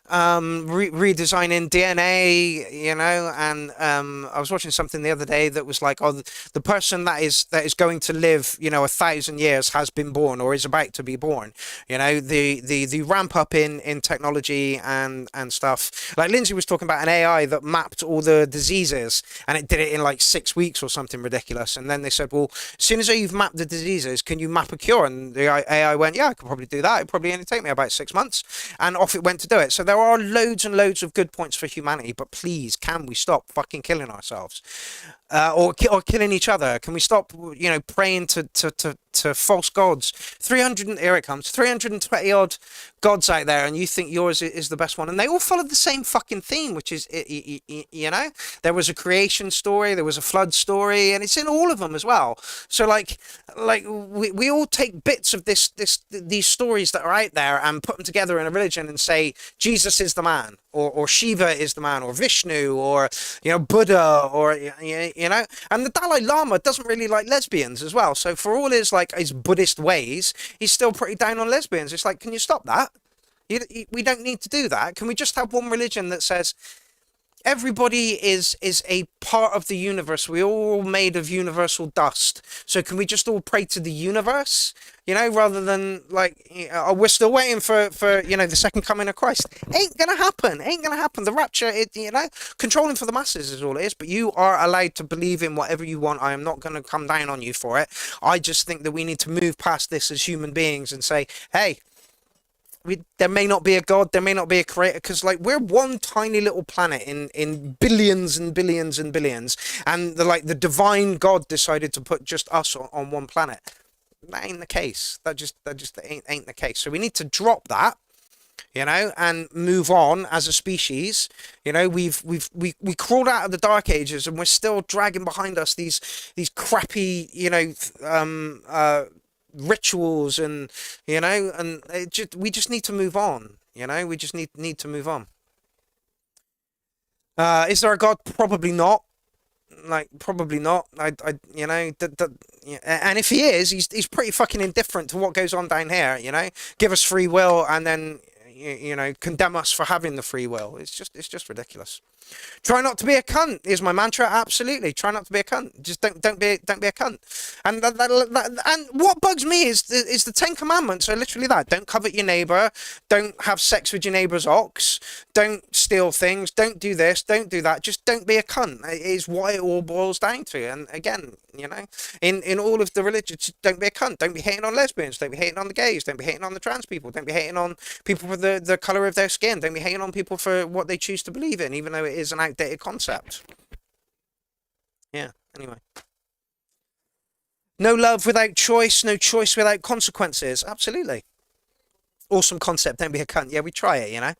Redesigning DNA, you know, and I was watching something the other day that was like, oh, the person that is going to live, you know, 1,000 years has been born or is about to be born. You know, the ramp up in technology and stuff. Like Lindsay was talking about an AI that mapped all the diseases, and it did it in like 6 weeks or something ridiculous. And then they said, well, as soon as you've mapped the diseases, can you map a cure? And the AI went, yeah, I could probably do that. It'd probably only take me about 6 months, and off it went to do it. So there are loads and loads of good points for humanity, but please, can we stop fucking killing ourselves, or killing each other? Can we stop, you know, praying to false gods? 320 odd gods out there, and you think yours is the best one, and they all follow the same fucking theme, which is, you know, there was a creation story, there was a flood story, and it's in all of them as well. So like we all take bits of these stories that are out there and put them together in a religion and say Jesus is the man, or Shiva is the man, or Vishnu, or, you know, Buddha, or, you you know. And the Dalai Lama doesn't really like lesbians as well. So for all his like his Buddhist ways, he's still pretty down on lesbians. It's like, can you stop that? We don't need to do that. Can we just have one religion that says everybody is a part of the universe? We're all made of universal dust. So can we just all pray to the universe? You know, rather than like, we're still waiting for you know, the second coming of Christ. Ain't gonna happen. Ain't gonna happen. The rapture, you know, controlling for the masses is all it is. But you are allowed to believe in whatever you want. I am not gonna come down on you for it. I just think that we need to move past this as human beings and say, hey, there may not be a God, there may not be a creator, because like we're one tiny little planet in billions and billions and billions, and the divine God decided to put just us on one planet. That ain't the case. That just ain't the case. So we need to drop that, you know, and move on as a species. You know, we crawled out of the dark ages, and we're still dragging behind us these crappy, you know, rituals, and you know, and we just need to move on. You know, we just need to move on. Is there a God? Probably not. Like, probably not. I you know, and if he is, he's pretty fucking indifferent to what goes on down here. You know, give us free will and then you know, condemn us for having the free will. It's just ridiculous. Try not to be a cunt is my mantra. Absolutely, try not to be a cunt. Just don't be a cunt. And and what bugs me is the 10 Commandments are literally that: don't covet your neighbor, don't have sex with your neighbor's ox, don't steal things, don't do this, don't do that. Just don't be a cunt. It is what it all boils down to. And again, you know, in all of the religions, don't be a cunt. Don't be hating on lesbians. Don't be hating on the gays. Don't be hating on the trans people. Don't be hating on people for the color of their skin. Don't be hating on people for what they choose to believe in, even though it is an outdated concept. Yeah, anyway. No love without choice, no choice without consequences. Absolutely. Awesome concept, don't be a cunt. Yeah, we try it, you know.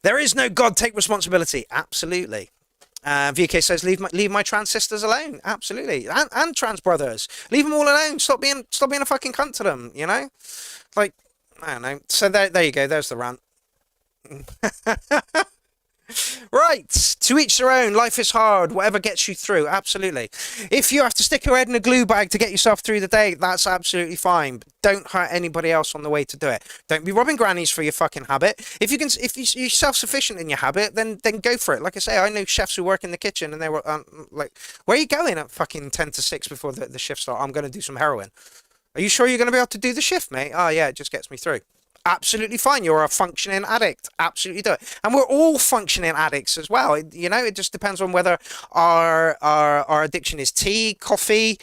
There is no God, take responsibility. Absolutely. VK says, leave my trans sisters alone. Absolutely. And trans brothers. Leave them all alone. Stop being a fucking cunt to them, you know? Like, I don't know. So there you go, there's the rant. Right, to each their own. Life is hard, whatever gets you through. Absolutely. If you have to stick your head in a glue bag to get yourself through the day, that's absolutely fine. But don't hurt anybody else on the way to do it. Don't be robbing grannies for your fucking habit. If you're self-sufficient in your habit, then go for it. Like I say, I know chefs who work in the kitchen, and they were like, where are you going at fucking 10 to 6 before the shift start? I'm going to do some heroin. Are you sure you're going to be able to do the shift, mate? Oh yeah, it just gets me through. Absolutely fine. You're a functioning addict. Absolutely do it. And we're all functioning addicts as well. You know, it just depends on whether our addiction is tea, coffee,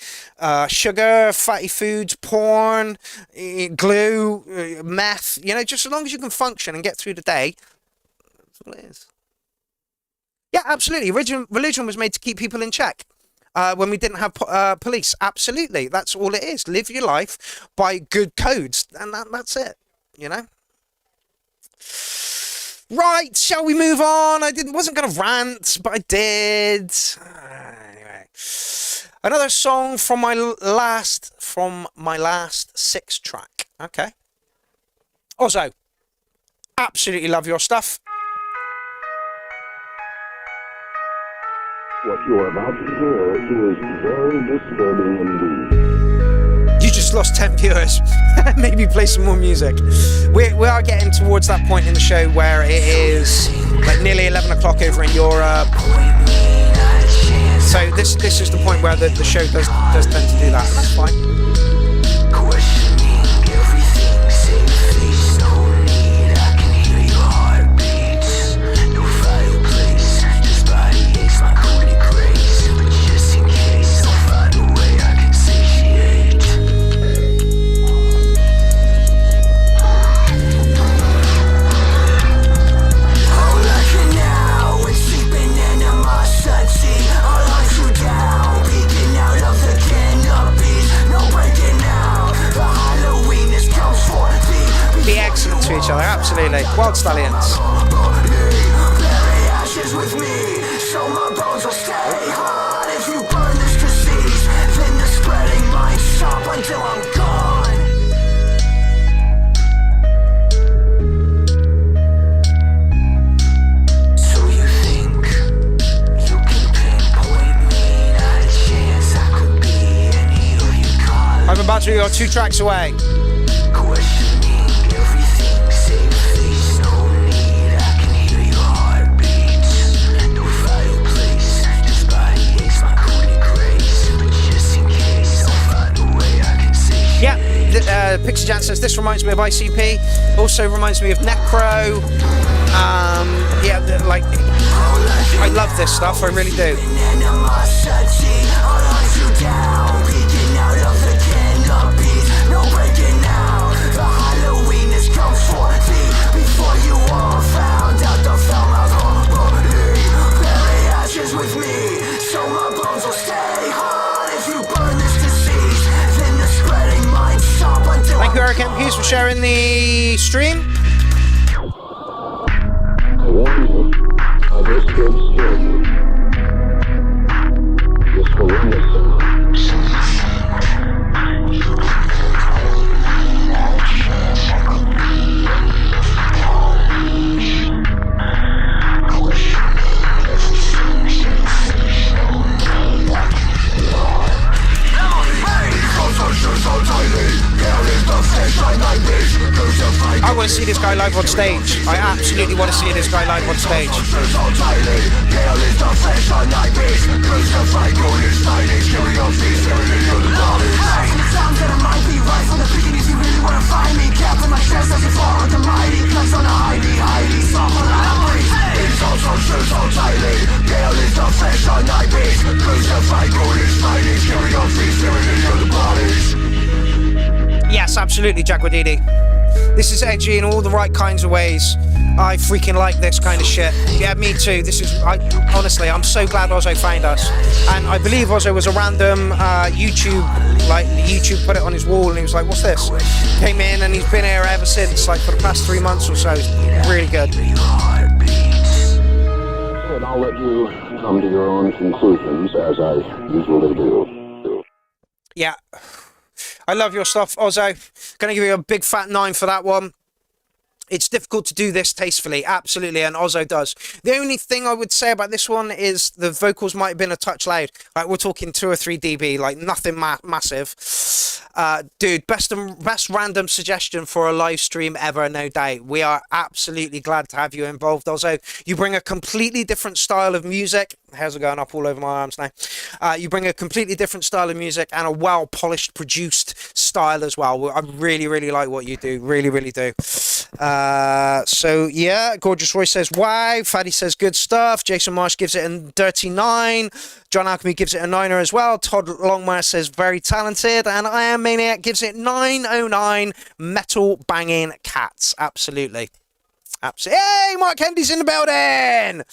sugar, fatty foods, porn, glue, meth. You know, just as long as you can function and get through the day, that's all it is. Yeah, absolutely. Religion was made to keep people in check. When we didn't have police. Absolutely. That's all it is. Live your life by good codes. And that's it. You know? Right, shall we move on? Wasn't going to rant, but I did. Anyway. Another song from my last 6 track. Okay. Also, absolutely love your stuff. What you are about to hear is very disturbing indeed. You just lost 10 viewers. Maybe play some more music. We are getting towards that point in the show where it is like nearly 11 o'clock over in Europe. So this is the point where the show does tend to do that. That's fine. To each other, absolutely. Wild Stallions. lads, we are 2 tracks away. Questioning everything, same face, no need. I can hear your heartbeats. No fireplace, just body aches, my coolie grace. But just in case, I'll find a way I can say shit. Yeah, Pixie Jan says this reminds me of ICP. Also reminds me of Necro. Yeah, like I love this stuff. I really do. Thank you, Eric MPs, for sharing the stream. I warn you, this kid scared you. Just for witnessing. I want to see this guy live on stage. I absolutely want to see this guy live on stage. Yes, absolutely, Jaguadini. This is edgy in all the right kinds of ways. I freaking like this kind of shit. Yeah, me too. This is, honestly, I'm so glad Ozzo found us. And I believe Ozzo was a random YouTube put it on his wall and he was like, what's this? Came in and he's been here ever since, like for the past 3 months or so. It's really good. And I'll let you come to your own conclusions, as I usually do. Yeah. I love your stuff, Ozzo. Gonna give you a big fat 9 for that one. It's difficult to do this tastefully, absolutely, and Ozzo does. The only thing I would say about this one is the vocals might have been a touch loud. Like, we're talking 2 or 3 dB, like nothing massive. Dude, best random suggestion for a live stream ever, no doubt. We are absolutely glad to have you involved, Ozzo. You bring a completely different style of music. Hairs are going up all over my arms now. You bring a completely different style of music and a well-polished, produced style as well. I really, really like what you do. Really, really do. So, yeah, Gorgeous Roy says, wow. Faddy says, good stuff. Jason Marsh gives it a dirty 9. John Alchemy gives it a 9er as well. Todd Longmire says, very talented. And I Am Maniac gives it 909 metal banging cats. Absolutely. Hey, Mark Hendy's in the building.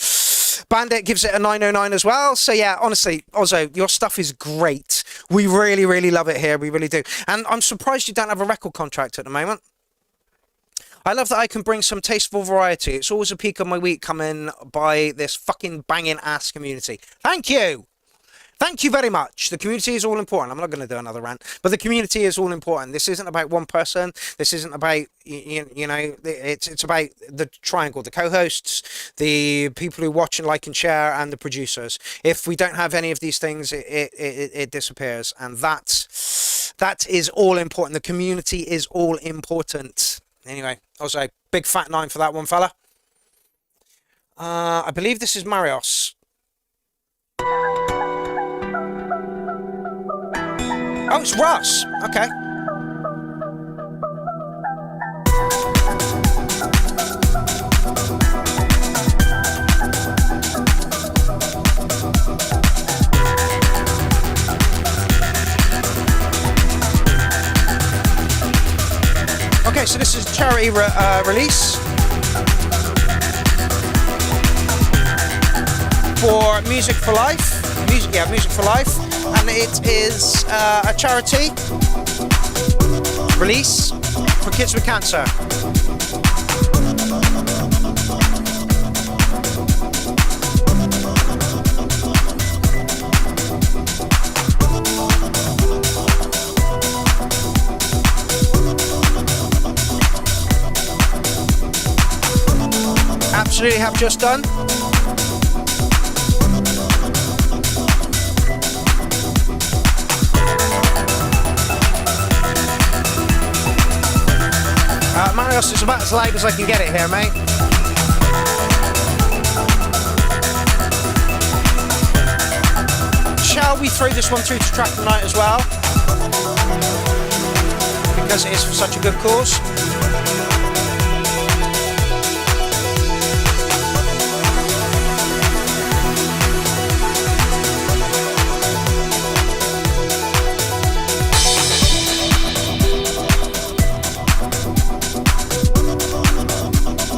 Bandit gives it a 909 as well. So yeah, honestly, Ozzo, your stuff is great. We really, really love it here. We really do. And I'm surprised you don't have a record contract at the moment. I love that I can bring some tasteful variety. It's always a peak of my week coming by this fucking banging ass community. Thank you. Thank you very much. The community is all important. I'm not going to do another rant, but the community is all important. This isn't about one person. This isn't about, you know, it's about the triangle, the co-hosts, the people who watch and like and share, and the producers. If we don't have any of these things, it disappears. And that is all important. The community is all important. Anyway, also big fat 9 for that one, fella. I believe this is Marios. Oh, it's Russ. Okay. Okay, so this is a charity release for Music for Life. Music for Life, and it is a charity release for kids with cancer. Absolutely have just done. Marius is about as loud as I can get it here, mate. Shall we throw this one through to track tonight as well? Because it is for such a good cause.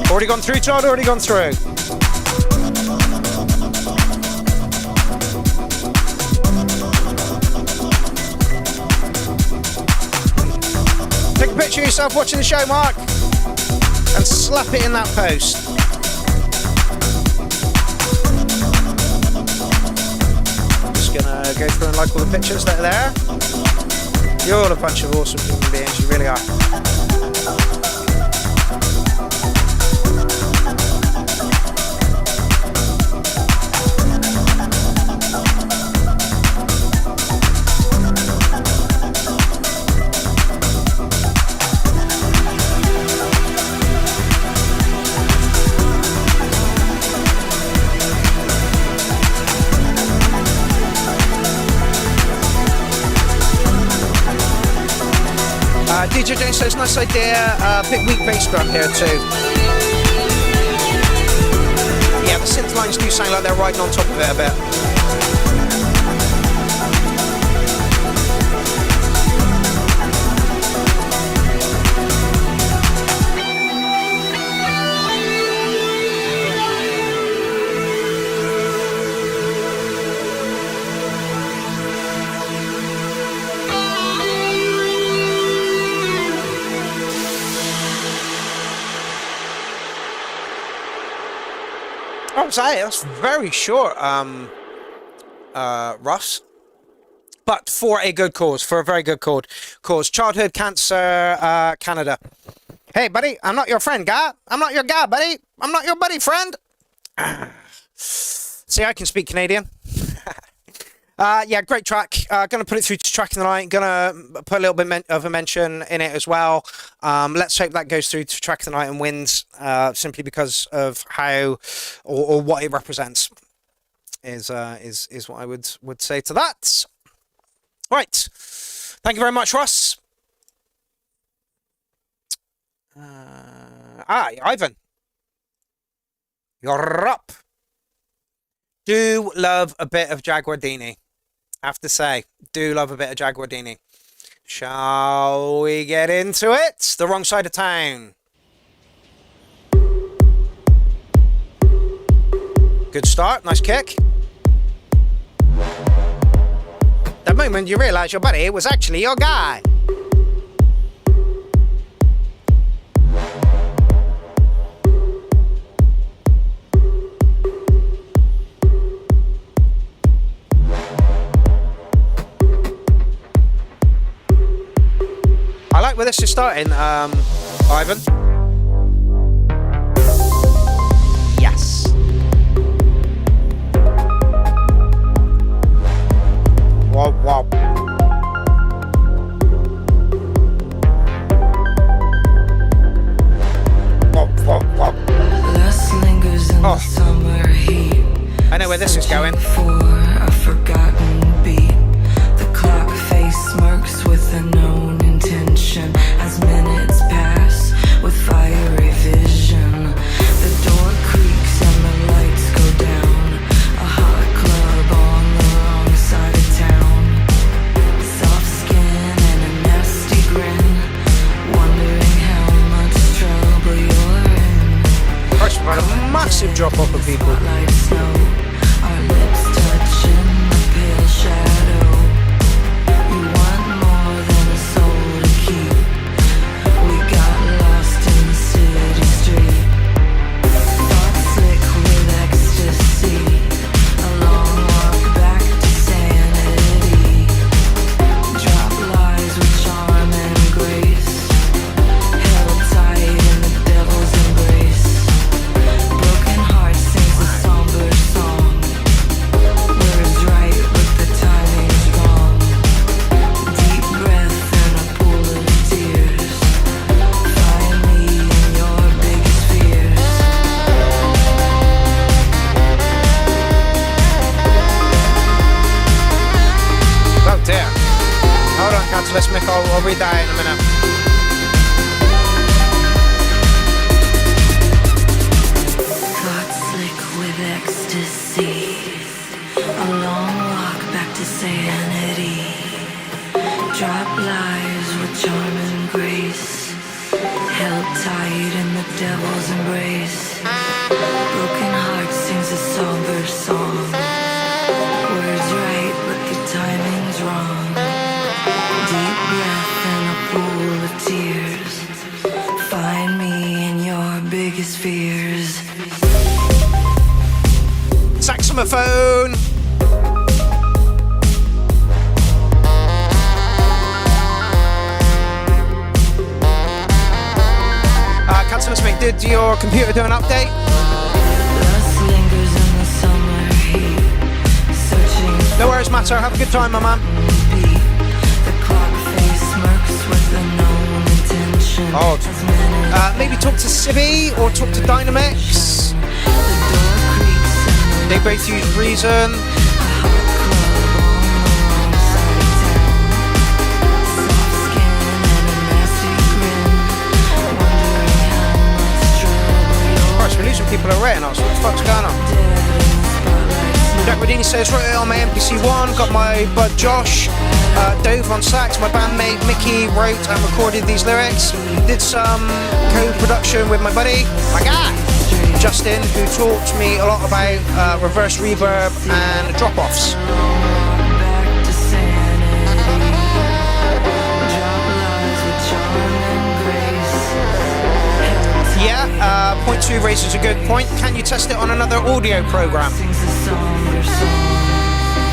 Already gone through, Todd, already gone through. Take a picture of yourself watching the show, Mark, and slap it in that post. Just gonna go through and like all the pictures that are there. You're all a bunch of awesome human beings, you really are. DJ James says, nice idea, big weak bass drum here too. Yeah, the synth lines do sound like they're riding on top of it a bit. That's very short, Russ. But for a good cause, for a very good cause. Childhood Cancer Canada. Hey, buddy, I'm not your friend, guy. I'm not your guy, buddy. I'm not your buddy, friend. See, I can speak Canadian. Yeah, great track. Gonna put it through to track of the night. Gonna put a little bit of a mention in it as well. Let's hope that goes through to track of the night and wins, simply because of how or what it represents. Is what I would say to that. Right. Thank you very much, Ross. Ivan. You're up. Do love a bit of Jaguardini. Have to say, do love a bit of Jaguardini. Shall we get into it? The Wrong Side of Town. Good start, nice kick. The moment you realise your buddy was actually your guy. I like where this is starting, Ivan. Yes. Whoa, whoa. Whoa, whoa, whoa. Lust lingers in the summer heat. I know where this is going. For a forgotten beat. The clock face smirks with a known intention as minutes pass with fiery vision. The door creaks and the lights go down. A hot club on the wrong side of town. Hold on, Catalyst Mick, I'll read that out in a minute. Caught slick with ecstasy. A long walk back to sanity. Drop lives with charm and grace. Held tight in the devil's embrace. Broken heart sings a somber song. Words right, but the timing's wrong. Deep breath in a pool of tears. Find me in your biggest fears. Saxophone. Catalyst Mick, did your computer do an update? Lust lingers in the summer heat. Searching No worries, Matter. Have a good time, my man. beat. The clock face smirks with a known intention. Odd. As minutes Maybe talk to Sibby or talk to Dynamix. the door creaks and They both use Reason. a hot club on the wrong side of town. Soft skin and a nasty grin. Wondering how much trouble you're Christ, we're losing people already now, so what the fuck's going on? dead in the spotlight. Jack Rodini says, wrote it on my MPC1, got my bud Josh, Dove on sax, my bandmate Mickey wrote and recorded these lyrics, did some co-production with my buddy, my guy, Justin, who taught me a lot about reverse reverb and drop-offs. Back to sanity. Drop lies with charm and grace. Yeah, point two raises a good point. Can you test it on another audio program? Sings a somber song.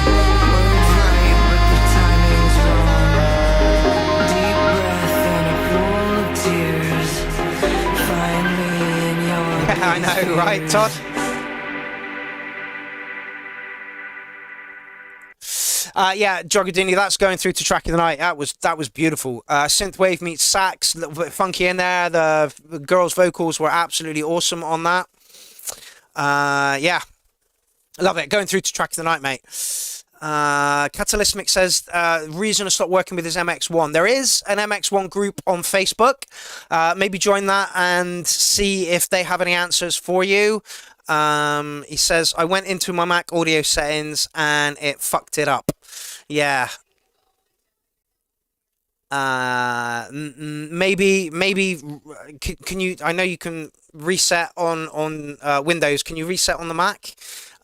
Words right, but the timing's wrong. Deep breath in a pool of tears. Find me in your I know, right, Todd? Yeah, Jogadini, that's going through to track of the night. That was beautiful. Synthwave meets sax, a little bit funky in there. The girls' vocals were absolutely awesome on that. Yeah, love it. Going through to track of the night, mate. Catalyst Mick says reason to stop working with his MX1. There is an MX1 group on Facebook. Maybe join that and see if they have any answers for you. He says, I went into my Mac audio settings and it fucked it up. Yeah. Maybe can you, I know you can reset on Windows. Can you reset on the Mac?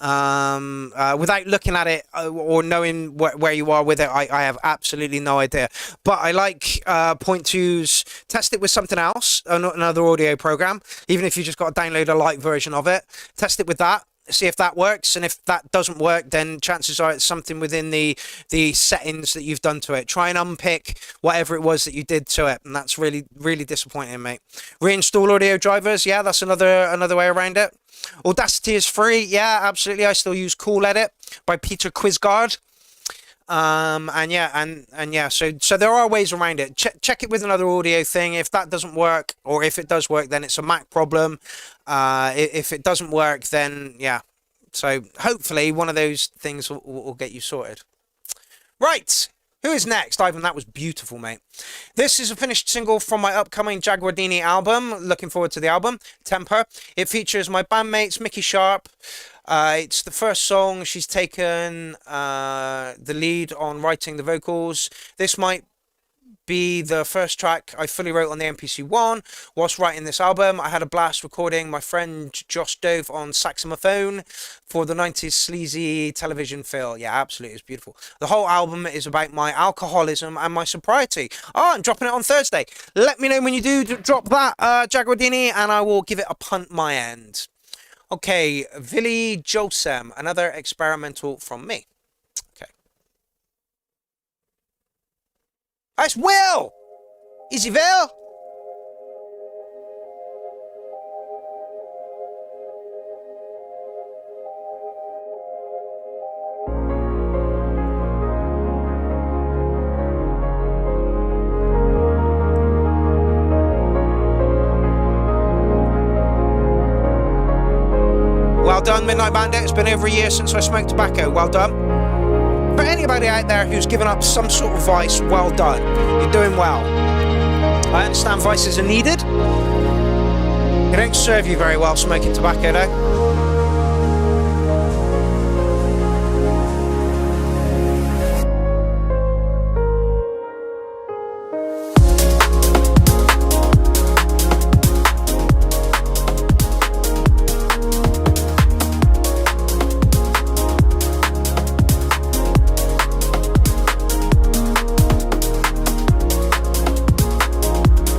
Without looking at it or knowing where you are with it, I have absolutely no idea. But I like point two's test it with something else, another audio program, even if you just got to download a light version of it. Test it with that, see if that works, and if that doesn't work, then chances are it's something within the settings that you've done to it. Try and unpick whatever it was that you did to it, and that's really, really disappointing, mate. Reinstall audio drivers, yeah, that's another way around it. Audacity is free, yeah, absolutely. I still use Cool Edit by Peter Quisgard. And yeah, so there are ways around it. Check it with another audio thing. If that doesn't work, or if it does work, then it's a Mac problem. If it doesn't work, then yeah. So hopefully one of those things will get you sorted. Right. Who is next? Ivan, that was beautiful, mate. This is a finished single from my upcoming Jaguardini album. Looking forward to the album, Temper. It features my bandmates, Mickey Sharp. It's the first song. She's taken the lead on writing the vocals. This might be the first track I fully wrote on the MPC1 whilst writing this album. I had a blast recording my friend Josh Dove on saxophone for the 90s sleazy television feel. Yeah, absolutely, it's beautiful. The whole album is about my alcoholism and my sobriety. Oh, I'm dropping it on Thursday. Let me know when you do drop that, Jaguardini, and I will give it a punt my end. Okay, Vili Josem, another experimental from me. Okay. That's Will! Is he there? Well done, Midnight Bandit. It's been over a year since I smoked tobacco. Well done. For anybody out there who's given up some sort of vice, well done. You're doing well. I understand vices are needed. They don't serve you very well smoking tobacco, though.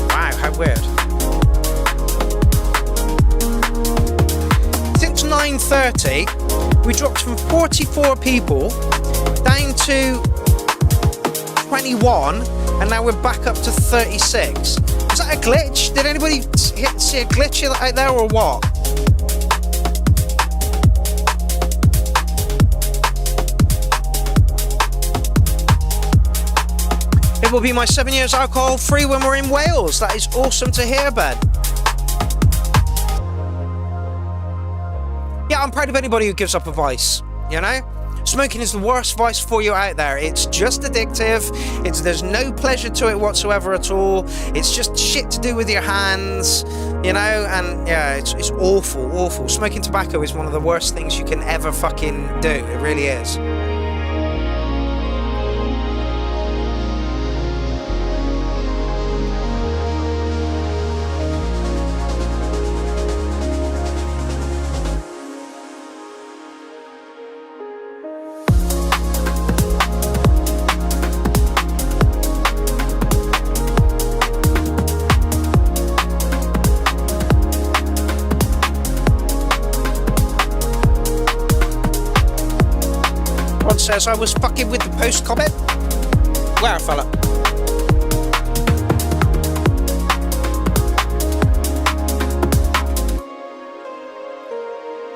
Wow, how weird. Since 9:30, we dropped from 44 people down to 21, and now we're back up to 36. Was that a glitch? Did anybody see a glitch out there or what? It will be my 7 years alcohol free when we're in Wales. That is awesome to hear, Ben. Yeah, I'm proud of anybody who gives up a vice, you know? Smoking is the worst vice for you out there. It's just addictive. There's no pleasure to it whatsoever at all. It's just shit to do with your hands, you know? And yeah, it's awful, awful. Smoking tobacco is one of the worst things you can ever fucking do. It really is. Says I was fucking with the post comment. Where, fella?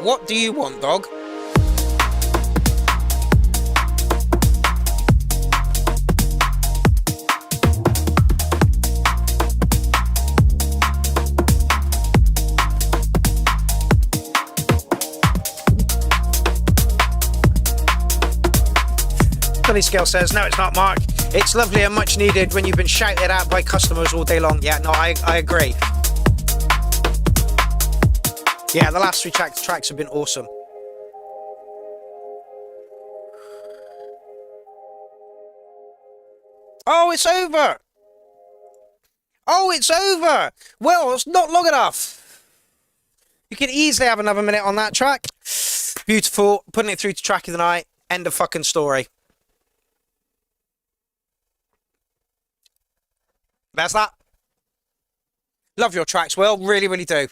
What do you want, dog? Scale says, no, it's not, Mark. It's lovely and much needed when you've been shouted at by customers all day long. Yeah, no, I agree. Yeah, the last three tracks have been awesome. Oh, it's over. Oh, it's over. Well, it's not long enough. You can easily have another minute on that track. Beautiful. Putting it through to track of the night. End of fucking story. That's that. Love your tracks, Will. Really, really do.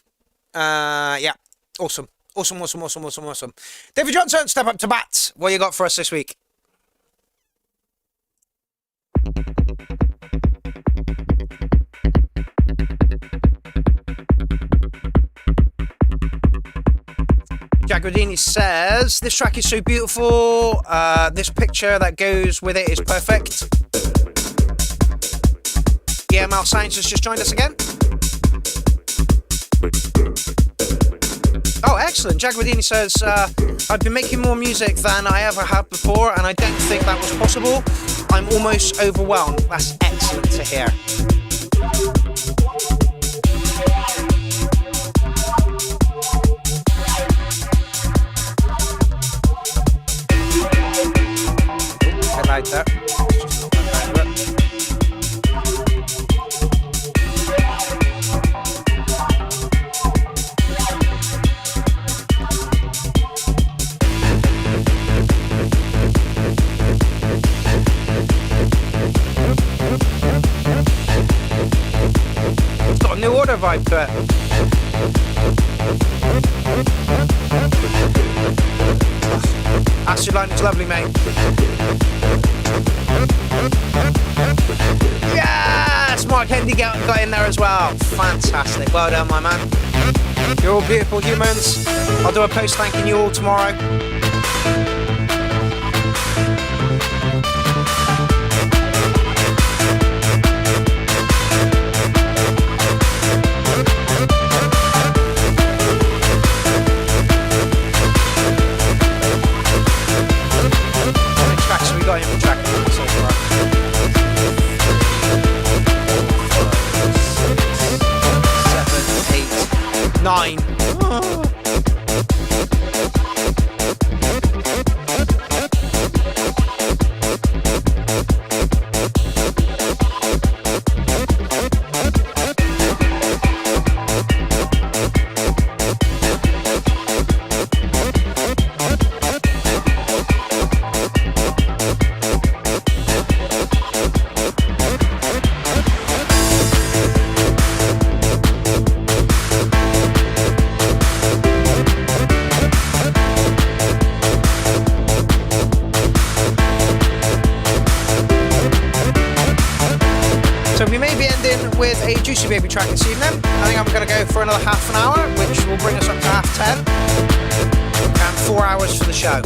Yeah. Awesome. Awesome, awesome, awesome, awesome, awesome. David Johnson, step up to bat. What you got for us this week? Jagradini says, this track is so beautiful. This picture that goes with it is perfect. EML Science has just joined us again. Oh, excellent. Jagradini says, I've been making more music than I ever have before, and I don't think that was possible. I'm almost overwhelmed. That's excellent to hear. I like that. New order vibe to it. Acid line is lovely, mate. Yes! Mark Hendy got in there as well. Fantastic. Well done, my man. You're all beautiful humans. I'll do a post thanking you all tomorrow. So we may be ending with a Juicy Baby track this evening. I think I'm going to go for another half an hour, which will bring us up to 10:30. And 4 hours for the show.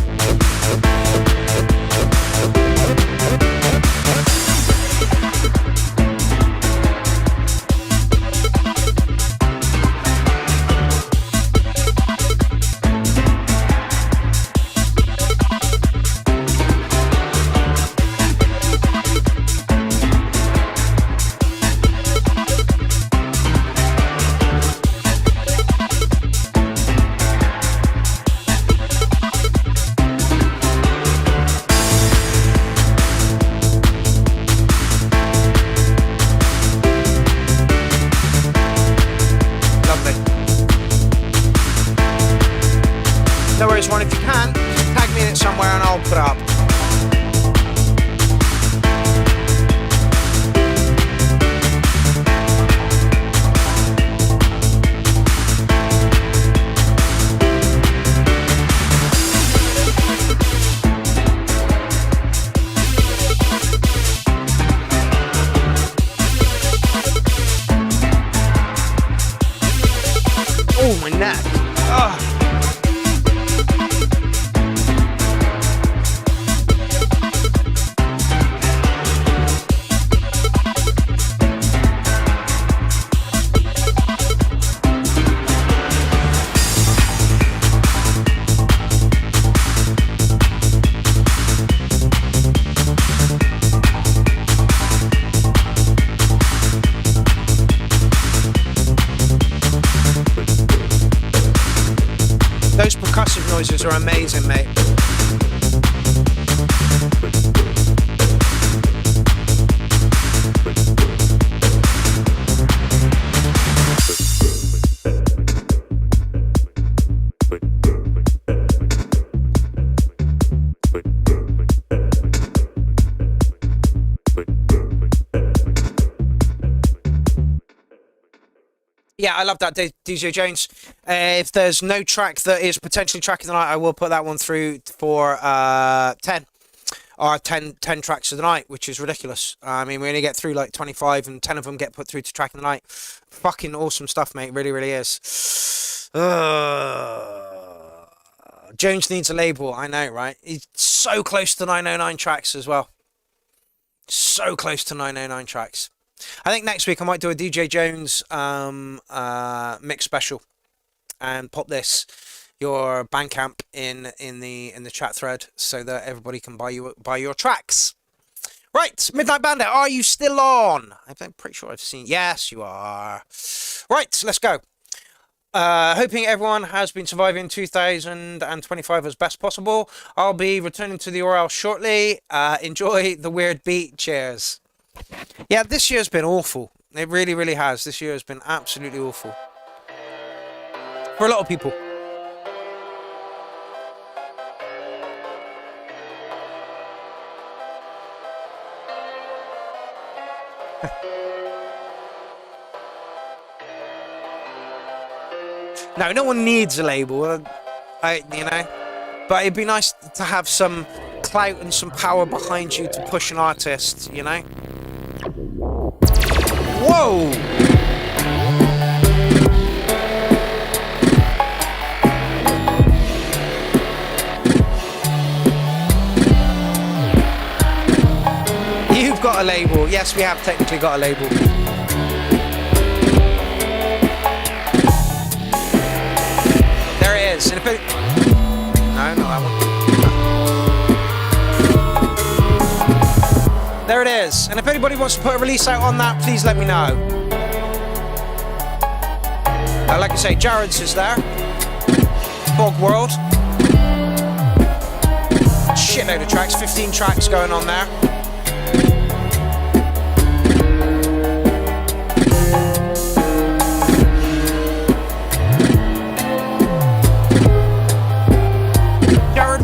One, if you can, tag me in it somewhere and I'll put it up. Oh, my neck. Ugh. Those percussive noises are amazing, mate. Yeah, I love that, DJ Jones. If there's no track that is potentially track of the night, I will put that one through for 10 tracks of the night, which is ridiculous. I mean, we only get through like 25 and 10 of them get put through to track of the night. Fucking awesome stuff, mate. Really, really is. Jones needs a label. I know, right? He's so close to 909 tracks as well. So close to 909 tracks. I think next week I might do a DJ Jones mix special and pop your Bandcamp in the chat thread so that everybody can buy your tracks. Right, Midnight Bandit, are you still on? I'm pretty sure I've seen. Yes, you are. Right, let's go. Hoping everyone has been surviving 2025 as best possible. I'll be returning to the URL shortly. Enjoy the weird beat. Cheers. Yeah, this year's been awful. It really, really has. This year has been absolutely awful. For a lot of people. No one needs a label, but it'd be nice to have some clout and some power behind you to push an artist, you know? Whoa! You've got a label. Yes, we have technically got a label. There it is. And if it... No, not that one. There it is. And if anybody wants to put a release out on that, please let me know. Like I say, Jared's is there. Bog World. Shitload of tracks. 15 tracks going on there.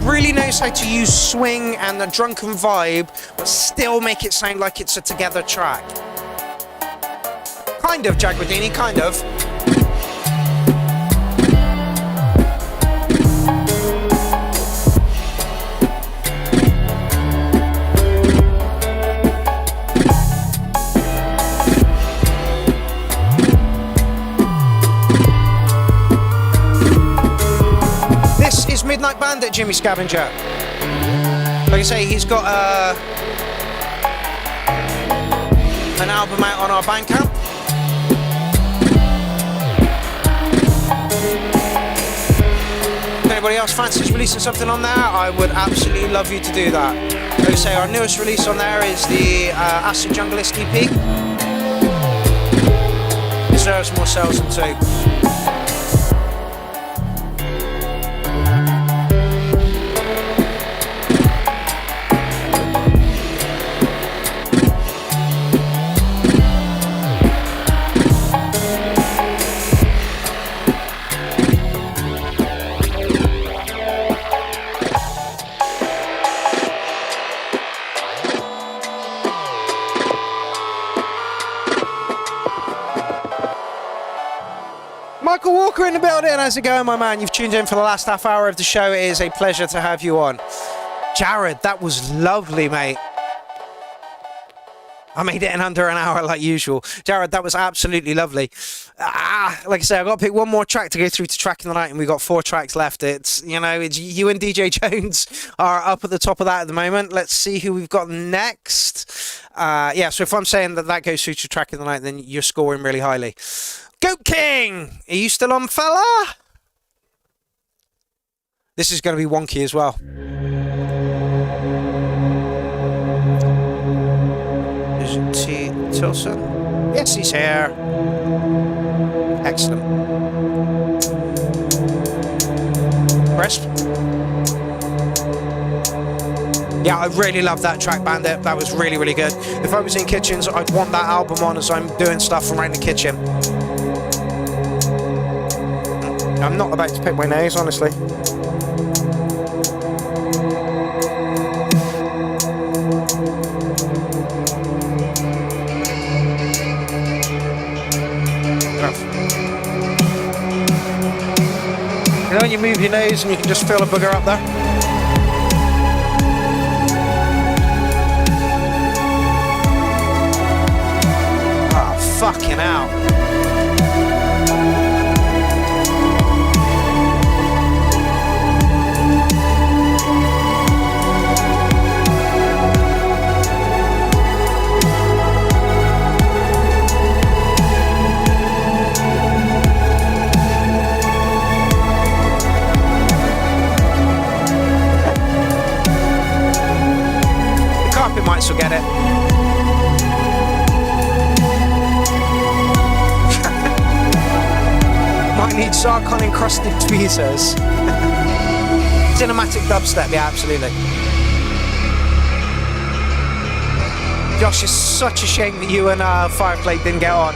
Really knows how to use swing and the drunken vibe, but still make it sound like it's a together track. Kind of, Jagradini, kind of. Track Bandit, Jimmy Scavenger. Like I say, he's got an album out on our Bandcamp. If anybody else fancies releasing something on there, I would absolutely love you to do that. Like I say, our newest release on there is the Acid Junglist EP. Deserves more sales than two. Michael Walker in the building. How's it going, my man? You've tuned in for the last half hour of the show. It is a pleasure to have you on. Jared, that was lovely, mate. I made it in under an hour like usual. Jared, that was absolutely lovely. Like I say, I've got to pick one more track to go through to Track in the Night, and we've got 4 tracks left. It's, you know, it's you and DJ Jones are up at the top of that at the moment. Let's see who we've got next. Yeah, so if I'm saying that goes through to Track in the Night, then you're scoring really highly. Goat King! Are you still on, fella? This is going to be wonky as well. Is it T. Tilson? Yes, he's here. Excellent. Crisp. Yeah, I really love that track, Bandit. That was really, really good. If I was in kitchens, I'd want that album on as I'm doing stuff around the kitchen. I'm not about to pick my nose, honestly. You know when you move your nose and you can just feel a booger up there? Oh, fucking hell. Might still get it. Might need Sarkon encrusted tweezers. Cinematic dubstep, yeah, absolutely. Josh, it's such a shame that you and Fireplate didn't get on.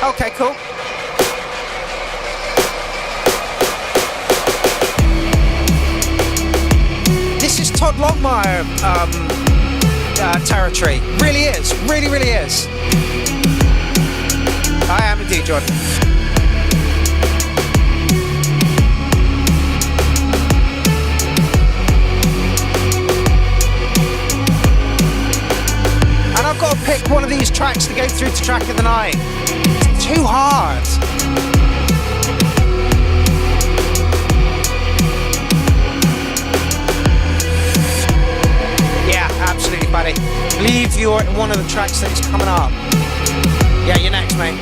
Okay, cool. This is Todd Longmire territory. Really is. Really, really is. I am indeed, John. And I've got to pick one of these tracks to go through to Track of the Night. Too hard. Yeah, absolutely, buddy. Leave your one of the tracks that is coming up. Yeah, you're next, mate.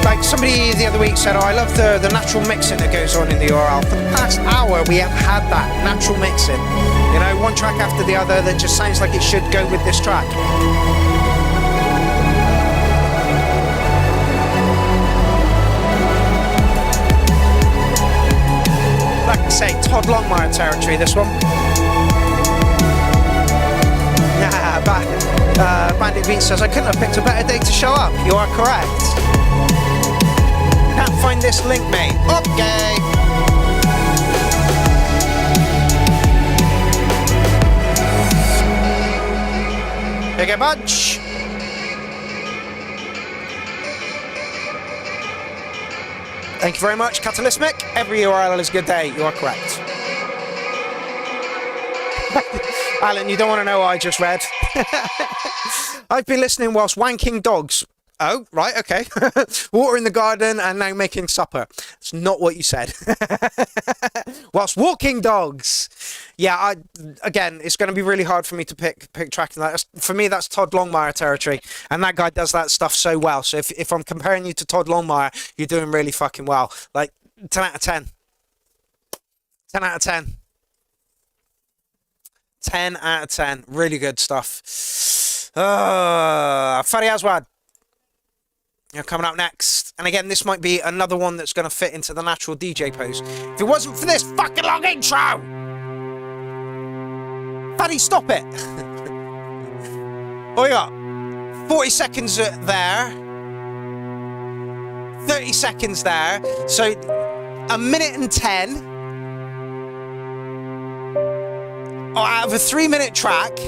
Like somebody the other week said, oh, I love the natural mixing that goes on in the URL. For the past hour, we have had that natural mixing. You know, one track after the other that just sounds like it should go with this track. Like I say, Todd Longmire territory, this one. Bandit Beat says, I couldn't have picked a better day to show up. You are correct. Can't find this link, mate. Okay. Big a bunch. Thank you very much, Catalysmic. Every URL is good day. You are correct. Alan, you don't want to know what I just read. I've been listening whilst wanking dogs. Oh, right, okay. Watering the garden and now making supper. It's not what you said. Whilst walking dogs. Yeah, again, it's going to be really hard for me to pick track in that. For me, that's Todd Longmire territory. And that guy does that stuff so well. So if I'm comparing you to Todd Longmire, you're doing really fucking well. Like, 10 out of 10. 10 out of 10. 10 out of 10. Really good stuff. Fari Aswad. You're coming up next. And again, this might be another one that's going to fit into the natural DJ pose. If it wasn't for this fucking long intro! Paddy, stop it! Oh, we got 40 seconds there. 30 seconds there. So, a minute and 10. Out of a 3-minute track.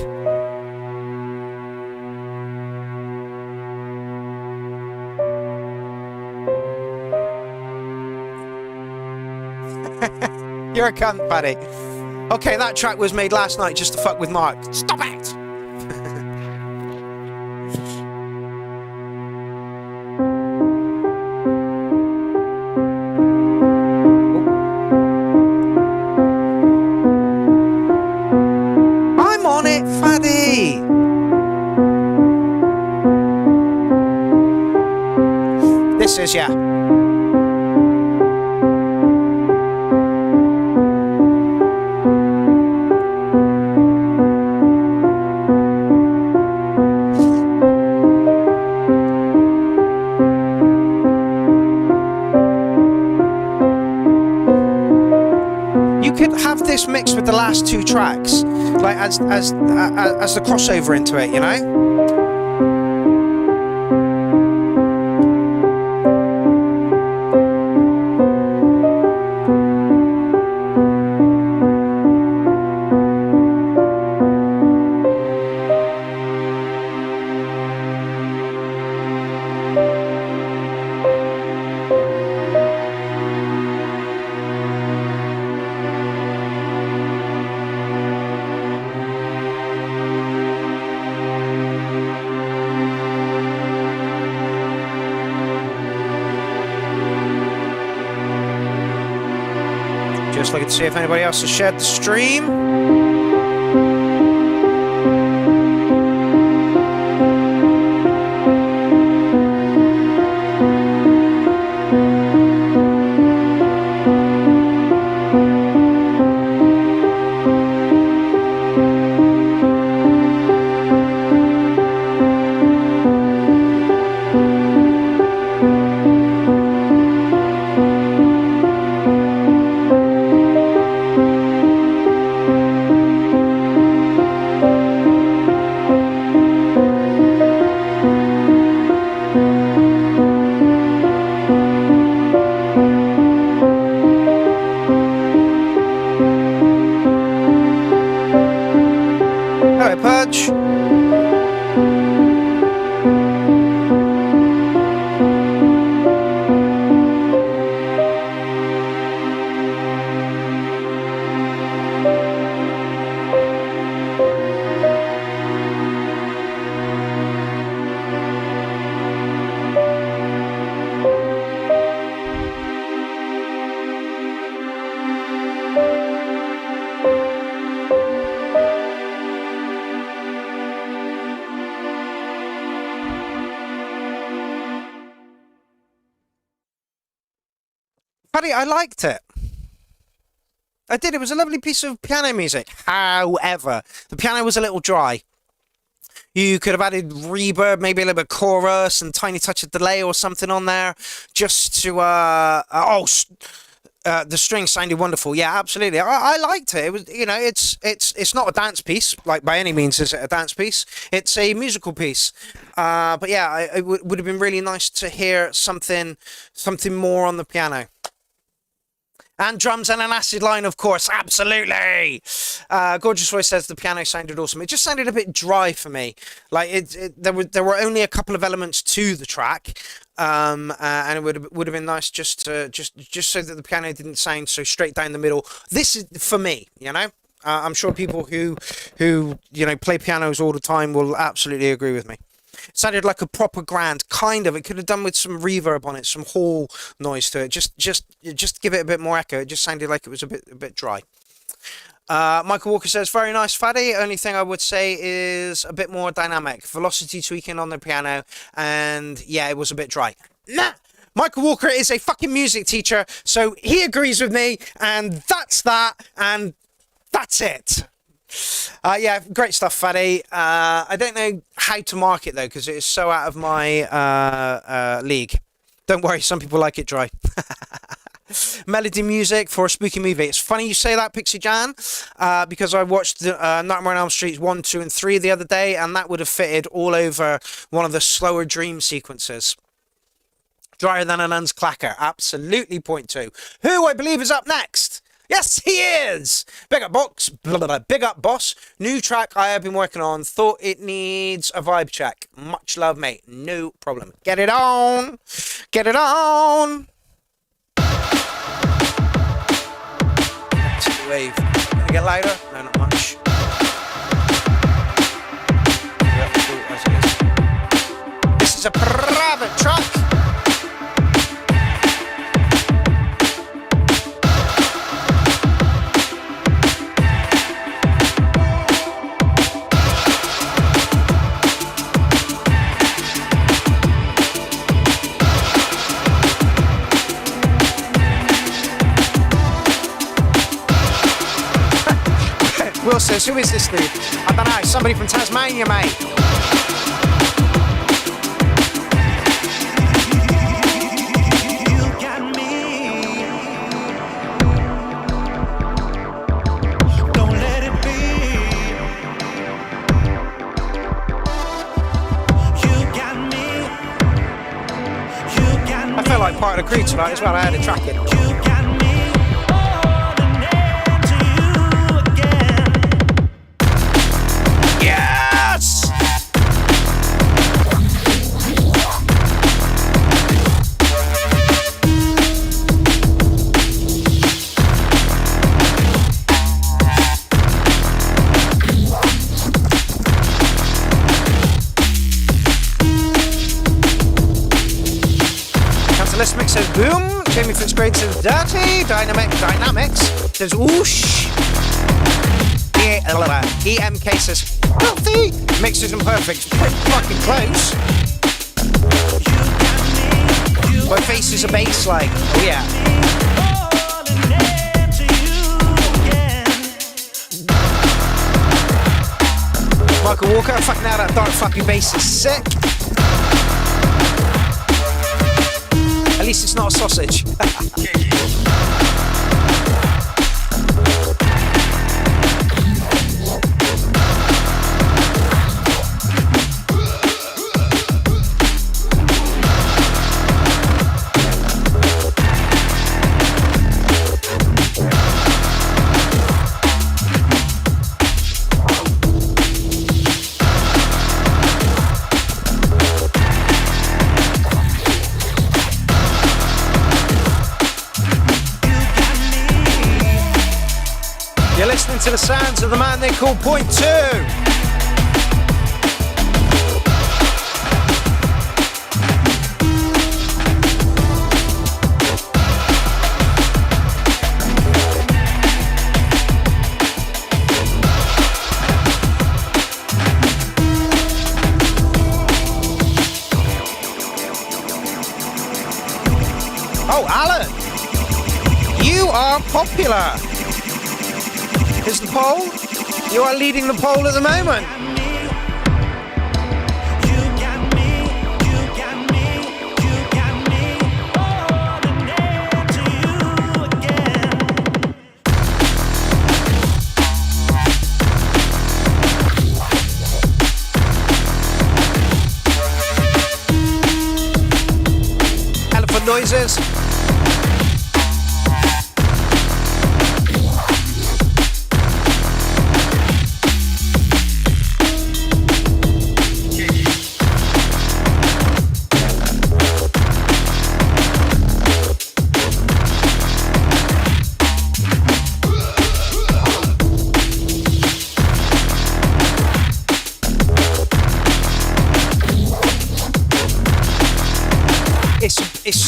You're a cunt, Paddy. Okay, that track was made last night just to fuck with Mark. Stop it! I'm on it, Paddy! This is, yeah. Have this mixed with the last two tracks, like as the crossover into it, you know. Just looking to see if anybody else has shared the stream. I liked it. I did. It was a lovely piece of piano music. However, the piano was a little dry. You could have added reverb, maybe a little bit of chorus and tiny touch of delay or something on there, just to the string sounded wonderful. Yeah, absolutely. I liked it. It was, you know, it's not a dance piece, like by any means is it a dance piece. It's a musical piece. But yeah, it would have been really nice to hear something more on the piano. And drums and an acid line, of course. Absolutely. Gorgeous Voice says the piano sounded awesome. It just sounded a bit dry for me. Like there were only a couple of elements to the track, and it would have been nice just so that the piano didn't sound so straight down the middle. This is for me, you know. I'm sure people who play pianos all the time will absolutely agree with me. It sounded like a proper grand, kind of. It could have done with some reverb on it, some hall noise to it. Just give it a bit more echo. It just sounded like it was a bit dry. Michael Walker says, very nice, Faddy. Only thing I would say is a bit more dynamic. Velocity tweaking on the piano, and yeah, it was a bit dry. Nah! Michael Walker is a fucking music teacher, so he agrees with me, and that's that, and that's it. Yeah, great stuff, Faddy. I don't know how to mark it, though, because it is so out of my league. Don't worry, some people like it dry. Melody music for a spooky movie. It's funny you say that, Pixie Jan, because I watched Nightmare on Elm Street 1, 2, and 3 the other day, and that would have fitted all over one of the slower dream sequences. Drier than a nun's clacker. Absolutely, point 2. Who I believe is up next? Yes, he is! Big up, box. Big up, boss. New track I have been working on. Thought it needs a vibe check. Much love, mate. No problem. Get it on! Get it on! Wave. Can I get louder? No, not much. This is a private track. Will says, who is this dude? I don't know, somebody from Tasmania, mate. You got me. Don't let it be. You got me. You got me. I felt like part of the crew tonight as well. I had a track in. You got me. Says boom. Jamie Fitzgrade says dirty. Dynamics says whoosh. EMK says healthy. Mixes and perfects. Pretty fucking close. My face is a bass like. Oh yeah. Michael Walker, fucking hell, that dark fucking bass is sick. At least it's not a sausage. Listening to the sounds of the man they call Point 2. Oh, Alan, you are popular. Is the poll? You are leading the poll at the moment. Elephant noises.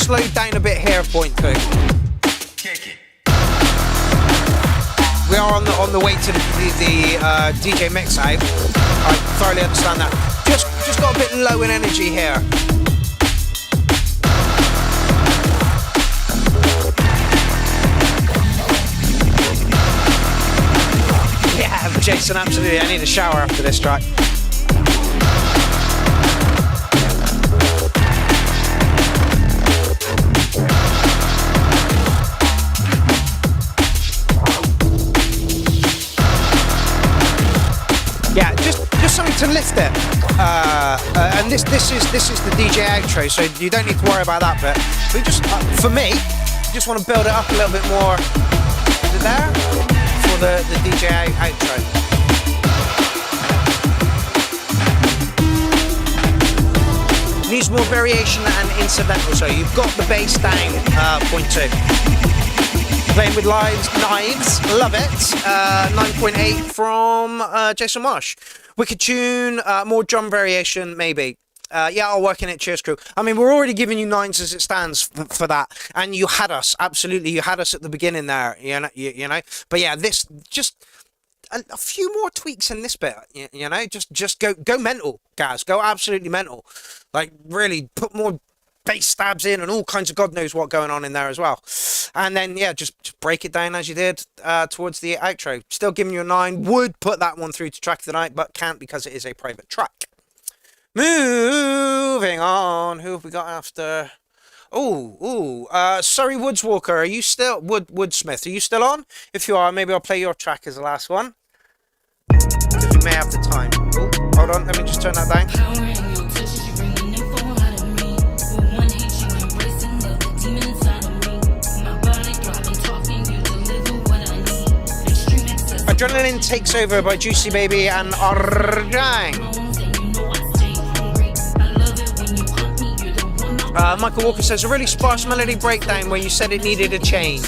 slowed down a bit here, point two. We are on the way to the DJ mix out. I thoroughly understand that. Just got a bit low in energy here. Yeah, Jason, absolutely. I need a shower after this track. Yeah, just something to lift it. And this is the DJ outro, so you don't need to worry about that bit. But just for me, just want to build it up a little bit more there for the DJ outro. Needs more variation and incidental, so you've got the bass down, point two. Playing with knives, love it. 9.8 from Jason Marsh. Wicked tune, more drum variation, maybe. Yeah, I'll work in it. Cheers, crew. I mean, we're already giving you 9s as it stands for that, and you had us, absolutely. You had us at the beginning there, you know. But yeah, this just a few more tweaks in this bit, you know. Just go mental, guys. Go absolutely mental. Like really put more bass stabs in and all kinds of God knows what going on in there as well. And then yeah, just break it down as you did towards the outro. Still giving you a 9. Would put that one through to track of the night, but can't because it is a private track. Moving on. Who have we got after? Surrey Woodswalker. Are you still Woodsmith? Are you still on? If you are, maybe I'll play your track as the last one. Because we may have the time. Oh, hold on. Let me just turn that down. Adrenaline Takes Over by Juicy Baby and Arjang. Michael Walker says, a really sparse melody breakdown where you said it needed a change.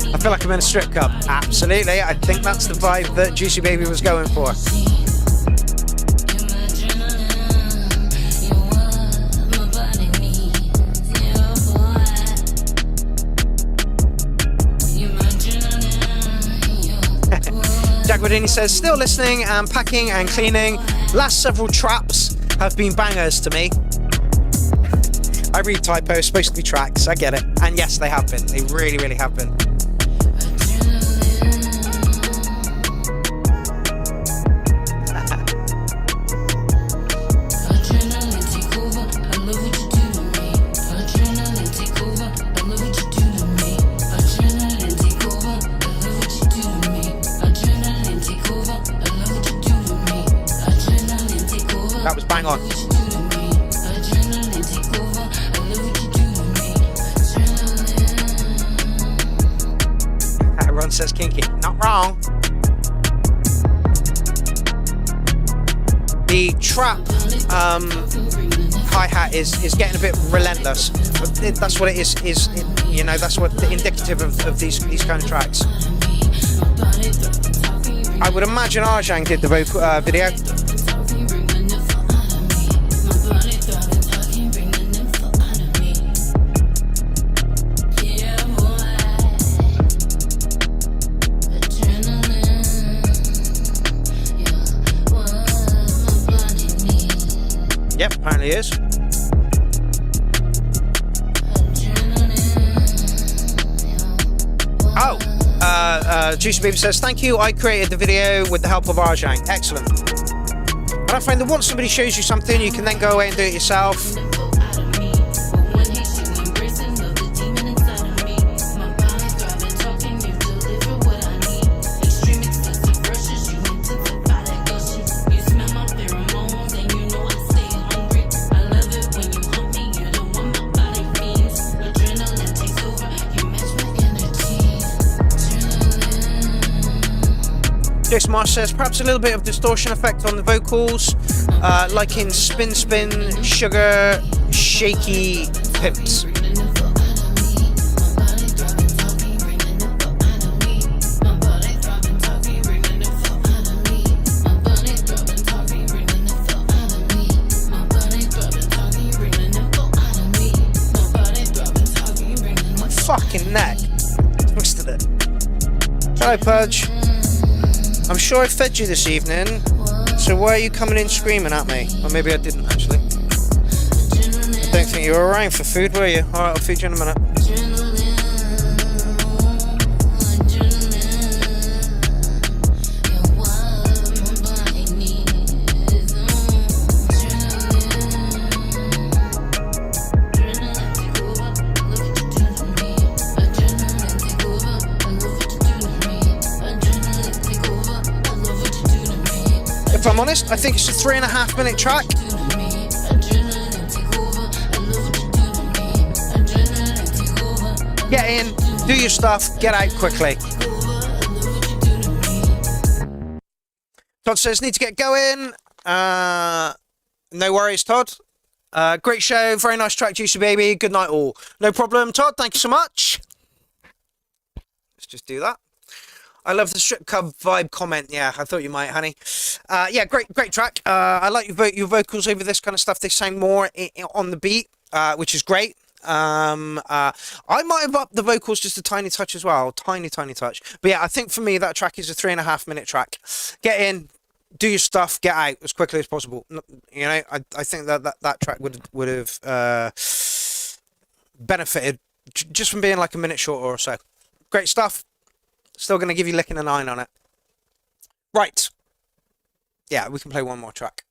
I feel like I'm in a strip club. Absolutely. I think that's the vibe that Juicy Baby was going for. Jack Rodini says, still listening and packing and cleaning. Last several traps have been bangers to me. I read typos, supposed to be tracks. I get it. And yes, they have been. They really, really have been. That was bang on. Ron says kinky. Not wrong. The trap hi-hat is getting a bit relentless. That's what it is. You know, that's what the indicative of these kind of tracks. I would imagine Arjang did the vocal video. Yep, apparently is. Juicy Baby says, thank you, I created the video with the help of Arjang. Excellent. And I find that once somebody shows you something, you can then go away and do it yourself. Jason Marsh says, perhaps a little bit of distortion effect on the vocals, like in Spin Spin, Sugar, Shaky Pips. Fucking neck. Twisted it. Hello, Pudge. I'm sure I fed you this evening, so why are you coming in screaming at me? Or maybe I didn't, actually. I don't think you were around for food, were you? Alright, I'll feed you in a minute. If I'm honest, I think it's a 3.5 minute track. Get in, do your stuff, get out quickly. Todd says, need to get going. No worries, Todd. Great show, very nice track, Juicy Baby. Good night all. No problem, Todd, thank you so much. Let's just do that. I love the strip club vibe comment. Yeah, I thought you might, honey. Yeah, great track. I like your vocals over this kind of stuff. They sound more on the beat, which is great. I might have upped the vocals just a tiny touch as well. Tiny touch. But yeah, I think for me, that track is a 3.5 minute track. Get in, do your stuff, get out as quickly as possible. You know, I think that track would have benefited just from being like a minute shorter or so. Great stuff. Still going to give you licking a 9 on it. Right. Yeah, we can play one more track.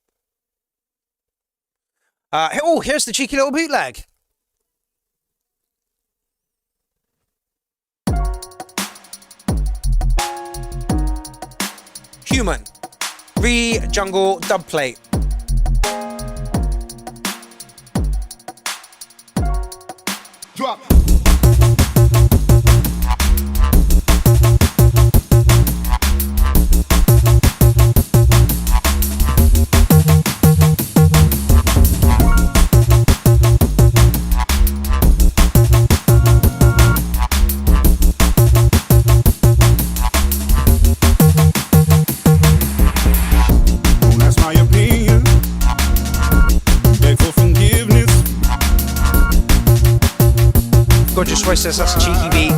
Oh, here's the cheeky little bootleg. Human. Re-jungle dubplate. Drop. Gorgeous voice says that's a cheeky beat.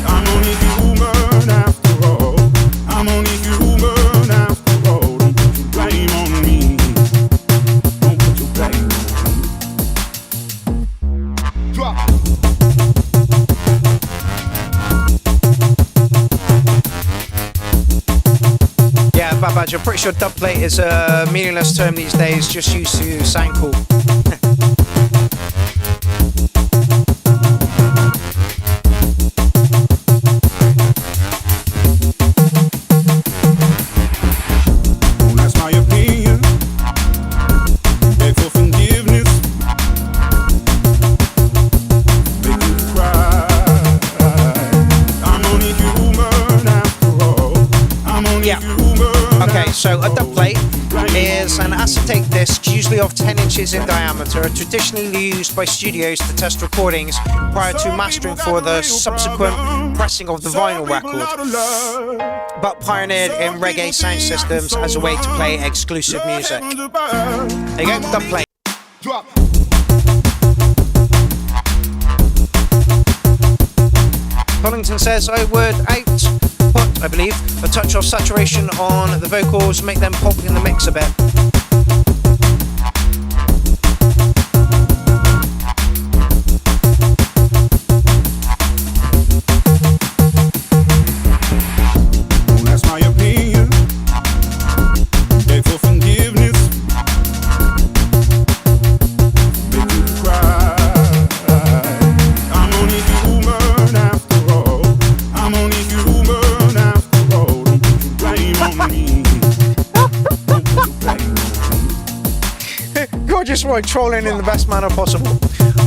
I'm only human after all. I'm only human after all. Don't put your blame on me. Don't put your blame on me. Drop. Yeah, Bad Badge, I'm pretty sure dubplate is a meaningless term these days, just used to sound cool. So a dubplate is an acetate disc, usually of 10 inches in diameter, traditionally used by studios to test recordings prior to mastering for the subsequent pressing of the vinyl record, but pioneered in reggae sound systems as a way to play exclusive music. There you go, dubplate. Collington says, I would put, I believe, a touch of saturation on the vocals, make them pop in the mix a bit. That's my opinion. Beg for forgiveness. Make you cry. I'm only human after all. I'm only human after all. Don't put your blame on me. Don't put your blame on me. Gorgeous Roy trolling in the best manner possible.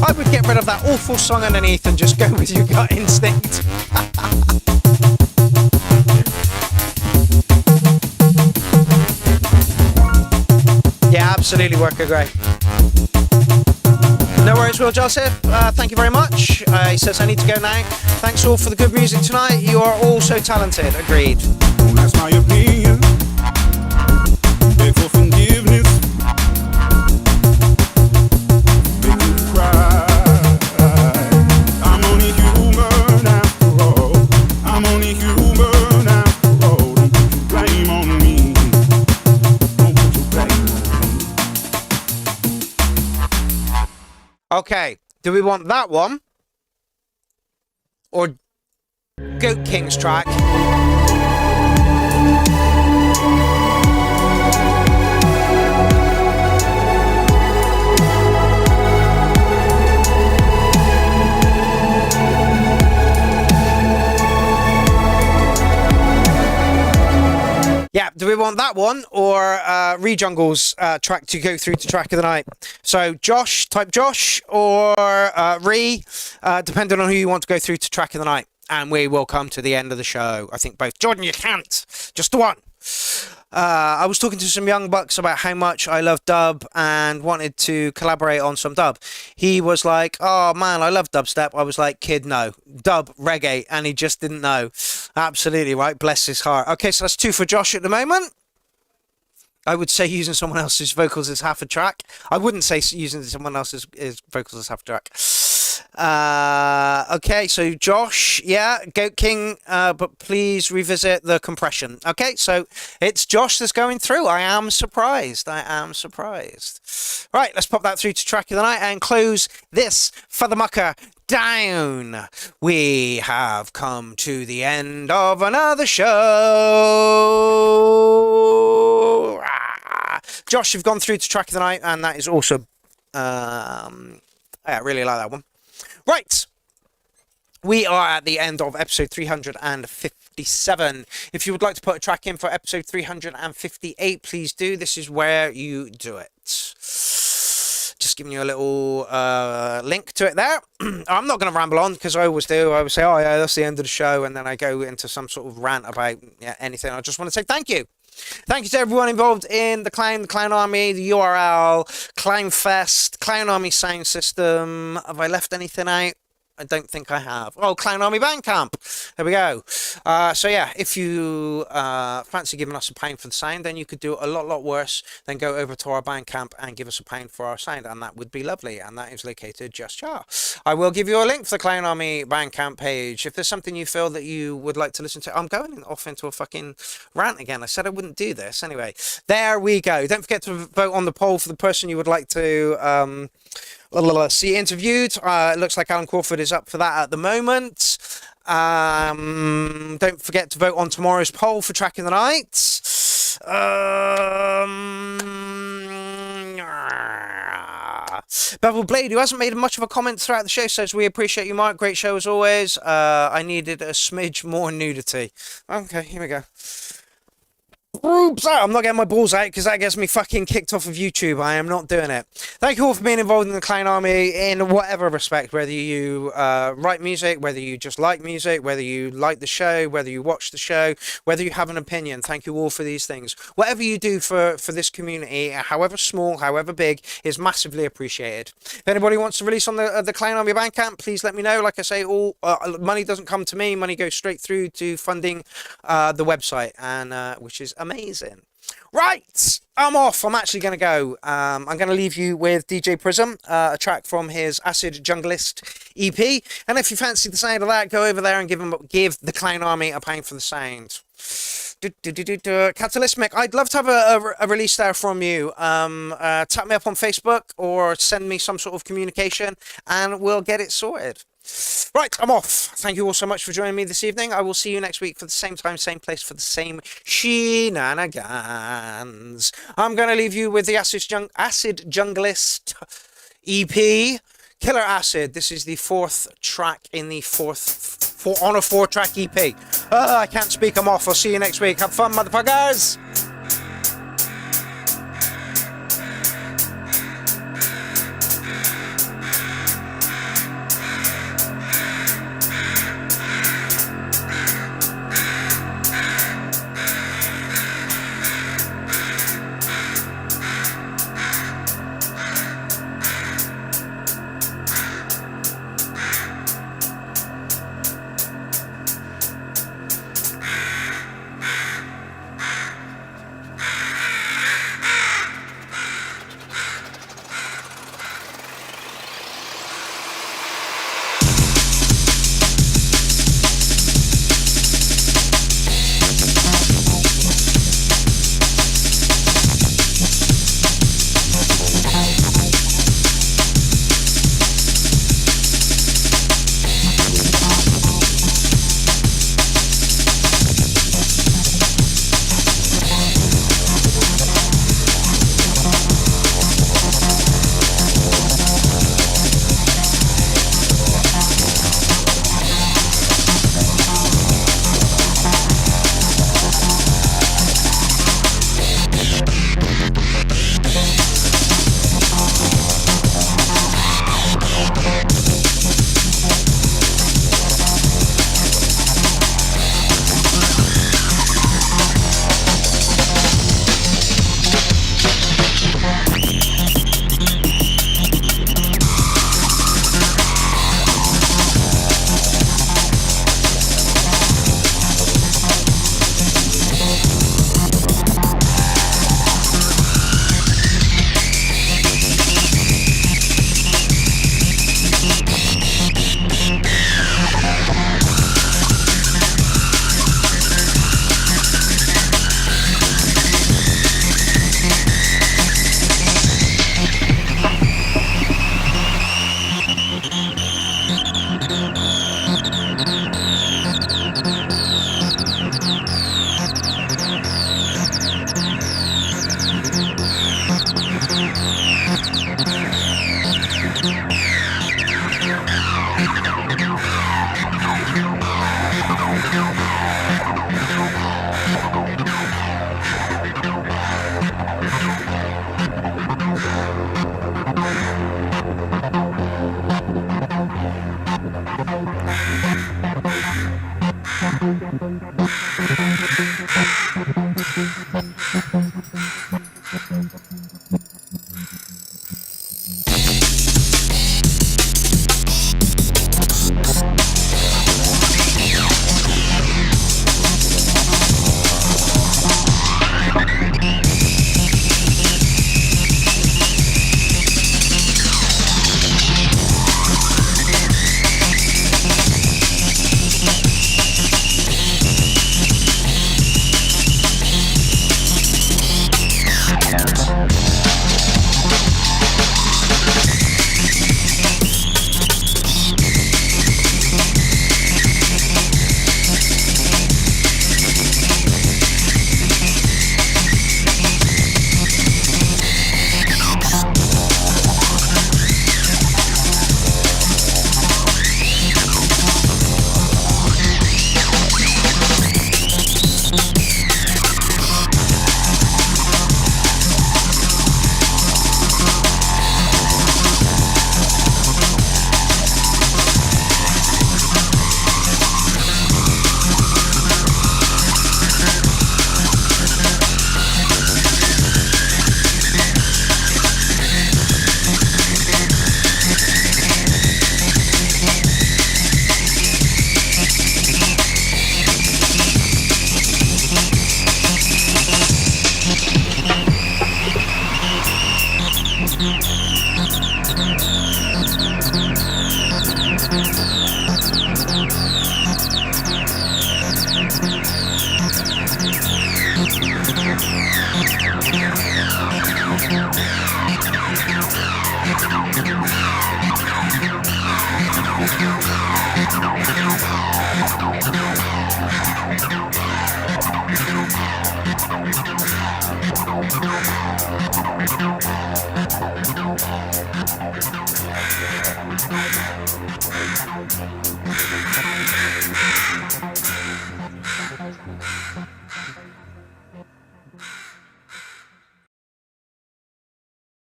I would get rid of that awful song underneath and just go with your gut instinct. Absolutely work great. No worries, Will Joseph. Thank you very much. He says I need to go now. Thanks all for the good music tonight. You are all so talented. Agreed. That's my opinion. Beg for forgiveness. Make you cry. I'm only human after all. I'm only human after all. Don't put your blame on me. Don't put your blame on me. Okay. Do we want that one? Or Goat King's track? Yeah, do we want that one or Rejungle's track to go through to track of the night? So Josh, type Josh or Re, depending on who you want to go through to track of the night. And we will come to the end of the show. I think both. Jordan, you can't. Just the one. I was talking to some young bucks about how much I love dub and wanted to collaborate on some dub. He was like, oh man, I love dubstep. I was like, kid, no. Dub, reggae. And he just didn't know. Absolutely right. Bless his heart. Okay, so that's 2 for Josh at the moment. I would say using someone else's vocals as half a track. I wouldn't say using someone else's vocals as half a track. Okay, so Josh, yeah, Goat King, but please revisit the compression. Okay, so it's Josh that's going through. I am surprised. Right, let's pop that through to track of the night and close this for the mucker down. We have come to the end of another show. Josh, you've gone through to track of the night, and that is awesome. I really like that one. Right, we are at the end of episode 357. If you would like to put a track in for episode 358, please do. This is where you do it. Just giving you a little link to it there. I'm not going to ramble on because I always do. I always say, oh yeah, that's the end of the show. And then I go into some sort of rant about anything. I just want to say thank you. Thank you to everyone involved in the Clown Army, the URL, Clown Fest, Clown Army Sound System. Have I left anything out? I don't think I have. Oh, Clown Army Bandcamp. There we go. So yeah, if you fancy giving us £1 for the sound, then you could do a lot worse than go over to our Bandcamp and give us £1 for our sound, and that would be lovely. And that is located just here. I will give you a link for the Clown Army Bandcamp page. If there's something you feel that you would like to listen to, I'm going off into a fucking rant again. I said I wouldn't do this. Anyway, there we go. Don't forget to vote on the poll for the person you would like to see interviewed. It looks like Alan Crawford is up for that at the moment. Don't forget to vote on tomorrow's poll for track of the night. Bevel Blade, who hasn't made much of a comment throughout the show, says we appreciate you, Mark. Great show as always. I needed a smidge more nudity. Okay, here we go. Boobs out. I'm not getting my balls out because that gets me fucking kicked off of YouTube. I am not doing it. Thank you all for being involved in the Clown Army in whatever respect, whether you write music, whether you just like music, whether you like the show, whether you watch the show, whether you have an opinion. Thank you all for these things. Whatever you do for this community, however small, however big, is massively appreciated. If anybody wants to release on the Clown Army Bandcamp, please let me know. Like I say, all money doesn't come to me. Money goes straight through to funding the website, and which is amazing. Right, I'm off. I'm actually going to go. I'm going to leave you with DJ Prism, a track from his Acid Junglist EP. And if you fancy the sound of that, go over there and give the Clown Army £1 for the sound. Catalysmic, I'd love to have a release there from you. Tap me up on Facebook or send me some sort of communication and we'll get it sorted. Right, I'm off. Thank you all so much for joining me this evening. I will see you next week for the same time, same place, for the same shenanigans. I'm going to leave you with the Acid Junglist EP, Killer Acid. This is the 4th track in the on a 4-track EP. I can't speak, I'm off. I'll see you next week. Have fun, motherfuckers!